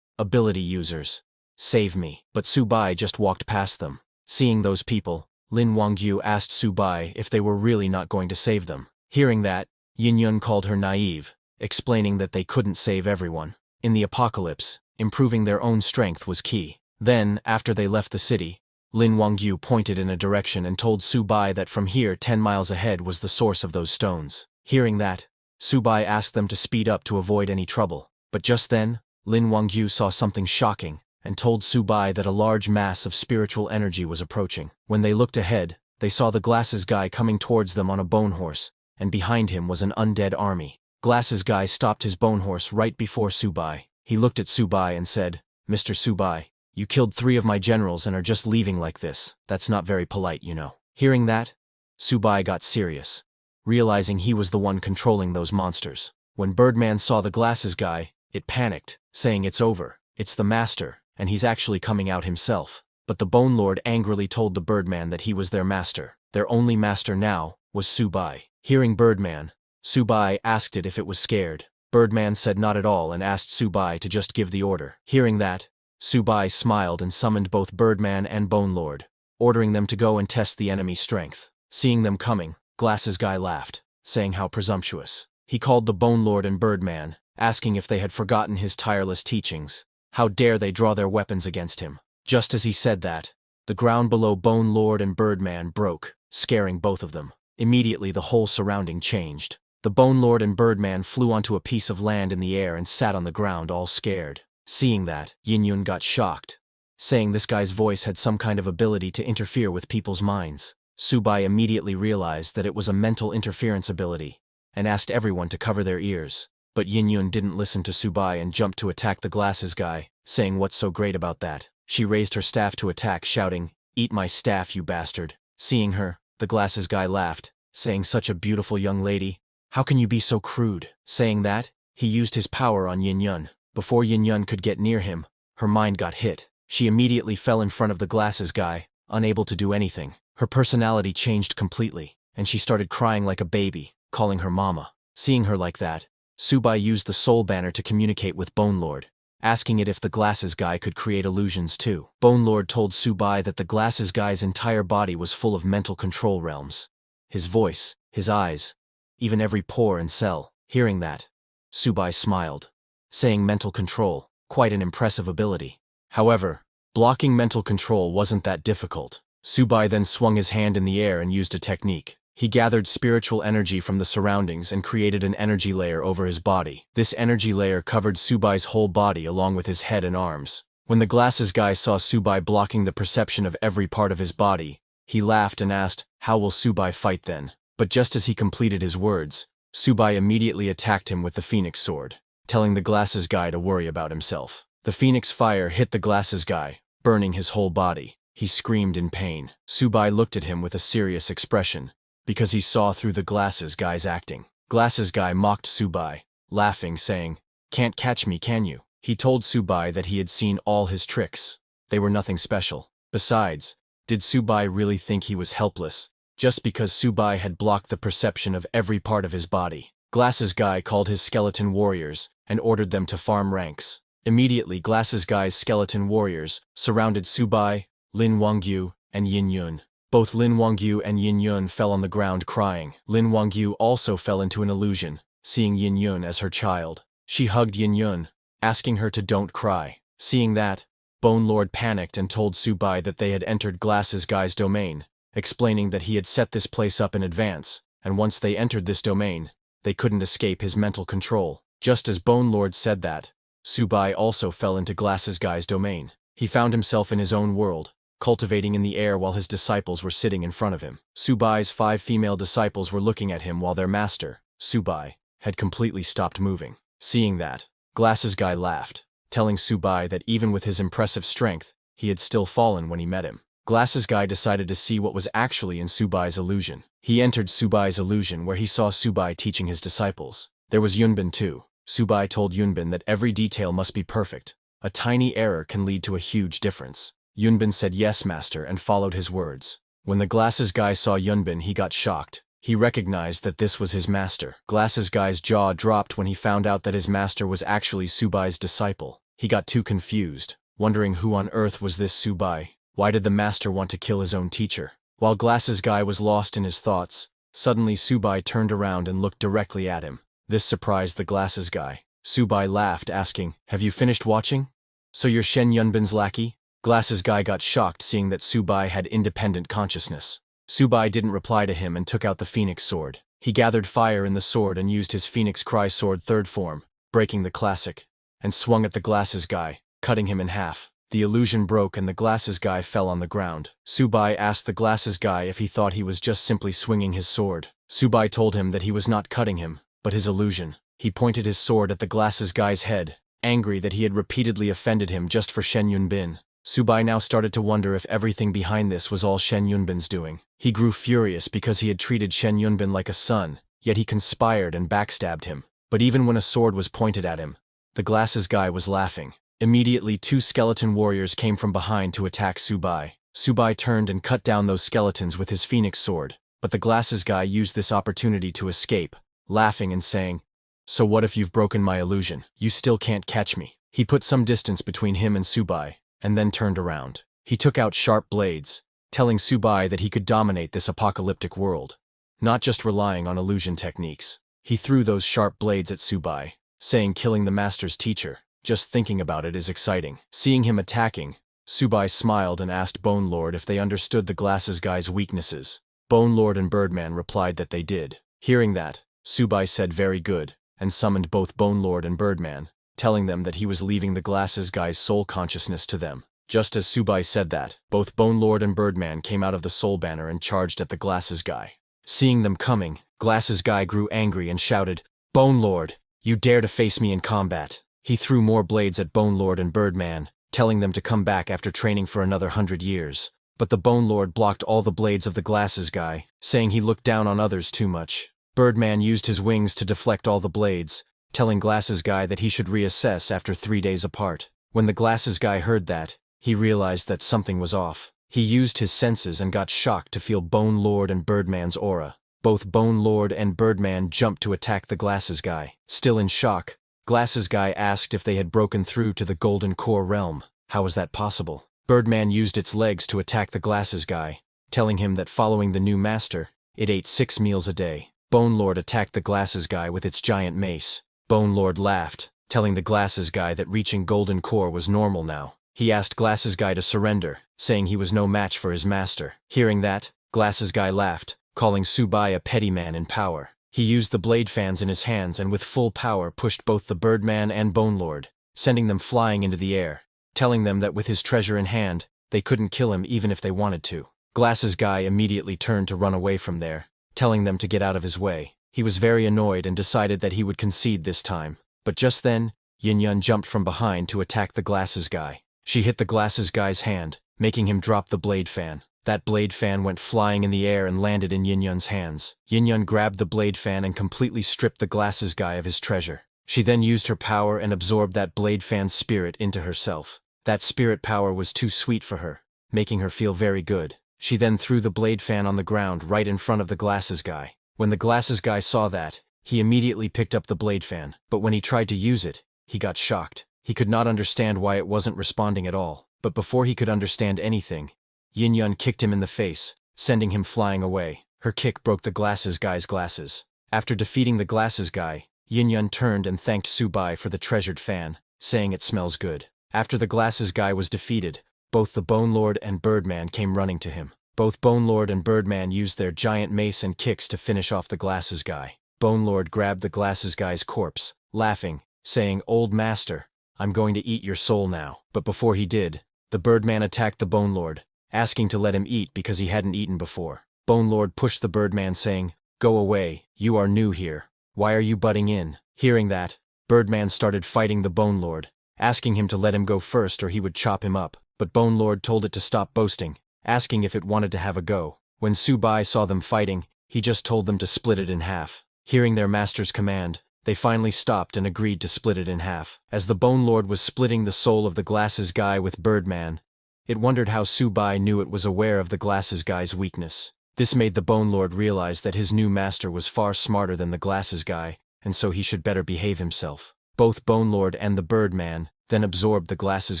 "Ability users, save me." But Su Bai just walked past them. Seeing those people, Lin Wangyu asked Su Bai if they were really not going to save them. Hearing that, Yin Yun called her naive, explaining that they couldn't save everyone. In the apocalypse, improving their own strength was key. Then, after they left the city, Lin Wangyu pointed in a direction and told Su Bai that from here 10 miles ahead was the source of those stones. Hearing that, Su Bai asked them to speed up to avoid any trouble. But just then, Lin Wangyu saw something shocking and told Su Bai that a large mass of spiritual energy was approaching. When they looked ahead, they saw the Glasses Guy coming towards them on a bone horse, and behind him was an undead army. Glasses Guy stopped his bone horse right before Su Bai. He looked at Su Bai and said, "Mr. Su Bai, you killed 3 of my generals and are just leaving like this. That's not very polite, you know." Hearing that, Su Bai got serious, realizing he was the one controlling those monsters. When Birdman saw the Glasses Guy, it panicked, saying it's over, it's the master, and he's actually coming out himself. But the Bone Lord angrily told the Birdman that he was their master. Their only master now was Su Bai. Hearing Birdman, Su Bai asked it if it was scared. Birdman said not at all and asked Su Bai to just give the order. Hearing that, Su Bai smiled and summoned both Birdman and Bone Lord, ordering them to go and test the enemy's strength. Seeing them coming, Glasses Guy laughed, saying how presumptuous. He called the Bone Lord and Birdman, asking if they had forgotten his tireless teachings. How dare they draw their weapons against him? Just as he said that, the ground below Bone Lord and Birdman broke, scaring both of them. Immediately the whole surrounding changed. The Bone Lord and Birdman flew onto a piece of land in the air and sat on the ground all scared. Seeing that, Yin Yun got shocked, saying this guy's voice had some kind of ability to interfere with people's minds. Su Bai immediately realized that it was a mental interference ability, and asked everyone to cover their ears. But Yin Yun didn't listen to Su Bai and jumped to attack the Glasses Guy, saying what's so great about that. She raised her staff to attack, shouting, "Eat my staff, you bastard." Seeing her, the Glasses Guy laughed, saying such a beautiful young lady, how can you be so crude? Saying that, he used his power on Yin Yun. Before Yin Yun could get near him, her mind got hit. She immediately fell in front of the Glasses Guy, unable to do anything. Her personality changed completely, and she started crying like a baby, calling her mama. Seeing her like that, Su Bai used the Soul Banner to communicate with Bone Lord, asking it if the Glasses Guy could create illusions too. Bone Lord told Su Bai that the Glasses Guy's entire body was full of mental control realms. His voice, his eyes, even every pore and cell. Hearing that, Su Bai smiled, saying mental control, quite an impressive ability. However, blocking mental control wasn't that difficult. Su Bai then swung his hand in the air and used a technique. He gathered spiritual energy from the surroundings and created an energy layer over his body. This energy layer covered Su Bai's whole body along with his head and arms. When the Glasses Guy saw Su Bai blocking the perception of every part of his body, he laughed and asked, "How will Su Bai fight then?" But just as he completed his words, Su Bai immediately attacked him with the Phoenix Sword, telling the Glasses Guy to worry about himself. The Phoenix Fire hit the Glasses Guy, burning his whole body. He screamed in pain. Su Bai looked at him with a serious expression, because he saw through the Glasses Guy's acting. Glasses Guy mocked Su Bai, laughing, saying, "Can't catch me, can you?" He told Su Bai that he had seen all his tricks. They were nothing special. Besides, did Su Bai really think he was helpless, just because Su Bai had blocked the perception of every part of his body? Glasses Guy called his skeleton warriors and ordered them to farm ranks. Immediately Glasses Guy's skeleton warriors surrounded Su Bai, Lin Wangyu, and Yin Yun. Both Lin Wangyu and Yin Yun fell on the ground crying. Lin Wangyu also fell into an illusion, seeing Yin Yun as her child. She hugged Yin Yun, asking her to don't cry. Seeing that, Bone Lord panicked and told Su Bai that they had entered Glasses Guy's domain, explaining that he had set this place up in advance, and once they entered this domain, they couldn't escape his mental control. Just as Bone Lord said that, Su Bai also fell into Glasses Guy's domain. He found himself in his own world, cultivating in the air while his disciples were sitting in front of him. Su Bai's 5 female disciples were looking at him while their master, Su Bai, had completely stopped moving. Seeing that, Glasses Guy laughed, telling Su Bai that even with his impressive strength, he had still fallen when he met him. Glasses Guy decided to see what was actually in Su Bai's illusion. He entered Su Bai's illusion where he saw Su Bai teaching his disciples. There was Yunbin too. Su Bai told Yunbin that every detail must be perfect. A tiny error can lead to a huge difference. Yunbin said yes, master, and followed his words. When the Glasses Guy saw Yunbin, he got shocked. He recognized that this was his master. Glasses Guy's jaw dropped when he found out that his master was actually Su Bai's disciple. He got too confused, wondering who on earth was this Su Bai. Why did the master want to kill his own teacher? While Glasses Guy was lost in his thoughts, suddenly Su Bai turned around and looked directly at him. This surprised the Glasses Guy. Su Bai laughed, asking, "Have you finished watching? So you're Shen Yunbin's lackey?" Glasses Guy got shocked seeing that Subai had independent consciousness. Subai didn't reply to him and took out the Phoenix Sword. He gathered fire in the sword and used his Phoenix Cry Sword third form, breaking the classic, and swung at the Glasses Guy, cutting him in half. The illusion broke and the Glasses Guy fell on the ground. Subai asked the Glasses Guy if he thought he was just simply swinging his sword. Subai told him that he was not cutting him, but his illusion. He pointed his sword at the Glasses Guy's head, angry that he had repeatedly offended him just for Shen Yunbin. Subai now started to wonder if everything behind this was all Shen Yunbin's doing. He grew furious because he had treated Shen Yunbin like a son, yet he conspired and backstabbed him. But even when a sword was pointed at him, the Glasses Guy was laughing. Immediately 2 skeleton warriors came from behind to attack Subai. Subai turned and cut down those skeletons with his Phoenix Sword, but the Glasses Guy used this opportunity to escape, laughing and saying, "So what if you've broken my illusion? You still can't catch me." He put some distance between him and Subai, and then turned around. He took out sharp blades, telling Subai that he could dominate this apocalyptic world, not just relying on illusion techniques. He threw those sharp blades at Subai, saying killing the master's teacher. Just thinking about it is exciting. Seeing him attacking, Subai smiled and asked Bone Lord if they understood the Glasses Guy's weaknesses. Bone Lord and Birdman replied that they did. Hearing that, Subai said very good, and summoned both Bone Lord and Birdman, telling them that he was leaving the Glasses Guy's soul consciousness to them. Just as Subai said that, both Bone Lord and Birdman came out of the soul banner and charged at the Glasses Guy. Seeing them coming, Glasses Guy grew angry and shouted, "Bone Lord, you dare to face me in combat!" He threw more blades at Bone Lord and Birdman, telling them to come back after training for another 100 years. But the Bone Lord blocked all the blades of the Glasses Guy, saying he looked down on others too much. Birdman used his wings to deflect all the blades, telling Glasses Guy that he should reassess after 3 days apart. When the Glasses Guy heard that, he realized that something was off. He used his senses and got shocked to feel Bone Lord and Birdman's aura. Both Bone Lord and Birdman jumped to attack the Glasses Guy. Still in shock, Glasses Guy asked if they had broken through to the Golden Core realm. How was that possible? Birdman used its legs to attack the Glasses Guy, telling him that following the new master, it ate 6 meals a day. Bone Lord attacked the Glasses Guy with its giant mace. Bone Lord laughed, telling the Glasses Guy that reaching Golden Core was normal now. He asked Glasses Guy to surrender, saying he was no match for his master. Hearing that, Glasses Guy laughed, calling Subai a petty man in power. He used the blade fans in his hands and with full power pushed both the Birdman and Bone Lord, sending them flying into the air, telling them that with his treasure in hand, they couldn't kill him even if they wanted to. Glasses Guy immediately turned to run away from there, telling them to get out of his way. He was very annoyed and decided that he would concede this time. But just then, Yin Yun jumped from behind to attack the Glasses Guy. She hit the Glasses Guy's hand, making him drop the blade fan. That blade fan went flying in the air and landed in Yin Yun's hands. Yin Yun grabbed the blade fan and completely stripped the Glasses Guy of his treasure. She then used her power and absorbed that blade fan's spirit into herself. That spirit power was too sweet for her, making her feel very good. She then threw the blade fan on the ground right in front of the Glasses Guy. When the Glasses Guy saw that, he immediately picked up the blade fan, but when he tried to use it, he got shocked. He could not understand why it wasn't responding at all. But before he could understand anything, Yin Yun kicked him in the face, sending him flying away. Her kick broke the Glasses Guy's glasses. After defeating the Glasses Guy, Yin Yun turned and thanked Subai for the treasured fan, saying it smells good. After the Glasses Guy was defeated, both the Bone Lord and Birdman came running to him. Both Bone Lord and Birdman used their giant mace and kicks to finish off the Glasses Guy. Bone Lord grabbed the Glasses Guy's corpse, laughing, saying, "Old master, I'm going to eat your soul now." But before he did, the Birdman attacked the Bone Lord, asking to let him eat because he hadn't eaten before. Bone Lord pushed the Birdman saying, "Go away, you are new here. Why are you butting in?" Hearing that, Birdman started fighting the Bone Lord, asking him to let him go first or he would chop him up. But Bone Lord told it to stop boasting, asking if it wanted to have a go. When Subai saw them fighting, he just told them to split it in half. Hearing their master's command, they finally stopped and agreed to split it in half. As the Bone Lord was splitting the soul of the Glasses Guy with Birdman, it wondered how Subai knew it was aware of the Glasses Guy's weakness. This made the Bone Lord realize that his new master was far smarter than the Glasses Guy, and so he should better behave himself. Both Bone Lord and the Birdman then absorbed the Glasses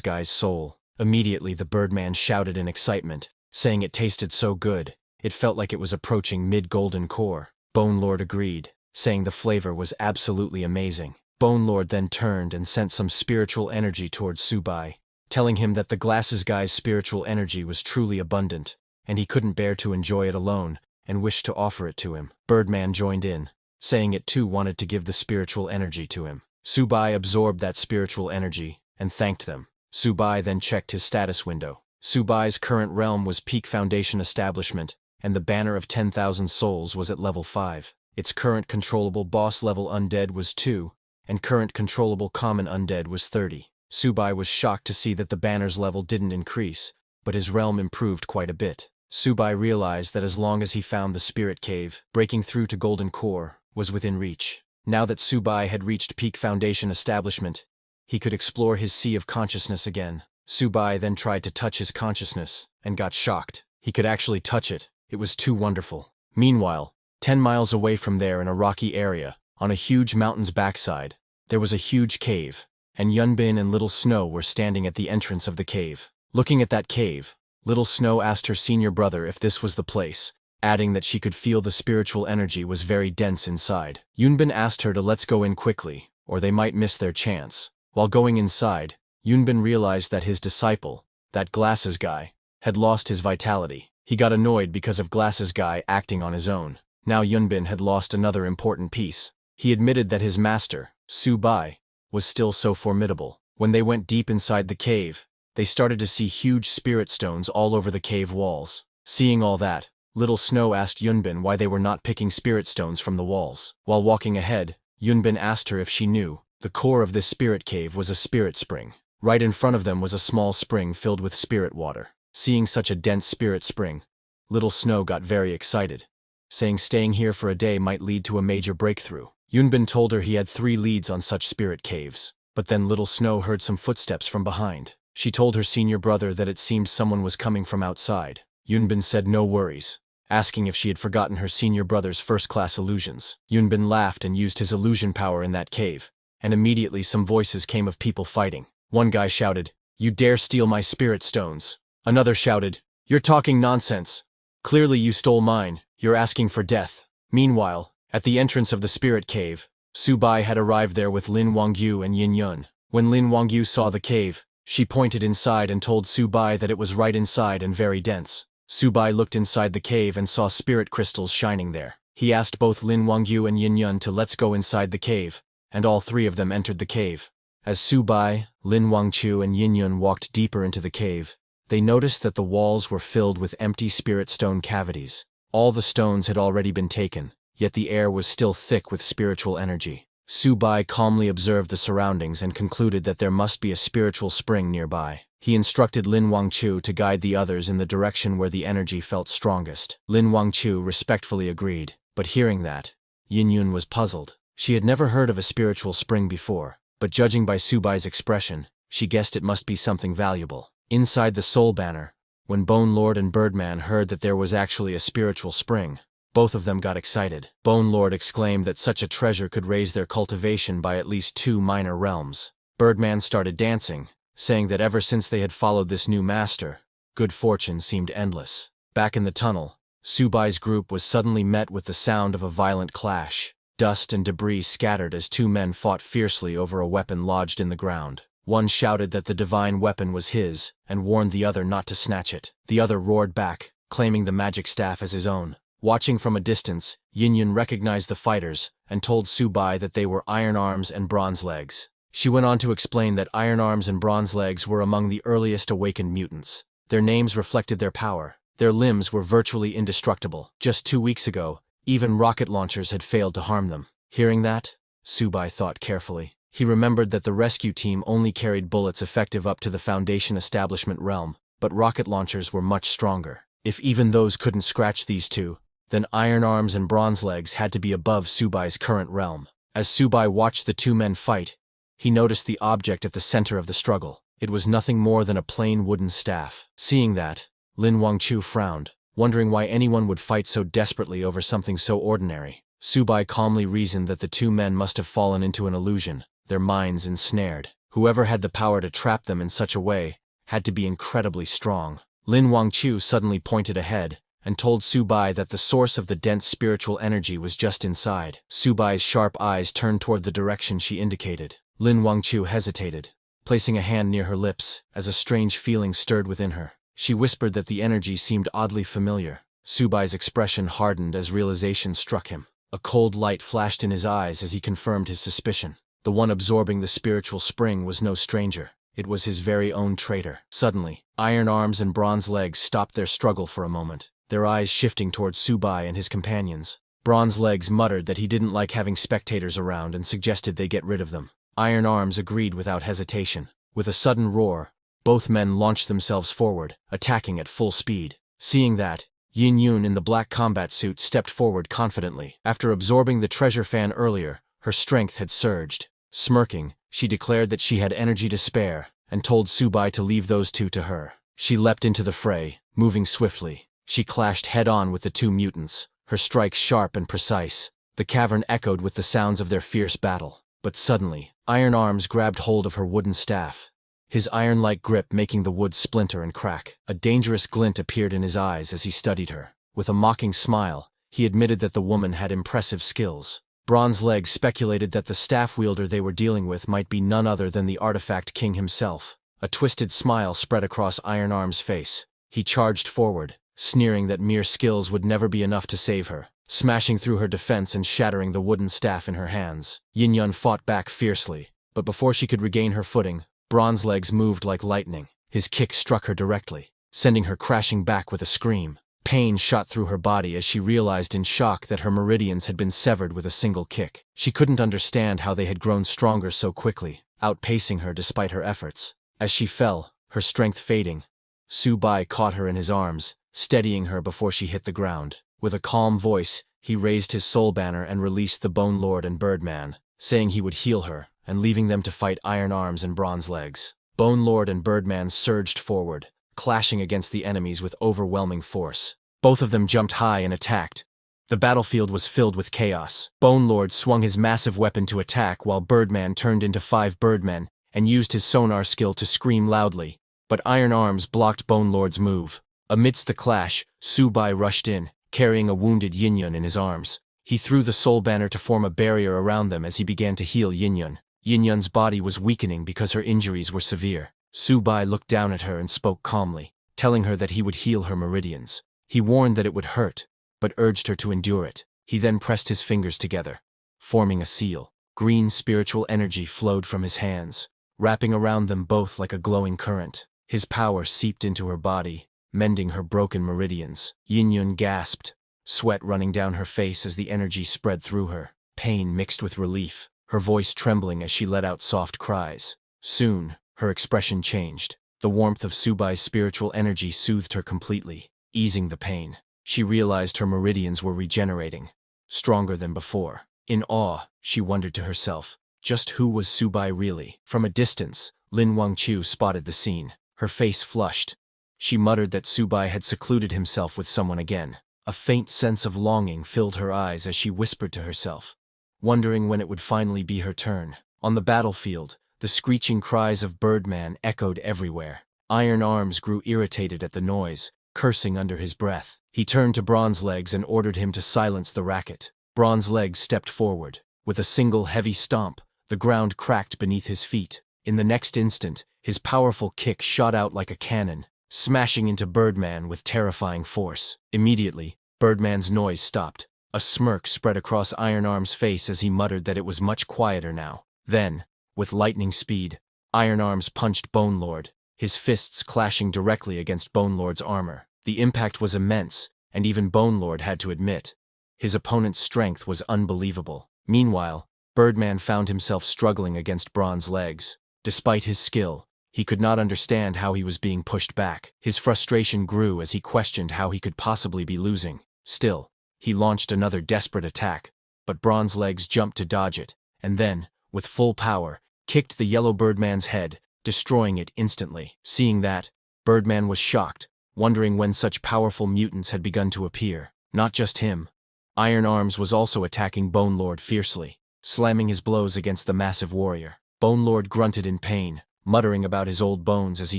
Guy's soul. Immediately the Birdman shouted in excitement, saying it tasted so good, it felt like it was approaching mid-golden core. Bone Lord agreed, saying the flavor was absolutely amazing. Bone Lord then turned and sent some spiritual energy towards Subai, telling him that the glasses guy's spiritual energy was truly abundant, and he couldn't bear to enjoy it alone, and wished to offer it to him. Birdman joined in, saying it too wanted to give the spiritual energy to him. Subai absorbed that spiritual energy, and thanked them. Subai then checked his status window. Subai's current realm was Peak Foundation Establishment, and the banner of 10,000 souls was at level 5. Its current controllable boss level undead was 2, and current controllable common undead was 30. Subai was shocked to see that the banner's level didn't increase, but his realm improved quite a bit. Subai realized that as long as he found the spirit cave, breaking through to Golden Core was within reach. Now that Subai had reached Peak Foundation Establishment, he could explore his sea of consciousness again. Subai then tried to touch his consciousness, and got shocked. He could actually touch it. It was too wonderful. Meanwhile, 10 miles away from there in a rocky area, on a huge mountain's backside, there was a huge cave, and Yunbin and Little Snow were standing at the entrance of the cave. Looking at that cave, Little Snow asked her senior brother if this was the place, adding that she could feel the spiritual energy was very dense inside. Yunbin asked her to let's go in quickly, or they might miss their chance. While going inside, Yunbin realized that his disciple, that glasses guy, had lost his vitality. He got annoyed because of glasses guy acting on his own. Now Yunbin had lost another important piece. He admitted that his master, Subai, was still so formidable. When they went deep inside the cave, they started to see huge spirit stones all over the cave walls. Seeing all that, Little Snow asked Yunbin why they were not picking spirit stones from the walls. While walking ahead, Yunbin asked her if she knew. The core of this spirit cave was a spirit spring. Right in front of them was a small spring filled with spirit water. Seeing such a dense spirit spring, Little Snow got very excited, saying staying here for a day might lead to a major breakthrough. Yunbin told her he had 3 leads on such spirit caves, but then Little Snow heard some footsteps from behind. She told her senior brother that it seemed someone was coming from outside. Yunbin said no worries, asking if she had forgotten her senior brother's first-class illusions. Yunbin laughed and used his illusion power in that cave, and immediately some voices came of people fighting. One guy shouted, "You dare steal my spirit stones." Another shouted, "You're talking nonsense. Clearly you stole mine, you're asking for death." Meanwhile, at the entrance of the spirit cave, Subai had arrived there with Lin Wangyu and Yin Yun. When Lin Wangyu saw the cave, she pointed inside and told Subai that it was right inside and very dense. Subai looked inside the cave and saw spirit crystals shining there. He asked both Lin Wangyu and Yin Yun to let's go inside the cave, and all 3 of them entered the cave. As Subai, Lin Wangchu and Yin Yun walked deeper into the cave, they noticed that the walls were filled with empty spirit stone cavities. All the stones had already been taken, yet the air was still thick with spiritual energy. Subai calmly observed the surroundings and concluded that there must be a spiritual spring nearby. He instructed Lin Wangchu to guide the others in the direction where the energy felt strongest. Lin Wangchu respectfully agreed, but hearing that, Yin Yun was puzzled. She had never heard of a spiritual spring before, but judging by Subai's expression, she guessed it must be something valuable. Inside the Soul Banner, when Bone Lord and Birdman heard that there was actually a spiritual spring, both of them got excited. Bone Lord exclaimed that such a treasure could raise their cultivation by at least 2 minor realms. Birdman started dancing, saying that ever since they had followed this new master, good fortune seemed endless. Back in the tunnel, Subai's group was suddenly met with the sound of a violent clash. Dust and debris scattered as 2 men fought fiercely over a weapon lodged in the ground. One shouted that the divine weapon was his, and warned the other not to snatch it. The other roared back, claiming the magic staff as his own. Watching from a distance, Yin Yun recognized the fighters, and told Subai that they were Iron Arms and Bronze Legs. She went on to explain that Iron Arms and Bronze Legs were among the earliest awakened mutants. Their names reflected their power. Their limbs were virtually indestructible. Just 2 weeks ago, even rocket launchers had failed to harm them. Hearing that, Subai thought carefully. He remembered that the rescue team only carried bullets effective up to the Foundation Establishment realm, but rocket launchers were much stronger. If even those couldn't scratch these 2, then Iron Arms and Bronze Legs had to be above Subai's current realm. As Subai watched the 2 men fight, he noticed the object at the center of the struggle. It was nothing more than a plain wooden staff. Seeing that, Lin Wangchu frowned, wondering why anyone would fight so desperately over something so ordinary. Subai calmly reasoned that the 2 men must have fallen into an illusion, their minds ensnared. Whoever had the power to trap them in such a way had to be incredibly strong. Lin Wangchu suddenly pointed ahead and told Subai that the source of the dense spiritual energy was just inside. Subai's sharp eyes turned toward the direction she indicated. Lin Wangchu hesitated, placing a hand near her lips, as a strange feeling stirred within her. She whispered that the energy seemed oddly familiar. Subai's expression hardened as realization struck him. A cold light flashed in his eyes as he confirmed his suspicion. The one absorbing the spiritual spring was no stranger. It was his very own traitor. Suddenly, iron arms and bronze legs stopped their struggle for a moment, their eyes shifting towards Subai and his companions. Bronze legs muttered that he didn't like having spectators around and suggested they get rid of them. Iron arms agreed without hesitation. With a sudden roar, both men launched themselves forward, attacking at full speed. Seeing that, Yin Yun in the black combat suit stepped forward confidently. After absorbing the treasure fan earlier, her strength had surged. Smirking, she declared that she had energy to spare, and told Subai to leave those two to her. She leapt into the fray, moving swiftly. She clashed head-on with the two mutants, her strikes sharp and precise. The cavern echoed with the sounds of their fierce battle. But suddenly, Iron Arms grabbed hold of her wooden staff, his iron-like grip making the wood splinter and crack. A dangerous glint appeared in his eyes as he studied her. With a mocking smile, he admitted that the woman had impressive skills. Bronze Legs speculated that the staff wielder they were dealing with might be none other than the artifact king himself. A twisted smile spread across Iron Arm's face. He charged forward, sneering that mere skills would never be enough to save her, smashing through her defense and shattering the wooden staff in her hands. Yin Yun fought back fiercely, but before she could regain her footing, Bronze Legs moved like lightning. His kick struck her directly, sending her crashing back with a scream. Pain shot through her body as she realized in shock that her meridians had been severed with a single kick. She couldn't understand how they had grown stronger so quickly, outpacing her despite her efforts. As she fell, her strength fading, Subai caught her in his arms, steadying her before she hit the ground. With a calm voice, he raised his soul banner and released the Bone Lord and Birdman, saying he would heal her, and leaving them to fight Iron Arms and Bronze Legs. Bone Lord and Birdman surged forward, clashing against the enemies with overwhelming force. Both of them jumped high and attacked. The battlefield was filled with chaos. Bone Lord swung his massive weapon to attack while Birdman turned into 5 birdmen and used his sonar skill to scream loudly, but Iron Arms blocked Bone Lord's move. Amidst the clash, Subai rushed in, carrying a wounded Yin Yun in his arms. He threw the soul banner to form a barrier around them as he began to heal Yin Yun. Yin Yun's body was weakening because her injuries were severe. Subai looked down at her and spoke calmly, telling her that he would heal her meridians. He warned that it would hurt, but urged her to endure it. He then pressed his fingers together, forming a seal. Green spiritual energy flowed from his hands, wrapping around them both like a glowing current. His power seeped into her body, mending her broken meridians. Yin Yun gasped, sweat running down her face as the energy spread through her, pain mixed with relief, her voice trembling as she let out soft cries. Soon, her expression changed. The warmth of Subai's spiritual energy soothed her completely, easing the pain. She realized her meridians were regenerating, stronger than before. In awe, she wondered to herself, just who was Subai really? From a distance, Lin Wangqiu spotted the scene. Her face flushed. She muttered that Subai had secluded himself with someone again. A faint sense of longing filled her eyes as she whispered to herself, wondering when it would finally be her turn. On the battlefield, the screeching cries of Birdman echoed everywhere. Iron Arms grew irritated at the noise, cursing under his breath. He turned to Bronze Legs and ordered him to silence the racket. Bronze Legs stepped forward. With a single heavy stomp, the ground cracked beneath his feet. In the next instant, his powerful kick shot out like a cannon, smashing into Birdman with terrifying force. Immediately, Birdman's noise stopped. A smirk spread across Iron Arm's face as he muttered that it was much quieter now. Then, with lightning speed, Iron Arms punched Bone Lord, his fists clashing directly against Bone Lord's armor. The impact was immense, and even Bone Lord had to admit, his opponent's strength was unbelievable. Meanwhile, Birdman found himself struggling against Bronze Legs. Despite his skill, he could not understand how he was being pushed back. His frustration grew as he questioned how he could possibly be losing. Still, he launched another desperate attack, but Bronze Legs jumped to dodge it, and then, with full power, kicked the yellow Birdman's head, destroying it instantly. Seeing that, Birdman was shocked, wondering when such powerful mutants had begun to appear. Not just him. Iron Arms was also attacking Bone Lord fiercely, slamming his blows against the massive warrior. Bone Lord grunted in pain, muttering about his old bones as he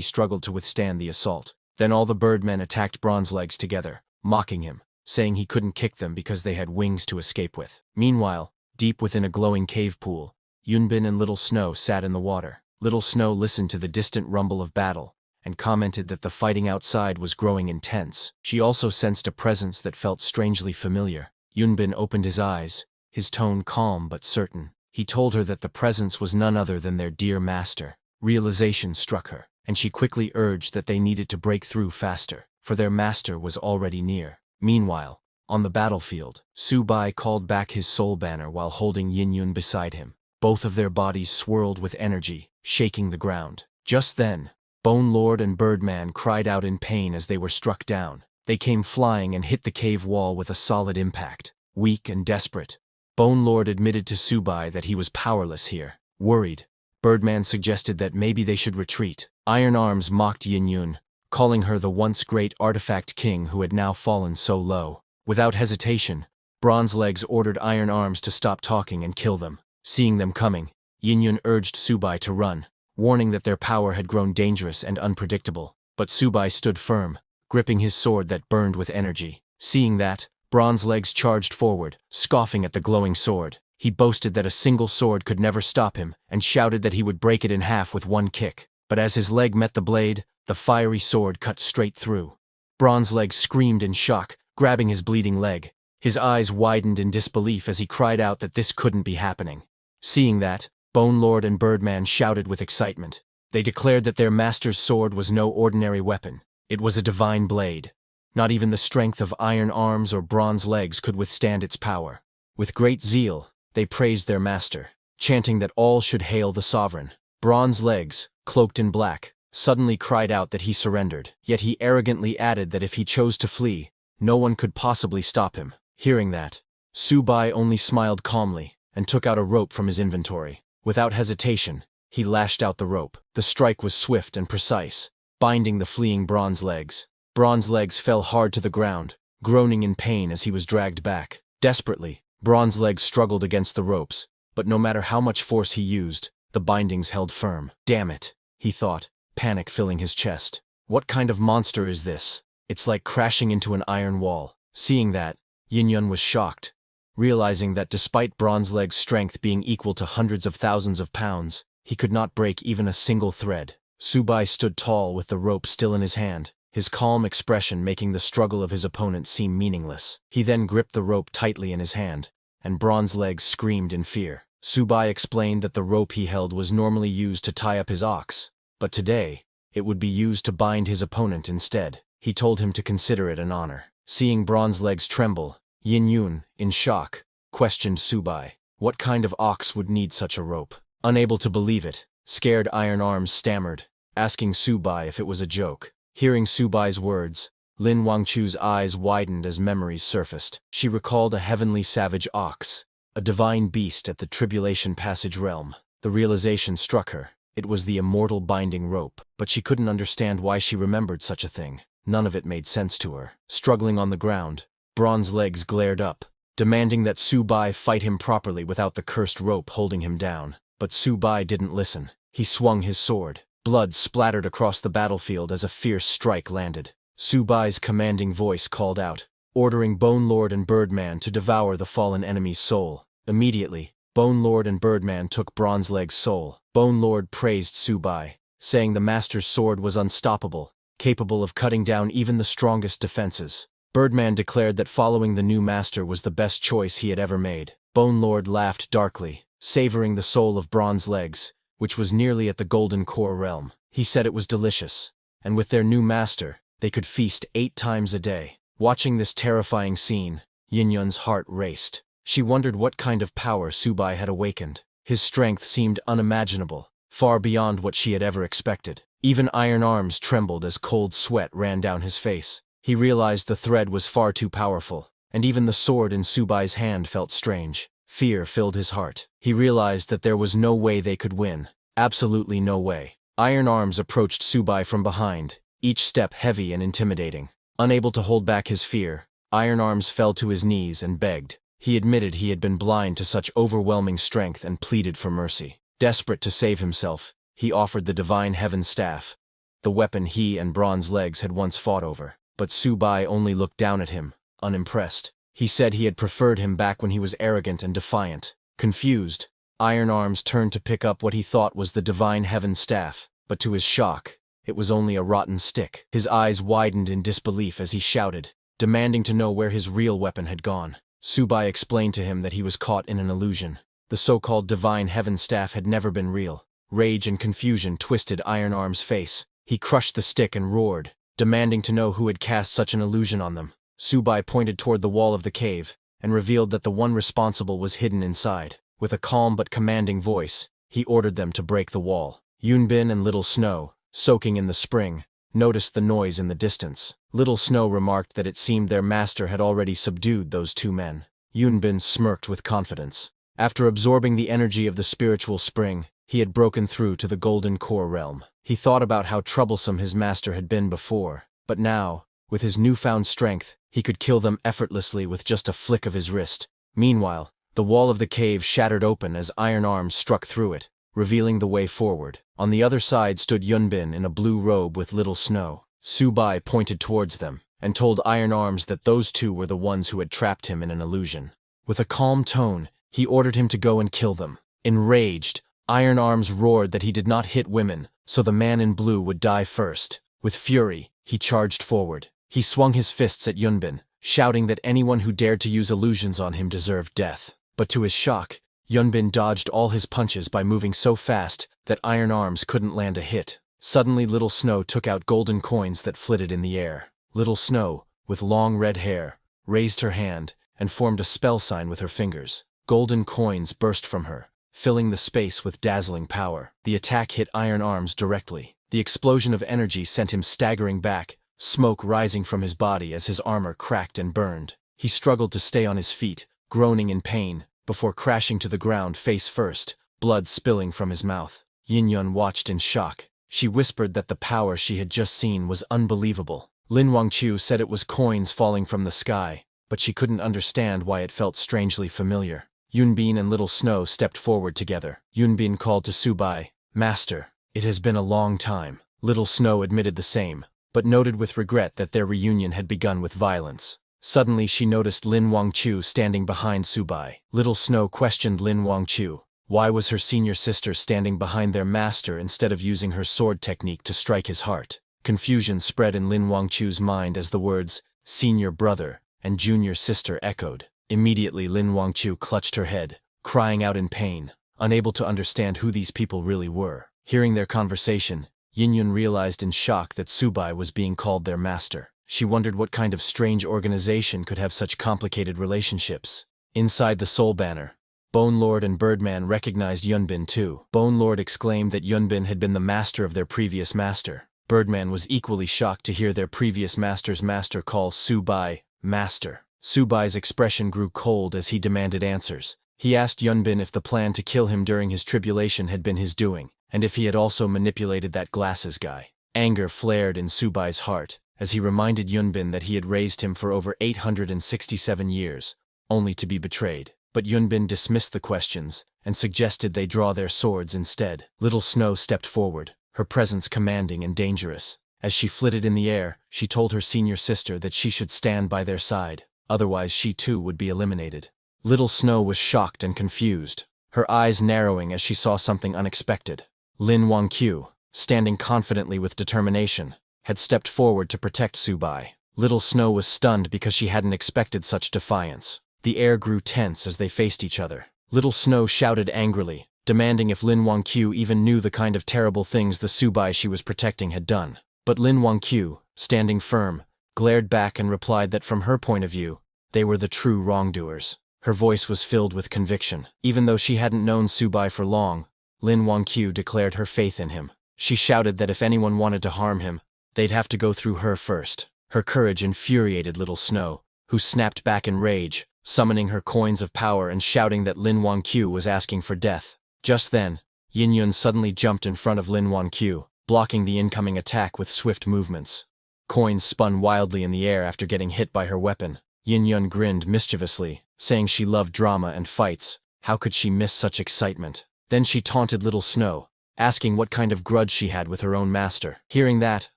struggled to withstand the assault. Then all the Birdmen attacked Bronze Legs together, mocking him, saying he couldn't kick them because they had wings to escape with. Meanwhile, deep within a glowing cave pool, Yunbin and Little Snow sat in the water. Little Snow listened to the distant rumble of battle, and commented that the fighting outside was growing intense. She also sensed a presence that felt strangely familiar. Yunbin opened his eyes, his tone calm but certain. He told her that the presence was none other than their dear master. Realization struck her, and she quickly urged that they needed to break through faster, for their master was already near. Meanwhile, on the battlefield, Su Bai called back his soul banner while holding Yin Yun beside him. Both of their bodies swirled with energy, shaking the ground. Just then, Bone Lord and Birdman cried out in pain as they were struck down. They came flying and hit the cave wall with a solid impact. Weak and desperate, Bone Lord admitted to Su Bai that he was powerless here. Worried, Birdman suggested that maybe they should retreat. Iron Arms mocked Yin Yun, calling her the once great artifact king who had now fallen so low. Without hesitation, Bronze Legs ordered Iron Arms to stop talking and kill them. Seeing them coming, Yin Yun urged Su Bai to run, warning that their power had grown dangerous and unpredictable. But Su Bai stood firm, gripping his sword that burned with energy. Seeing that, Bronze Legs charged forward, scoffing at the glowing sword. He boasted that a single sword could never stop him, and shouted that he would break it in half with one kick. But as his leg met the blade, the fiery sword cut straight through. Bronze Legs screamed in shock, grabbing his bleeding leg. His eyes widened in disbelief as he cried out that this couldn't be happening. Seeing that, Bone Lord and Birdman shouted with excitement. They declared that their master's sword was no ordinary weapon. It was a divine blade. Not even the strength of Iron Arms or Bronze Legs could withstand its power. With great zeal, they praised their master, chanting that all should hail the sovereign. Bronze Legs, cloaked in black, suddenly cried out that he surrendered, yet he arrogantly added that if he chose to flee, no one could possibly stop him. Hearing that, Su Bai only smiled calmly and took out a rope from his inventory. Without hesitation, he lashed out the rope. The strike was swift and precise, binding the fleeing Bronze Legs. Bronze Legs fell hard to the ground, groaning in pain as he was dragged back. Desperately, Bronze Legs struggled against the ropes, but no matter how much force he used, the bindings held firm. Damn it, he thought, panic filling his chest. What kind of monster is this? It's like crashing into an iron wall. Seeing that, Yin Yun was shocked, realizing that despite Bronze Legs' strength being equal to hundreds of thousands of pounds, he could not break even a single thread. Su Bai stood tall with the rope still in his hand, his calm expression making the struggle of his opponent seem meaningless. He then gripped the rope tightly in his hand, and Bronze Legs screamed in fear. Su Bai explained that the rope he held was normally used to tie up his ox, but today, it would be used to bind his opponent instead. He told him to consider it an honor. Seeing Bronze Legs tremble, Yin Yun, in shock, questioned Su Bai. What kind of ox would need such a rope? Unable to believe it, scared Iron Arms stammered, asking Su Bai if it was a joke. Hearing Su Bai's words, Lin Wangchu's eyes widened as memories surfaced. She recalled a heavenly savage ox, a divine beast at the Tribulation Passage realm. The realization struck her. It was the immortal binding rope, but she couldn't understand why she remembered such a thing. None of it made sense to her. Struggling on the ground, Bronze Legs glared up, demanding that Su Bai fight him properly without the cursed rope holding him down. But Su Bai didn't listen. He swung his sword. Blood splattered across the battlefield as a fierce strike landed. Su Bai's commanding voice called out, ordering Bone Lord and Birdman to devour the fallen enemy's soul. Immediately, Bone Lord and Birdman took Bronze Leg's soul. Bone Lord praised Su Bai, saying the master's sword was unstoppable, capable of cutting down even the strongest defenses. Birdman declared that following the new master was the best choice he had ever made. Bone Lord laughed darkly, savoring the soul of Bronze Legs, which was nearly at the Golden Core realm. He said it was delicious, and with their new master, they could feast 8 times a day. Watching this terrifying scene, Yin Yun's heart raced. She wondered what kind of power Su Bai had awakened. His strength seemed unimaginable, far beyond what she had ever expected. Even Iron Arms trembled as cold sweat ran down his face. He realized the thread was far too powerful, and even the sword in Su Bai's hand felt strange. Fear filled his heart. He realized that there was no way they could win. Absolutely no way. Iron Arms approached Su Bai from behind, each step heavy and intimidating. Unable to hold back his fear, Iron Arms fell to his knees and begged. He admitted he had been blind to such overwhelming strength and pleaded for mercy. Desperate to save himself, he offered the Divine Heaven Staff, the weapon he and Bronze Legs had once fought over. But Su Bai only looked down at him, unimpressed. He said he had preferred him back when he was arrogant and defiant. Confused, Iron Arms turned to pick up what he thought was the divine heaven staff, but to his shock, it was only a rotten stick. His eyes widened in disbelief as he shouted, demanding to know where his real weapon had gone. Subai explained to him that he was caught in an illusion. The so-called divine heaven staff had never been real. Rage and confusion twisted Iron Arm's face. He crushed the stick and roared, demanding to know who had cast such an illusion on them. Subai pointed toward the wall of the cave and revealed that the one responsible was hidden inside. With a calm but commanding voice, he ordered them to break the wall. Yunbin and Little Snow, soaking in the spring, noticed the noise in the distance. Little Snow remarked that it seemed their master had already subdued those two men. Yunbin smirked with confidence. After absorbing the energy of the spiritual spring, he had broken through to the Golden Core realm. He thought about how troublesome his master had been before, but now, with his newfound strength, he could kill them effortlessly with just a flick of his wrist. Meanwhile, the wall of the cave shattered open as Iron Arms struck through it, revealing the way forward. On the other side stood Yunbin in a blue robe with Little Snow. Subai pointed towards them, and told Iron Arms that those two were the ones who had trapped him in an illusion. With a calm tone, he ordered him to go and kill them. Enraged, Iron Arms roared that he did not hit women, so the man in blue would die first. With fury, he charged forward. He swung his fists at Yunbin, shouting that anyone who dared to use illusions on him deserved death. But to his shock, Yunbin dodged all his punches by moving so fast that Iron Arms couldn't land a hit. Suddenly Little Snow took out golden coins that flitted in the air. Little Snow, with long red hair, raised her hand and formed a spell sign with her fingers. Golden coins burst from her, filling the space with dazzling power. The attack hit Iron Arms directly. The explosion of energy sent him staggering back, smoke rising from his body as his armor cracked and burned. He struggled to stay on his feet, groaning in pain, before crashing to the ground face first, blood spilling from his mouth. Yin-Yun watched in shock. She whispered that the power she had just seen was unbelievable. Lin Wangqiu said it was coins falling from the sky, but she couldn't understand why it felt strangely familiar. Yunbin and Little Snow stepped forward together. Yunbin called to Subai, "Master, it has been a long time." Little Snow admitted the same, but noted with regret that their reunion had begun with violence. Suddenly she noticed Lin Wangqiu standing behind Subai. Little Snow questioned Lin Wangqiu. Why was her senior sister standing behind their master instead of using her sword technique to strike his heart? Confusion spread in Lin Wangqiu's mind as the words, "senior brother" and "junior sister" echoed. Immediately Lin Wangqiu clutched her head, crying out in pain, unable to understand who these people really were. Hearing their conversation, Yin-Yun realized in shock that Subai was being called their master. She wondered what kind of strange organization could have such complicated relationships. Inside the Soul Banner, Bone Lord and Birdman recognized Yunbin too. Bone Lord exclaimed that Yunbin had been the master of their previous master. Birdman was equally shocked to hear their previous master's master call Subai master. Subai's expression grew cold as he demanded answers. He asked Yunbin if the plan to kill him during his tribulation had been his doing, and if he had also manipulated that glasses guy. Anger flared in Subai's heart, as he reminded Yunbin that he had raised him for over 867 years, only to be betrayed. But Yunbin dismissed the questions, and suggested they draw their swords instead. Little Snow stepped forward, her presence commanding and dangerous. As she flitted in the air, she told her senior sister that she should stand by their side, otherwise she too would be eliminated. Little Snow was shocked and confused, her eyes narrowing as she saw something unexpected. Lin Wangqiu, standing confidently with determination, had stepped forward to protect Subai. Little Snow was stunned because she hadn't expected such defiance. The air grew tense as they faced each other. Little Snow shouted angrily, demanding if Lin Wangqiu even knew the kind of terrible things the Subai she was protecting had done. But Lin Wangqiu, standing firm, glared back and replied that from her point of view, they were the true wrongdoers. Her voice was filled with conviction. Even though she hadn't known Subai for long, Lin Wangqiu declared her faith in him. She shouted that if anyone wanted to harm him, they'd have to go through her first. Her courage infuriated Little Snow, who snapped back in rage, summoning her coins of power and shouting that Lin Wangqiu was asking for death. Just then, Yin-Yun suddenly jumped in front of Lin Wangqiu, blocking the incoming attack with swift movements. Coins spun wildly in the air after getting hit by her weapon. Yin-Yun grinned mischievously, saying she loved drama and fights. How could she miss such excitement? Then she taunted Little Snow, asking what kind of grudge she had with her own master. Hearing that,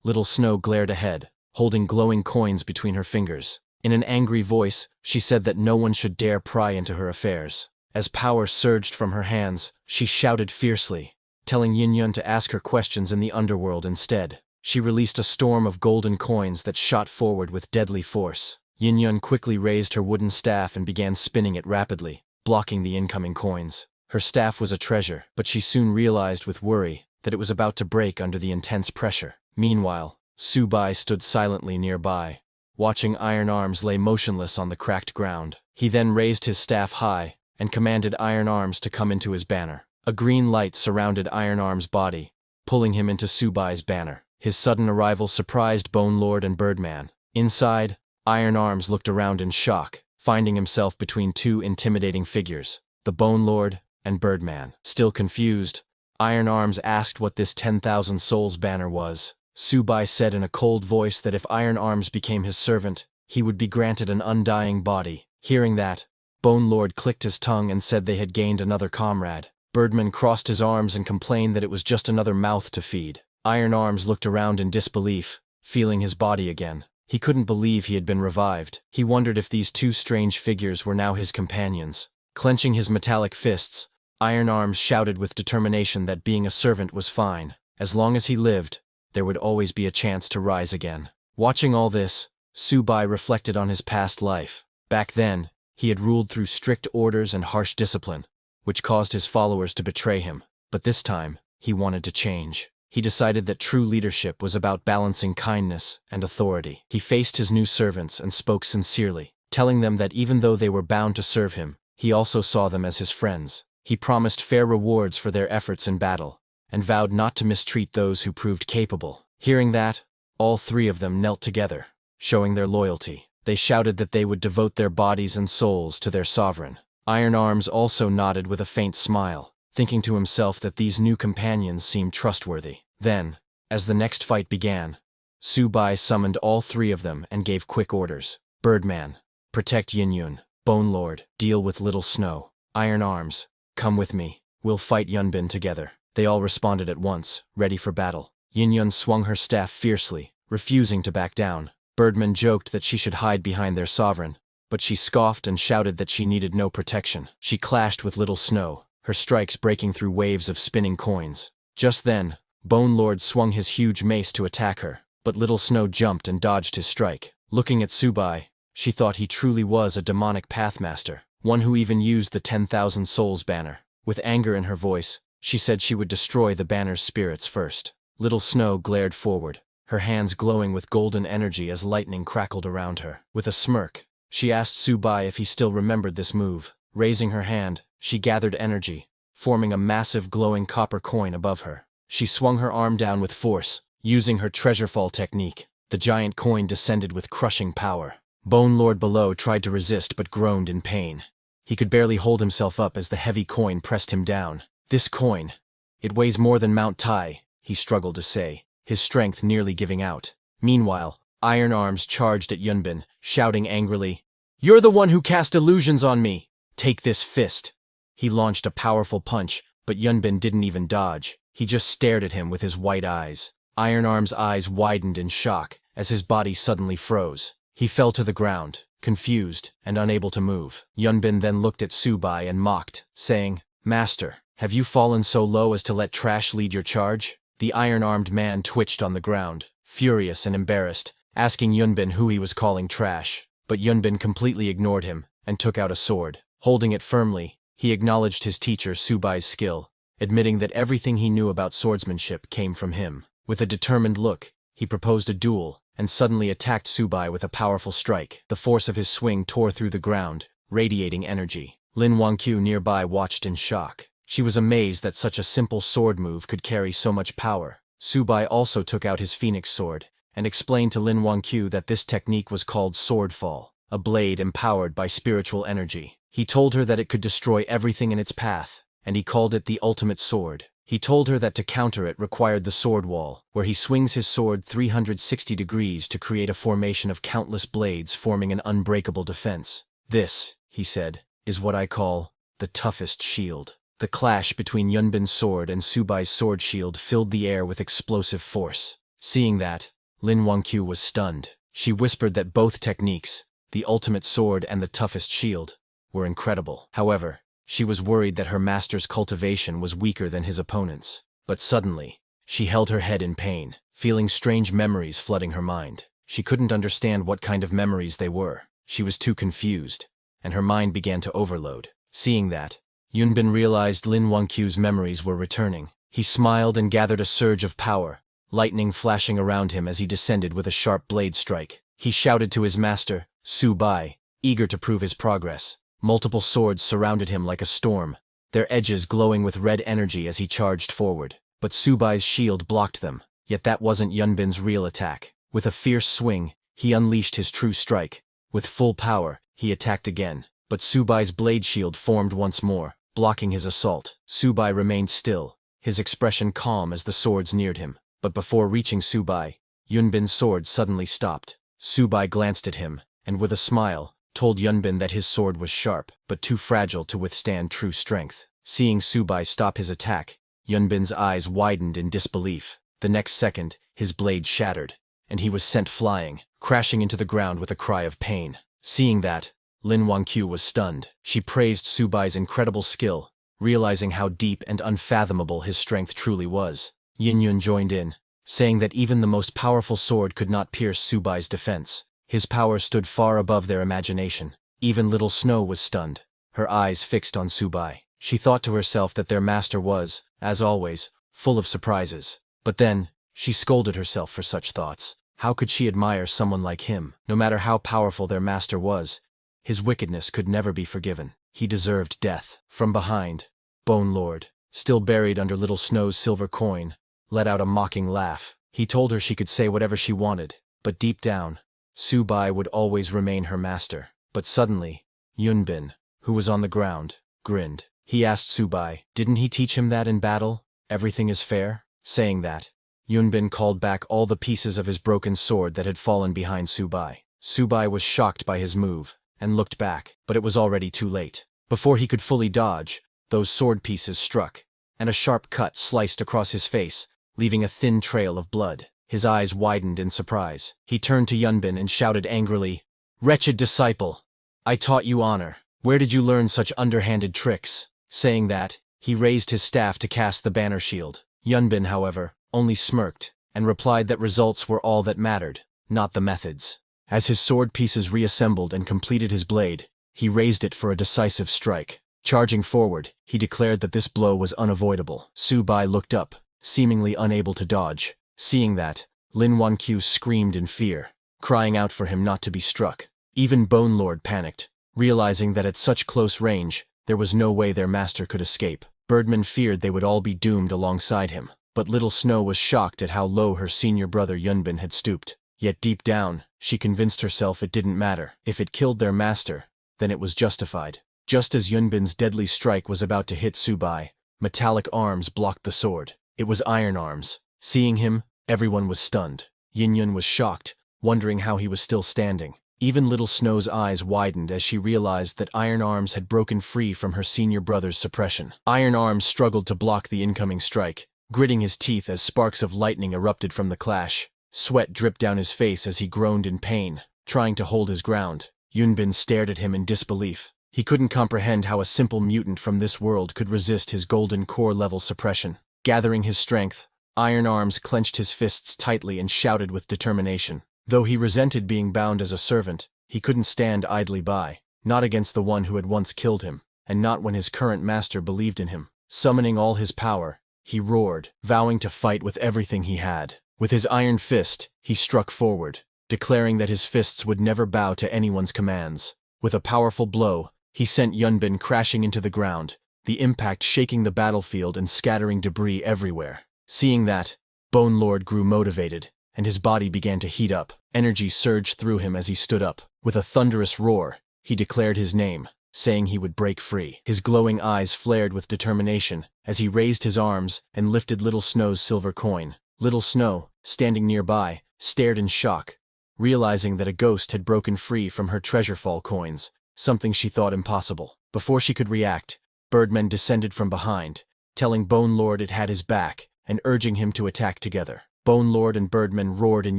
Little Snow glared ahead, holding glowing coins between her fingers. In an angry voice, she said that no one should dare pry into her affairs. As power surged from her hands, she shouted fiercely, telling Yin to ask her questions in the underworld instead. She released a storm of golden coins that shot forward with deadly force. Yin quickly raised her wooden staff and began spinning it rapidly, blocking the incoming coins. Her staff was a treasure, but she soon realized with worry that it was about to break under the intense pressure. Meanwhile, Subai stood silently nearby, watching Iron Arms lay motionless on the cracked ground. He then raised his staff high and commanded Iron Arms to come into his banner. A green light surrounded Iron Arms' body, pulling him into Subai's banner. His sudden arrival surprised Bone Lord and Birdman. Inside, Iron Arms looked around in shock, finding himself between two intimidating figures, the Bone Lord and Birdman. Still confused, Iron Arms asked what this 10,000 souls banner was. Subai said in a cold voice that if Iron Arms became his servant, he would be granted an undying body. Hearing that, Bone Lord clicked his tongue and said they had gained another comrade. Birdman crossed his arms and complained that it was just another mouth to feed. Iron Arms looked around in disbelief, feeling his body again. He couldn't believe he had been revived. He wondered if these two strange figures were now his companions. Clenching his metallic fists, Iron Arms shouted with determination that being a servant was fine. As long as he lived, there would always be a chance to rise again. Watching all this, Subai reflected on his past life. Back then, he had ruled through strict orders and harsh discipline, which caused his followers to betray him. But this time, he wanted to change. He decided that true leadership was about balancing kindness and authority. He faced his new servants and spoke sincerely, telling them that even though they were bound to serve him, he also saw them as his friends. He promised fair rewards for their efforts in battle, and vowed not to mistreat those who proved capable. Hearing that, all three of them knelt together, showing their loyalty. They shouted that they would devote their bodies and souls to their sovereign. Iron Arms also nodded with a faint smile, thinking to himself that these new companions seemed trustworthy. Then, as the next fight began, Subai summoned all three of them and gave quick orders. Birdman, protect Yin. Bone Lord, deal with Little Snow. Iron Arms, come with me. We'll fight Yunbin together. They all responded at once, ready for battle. Yin swung her staff fiercely, refusing to back down. Birdman joked that she should hide behind their sovereign, but she scoffed and shouted that she needed no protection. She clashed with Little Snow, her strikes breaking through waves of spinning coins. Just then, Bone Lord swung his huge mace to attack her, but Little Snow jumped and dodged his strike. Looking at Subai, she thought he truly was a demonic pathmaster, one who even used the 10,000 souls banner. With anger in her voice, she said she would destroy the banner's spirits first. Little Snow glared forward, her hands glowing with golden energy as lightning crackled around her. With a smirk, she asked Subai if he still remembered this move. Raising her hand, she gathered energy, forming a massive glowing copper coin above her. She swung her arm down with force, using her treasure fall technique. The giant coin descended with crushing power. Bone Lord below tried to resist but groaned in pain. He could barely hold himself up as the heavy coin pressed him down. This coin, it weighs more than Mount Tai, he struggled to say, his strength nearly giving out. Meanwhile, Iron Arms charged at Yunbin, shouting angrily, "You're the one who cast illusions on me! Take this fist!" He launched a powerful punch, but Yunbin didn't even dodge. He just stared at him with his white eyes. Iron Arms' eyes widened in shock as his body suddenly froze. He fell to the ground, confused and unable to move. Yunbin then looked at Subai and mocked, saying, "Master, have you fallen so low as to let trash lead your charge?" The iron-armed man twitched on the ground, furious and embarrassed, asking Yunbin who he was calling trash. But Yunbin completely ignored him and took out a sword. Holding it firmly, he acknowledged his teacher Subai's skill, admitting that everything he knew about swordsmanship came from him. With a determined look, he proposed a duel and suddenly attacked Subai with a powerful strike. The force of his swing tore through the ground, radiating energy. Lin Wangqiu nearby watched in shock. She was amazed that such a simple sword move could carry so much power. Subai also took out his phoenix sword and explained to Lin Wangqiu that this technique was called sword fall, a blade empowered by spiritual energy. He told her that it could destroy everything in its path, and he called it the ultimate sword. He told her that to counter it required the sword wall, where he swings his sword 360 degrees to create a formation of countless blades forming an unbreakable defense. "This," he said, "is what I call the toughest shield." The clash between Yunbin's sword and Subai's sword shield filled the air with explosive force. Seeing that, Lin Wangqiu was stunned. She whispered that both techniques, the ultimate sword and the toughest shield, were incredible. However, She was worried that her master's cultivation was weaker than his opponent's. But suddenly, she held her head in pain, feeling strange memories flooding her mind. She couldn't understand what kind of memories they were. She was too confused, and her mind began to overload. Seeing that, Yunbin realized Lin Wangqiu's memories were returning. He smiled and gathered a surge of power, lightning flashing around him as he descended with a sharp blade strike. He shouted to his master, Su Bai, eager to prove his progress. Multiple swords surrounded him like a storm, their edges glowing with red energy as he charged forward. But Su Bai's shield blocked them, yet that wasn't Yunbin's real attack. With a fierce swing, he unleashed his true strike. With full power, he attacked again, but Su Bai's blade shield formed once more, blocking his assault. Su Bai remained still, his expression calm as the swords neared him. But before reaching Su Bai, Yunbin's sword suddenly stopped. Su Bai glanced at him, and with a smile, told Yunbin that his sword was sharp, but too fragile to withstand true strength. Seeing Su Bai stop his attack, Yunbin's eyes widened in disbelief. The next second, his blade shattered, and he was sent flying, crashing into the ground with a cry of pain. Seeing that, Lin Wangqiu was stunned. She praised Su Bai's incredible skill, realizing how deep and unfathomable his strength truly was. Yin Yun joined in, saying that even the most powerful sword could not pierce Su Bai's defense. His power stood far above their imagination. Even Little Snow was stunned, her eyes fixed on Su Bai. She thought to herself that their master was, as always, full of surprises. But then, she scolded herself for such thoughts. How could she admire someone like him? No matter how powerful their master was, his wickedness could never be forgiven. He deserved death. From behind, Bone Lord, still buried under Little Snow's silver coin, let out a mocking laugh. He told her she could say whatever she wanted, but deep down, Su Bai would always remain her master. But suddenly, Yunbin, who was on the ground, grinned. He asked Su Bai, didn't he teach him that in battle, everything is fair? Saying that, Yunbin called back all the pieces of his broken sword that had fallen behind Su Bai. Su Bai was shocked by his move, and looked back, but it was already too late. Before he could fully dodge, those sword pieces struck, and a sharp cut sliced across his face, leaving a thin trail of blood. His eyes widened in surprise. He turned to Yunbin and shouted angrily, "Wretched disciple! I taught you honor. Where did you learn such underhanded tricks?" Saying that, he raised his staff to cast the banner shield. Yunbin, however, only smirked, and replied that results were all that mattered, not the methods. As his sword pieces reassembled and completed his blade, he raised it for a decisive strike. Charging forward, he declared that this blow was unavoidable. Su Bai looked up, seemingly unable to dodge. Seeing that, Lin Wangqiu screamed in fear, crying out for him not to be struck. Even Bone Lord panicked, realizing that at such close range, there was no way their master could escape. Birdman feared they would all be doomed alongside him, but Little Snow was shocked at how low her senior brother Yunbin had stooped. Yet deep down, she convinced herself it didn't matter. If it killed their master, then it was justified. Just as Yunbin's deadly strike was about to hit Su Bai, metallic arms blocked the sword. It was Iron Arms. Seeing him, everyone was stunned. Yin Yun was shocked, wondering how he was still standing. Even Little Snow's eyes widened as she realized that Iron Arms had broken free from her senior brother's suppression. Iron Arms struggled to block the incoming strike, gritting his teeth as sparks of lightning erupted from the clash. Sweat dripped down his face as he groaned in pain, trying to hold his ground. Yunbin stared at him in disbelief. He couldn't comprehend how a simple mutant from this world could resist his golden core-level suppression. Gathering his strength, Iron Arms clenched his fists tightly and shouted with determination. Though he resented being bound as a servant, he couldn't stand idly by, not against the one who had once killed him, and not when his current master believed in him. Summoning all his power, he roared, vowing to fight with everything he had. With his iron fist, he struck forward, declaring that his fists would never bow to anyone's commands. With a powerful blow, he sent Yunbin crashing into the ground, the impact shaking the battlefield and scattering debris everywhere. Seeing that, Bone Lord grew motivated, and his body began to heat up. Energy surged through him as he stood up. With a thunderous roar, he declared his name, saying he would break free. His glowing eyes flared with determination as he raised his arms and lifted Little Snow's silver coin. Little Snow, standing nearby, stared in shock, realizing that a ghost had broken free from her treasure-fall coins, something she thought impossible. Before she could react, Birdmen descended from behind, telling Bone Lord it had his back and urging him to attack together. Bone Lord and Birdman roared in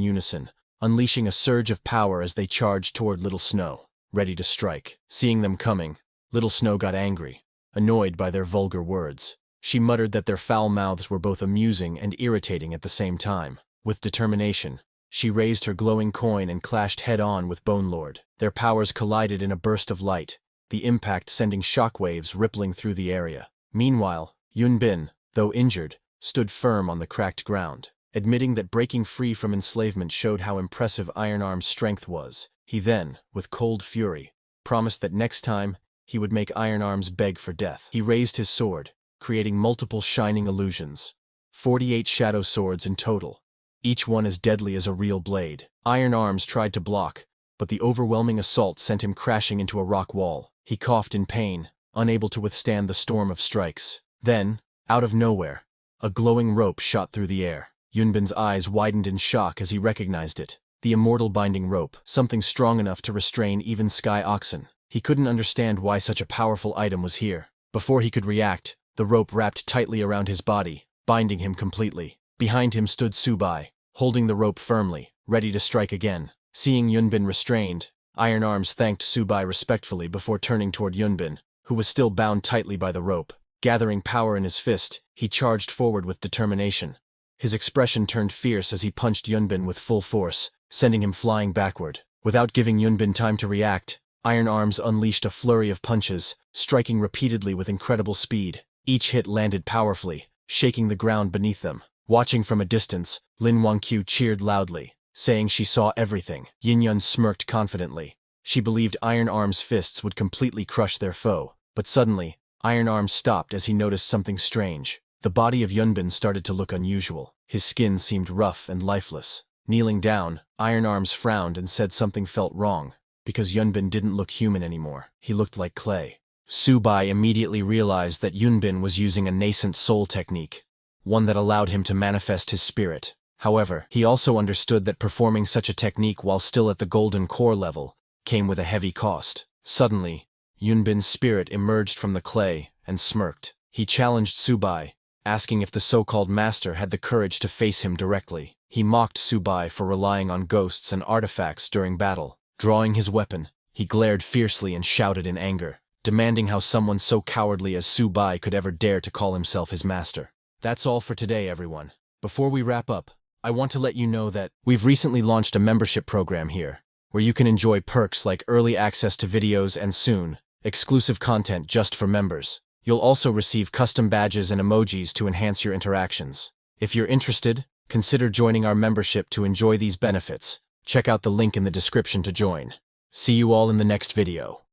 unison, unleashing a surge of power as they charged toward Little Snow, ready to strike. Seeing them coming, Little Snow got angry. annoyed by their vulgar words. She muttered that their foul mouths were both amusing and irritating at the same time. With determination, she raised her glowing coin and clashed head-on with Bonelord. Their powers collided in a burst of light, the impact sending shockwaves rippling through the area. Meanwhile, Yunbin, though injured, stood firm on the cracked ground. Admitting that breaking free from enslavement showed how impressive Iron Arm's strength was, he then, with cold fury, promised that next time, he would make Iron Arms beg for death. He raised his sword, creating multiple shining illusions. 48 shadow swords in total, each one as deadly as a real blade. Iron Arms tried to block, but the overwhelming assault sent him crashing into a rock wall. He coughed in pain, unable to withstand the storm of strikes. Then, out of nowhere, a glowing rope shot through the air. Yunbin's eyes widened in shock as he recognized it. The immortal binding rope, something strong enough to restrain even sky oxen. He couldn't understand why such a powerful item was here. Before he could react, the rope wrapped tightly around his body, binding him completely. Behind him stood Subai, holding the rope firmly, ready to strike again. Seeing Yunbin restrained, Iron Arms thanked Subai respectfully before turning toward Yunbin, who was still bound tightly by the rope. Gathering power in his fist, he charged forward with determination. His expression turned fierce as he punched Yunbin with full force, sending him flying backward. Without giving Yunbin time to react, Iron Arms unleashed a flurry of punches, striking repeatedly with incredible speed. Each hit landed powerfully, shaking the ground beneath them. Watching from a distance, Lin Wangqiu cheered loudly, saying she saw everything. Yin Yun smirked confidently. She believed Iron Arms' fists would completely crush their foe. But suddenly, Iron Arms stopped as he noticed something strange. The body of Yunbin started to look unusual. His skin seemed rough and lifeless. Kneeling down, Iron Arms frowned and said something felt wrong, because Yunbin didn't look human anymore. He looked like clay. Subai immediately realized that Yunbin was using a nascent soul technique, one that allowed him to manifest his spirit. However, he also understood that performing such a technique while still at the golden core level came with a heavy cost. Suddenly, Yunbin's spirit emerged from the clay and smirked. He challenged Subai, asking if the so-called master had the courage to face him directly. He mocked Subai for relying on ghosts and artifacts during battle. Drawing his weapon, he glared fiercely and shouted in anger, demanding how someone so cowardly as Subai could ever dare to call himself his master. That's all for today, everyone. Before we wrap up, I want to let you know that we've recently launched a membership program here, where you can enjoy perks like early access to videos and soon, exclusive content just for members. You'll also receive custom badges and emojis to enhance your interactions. If you're interested, consider joining our membership to enjoy these benefits. Check out the link in the description to join. See you all in the next video.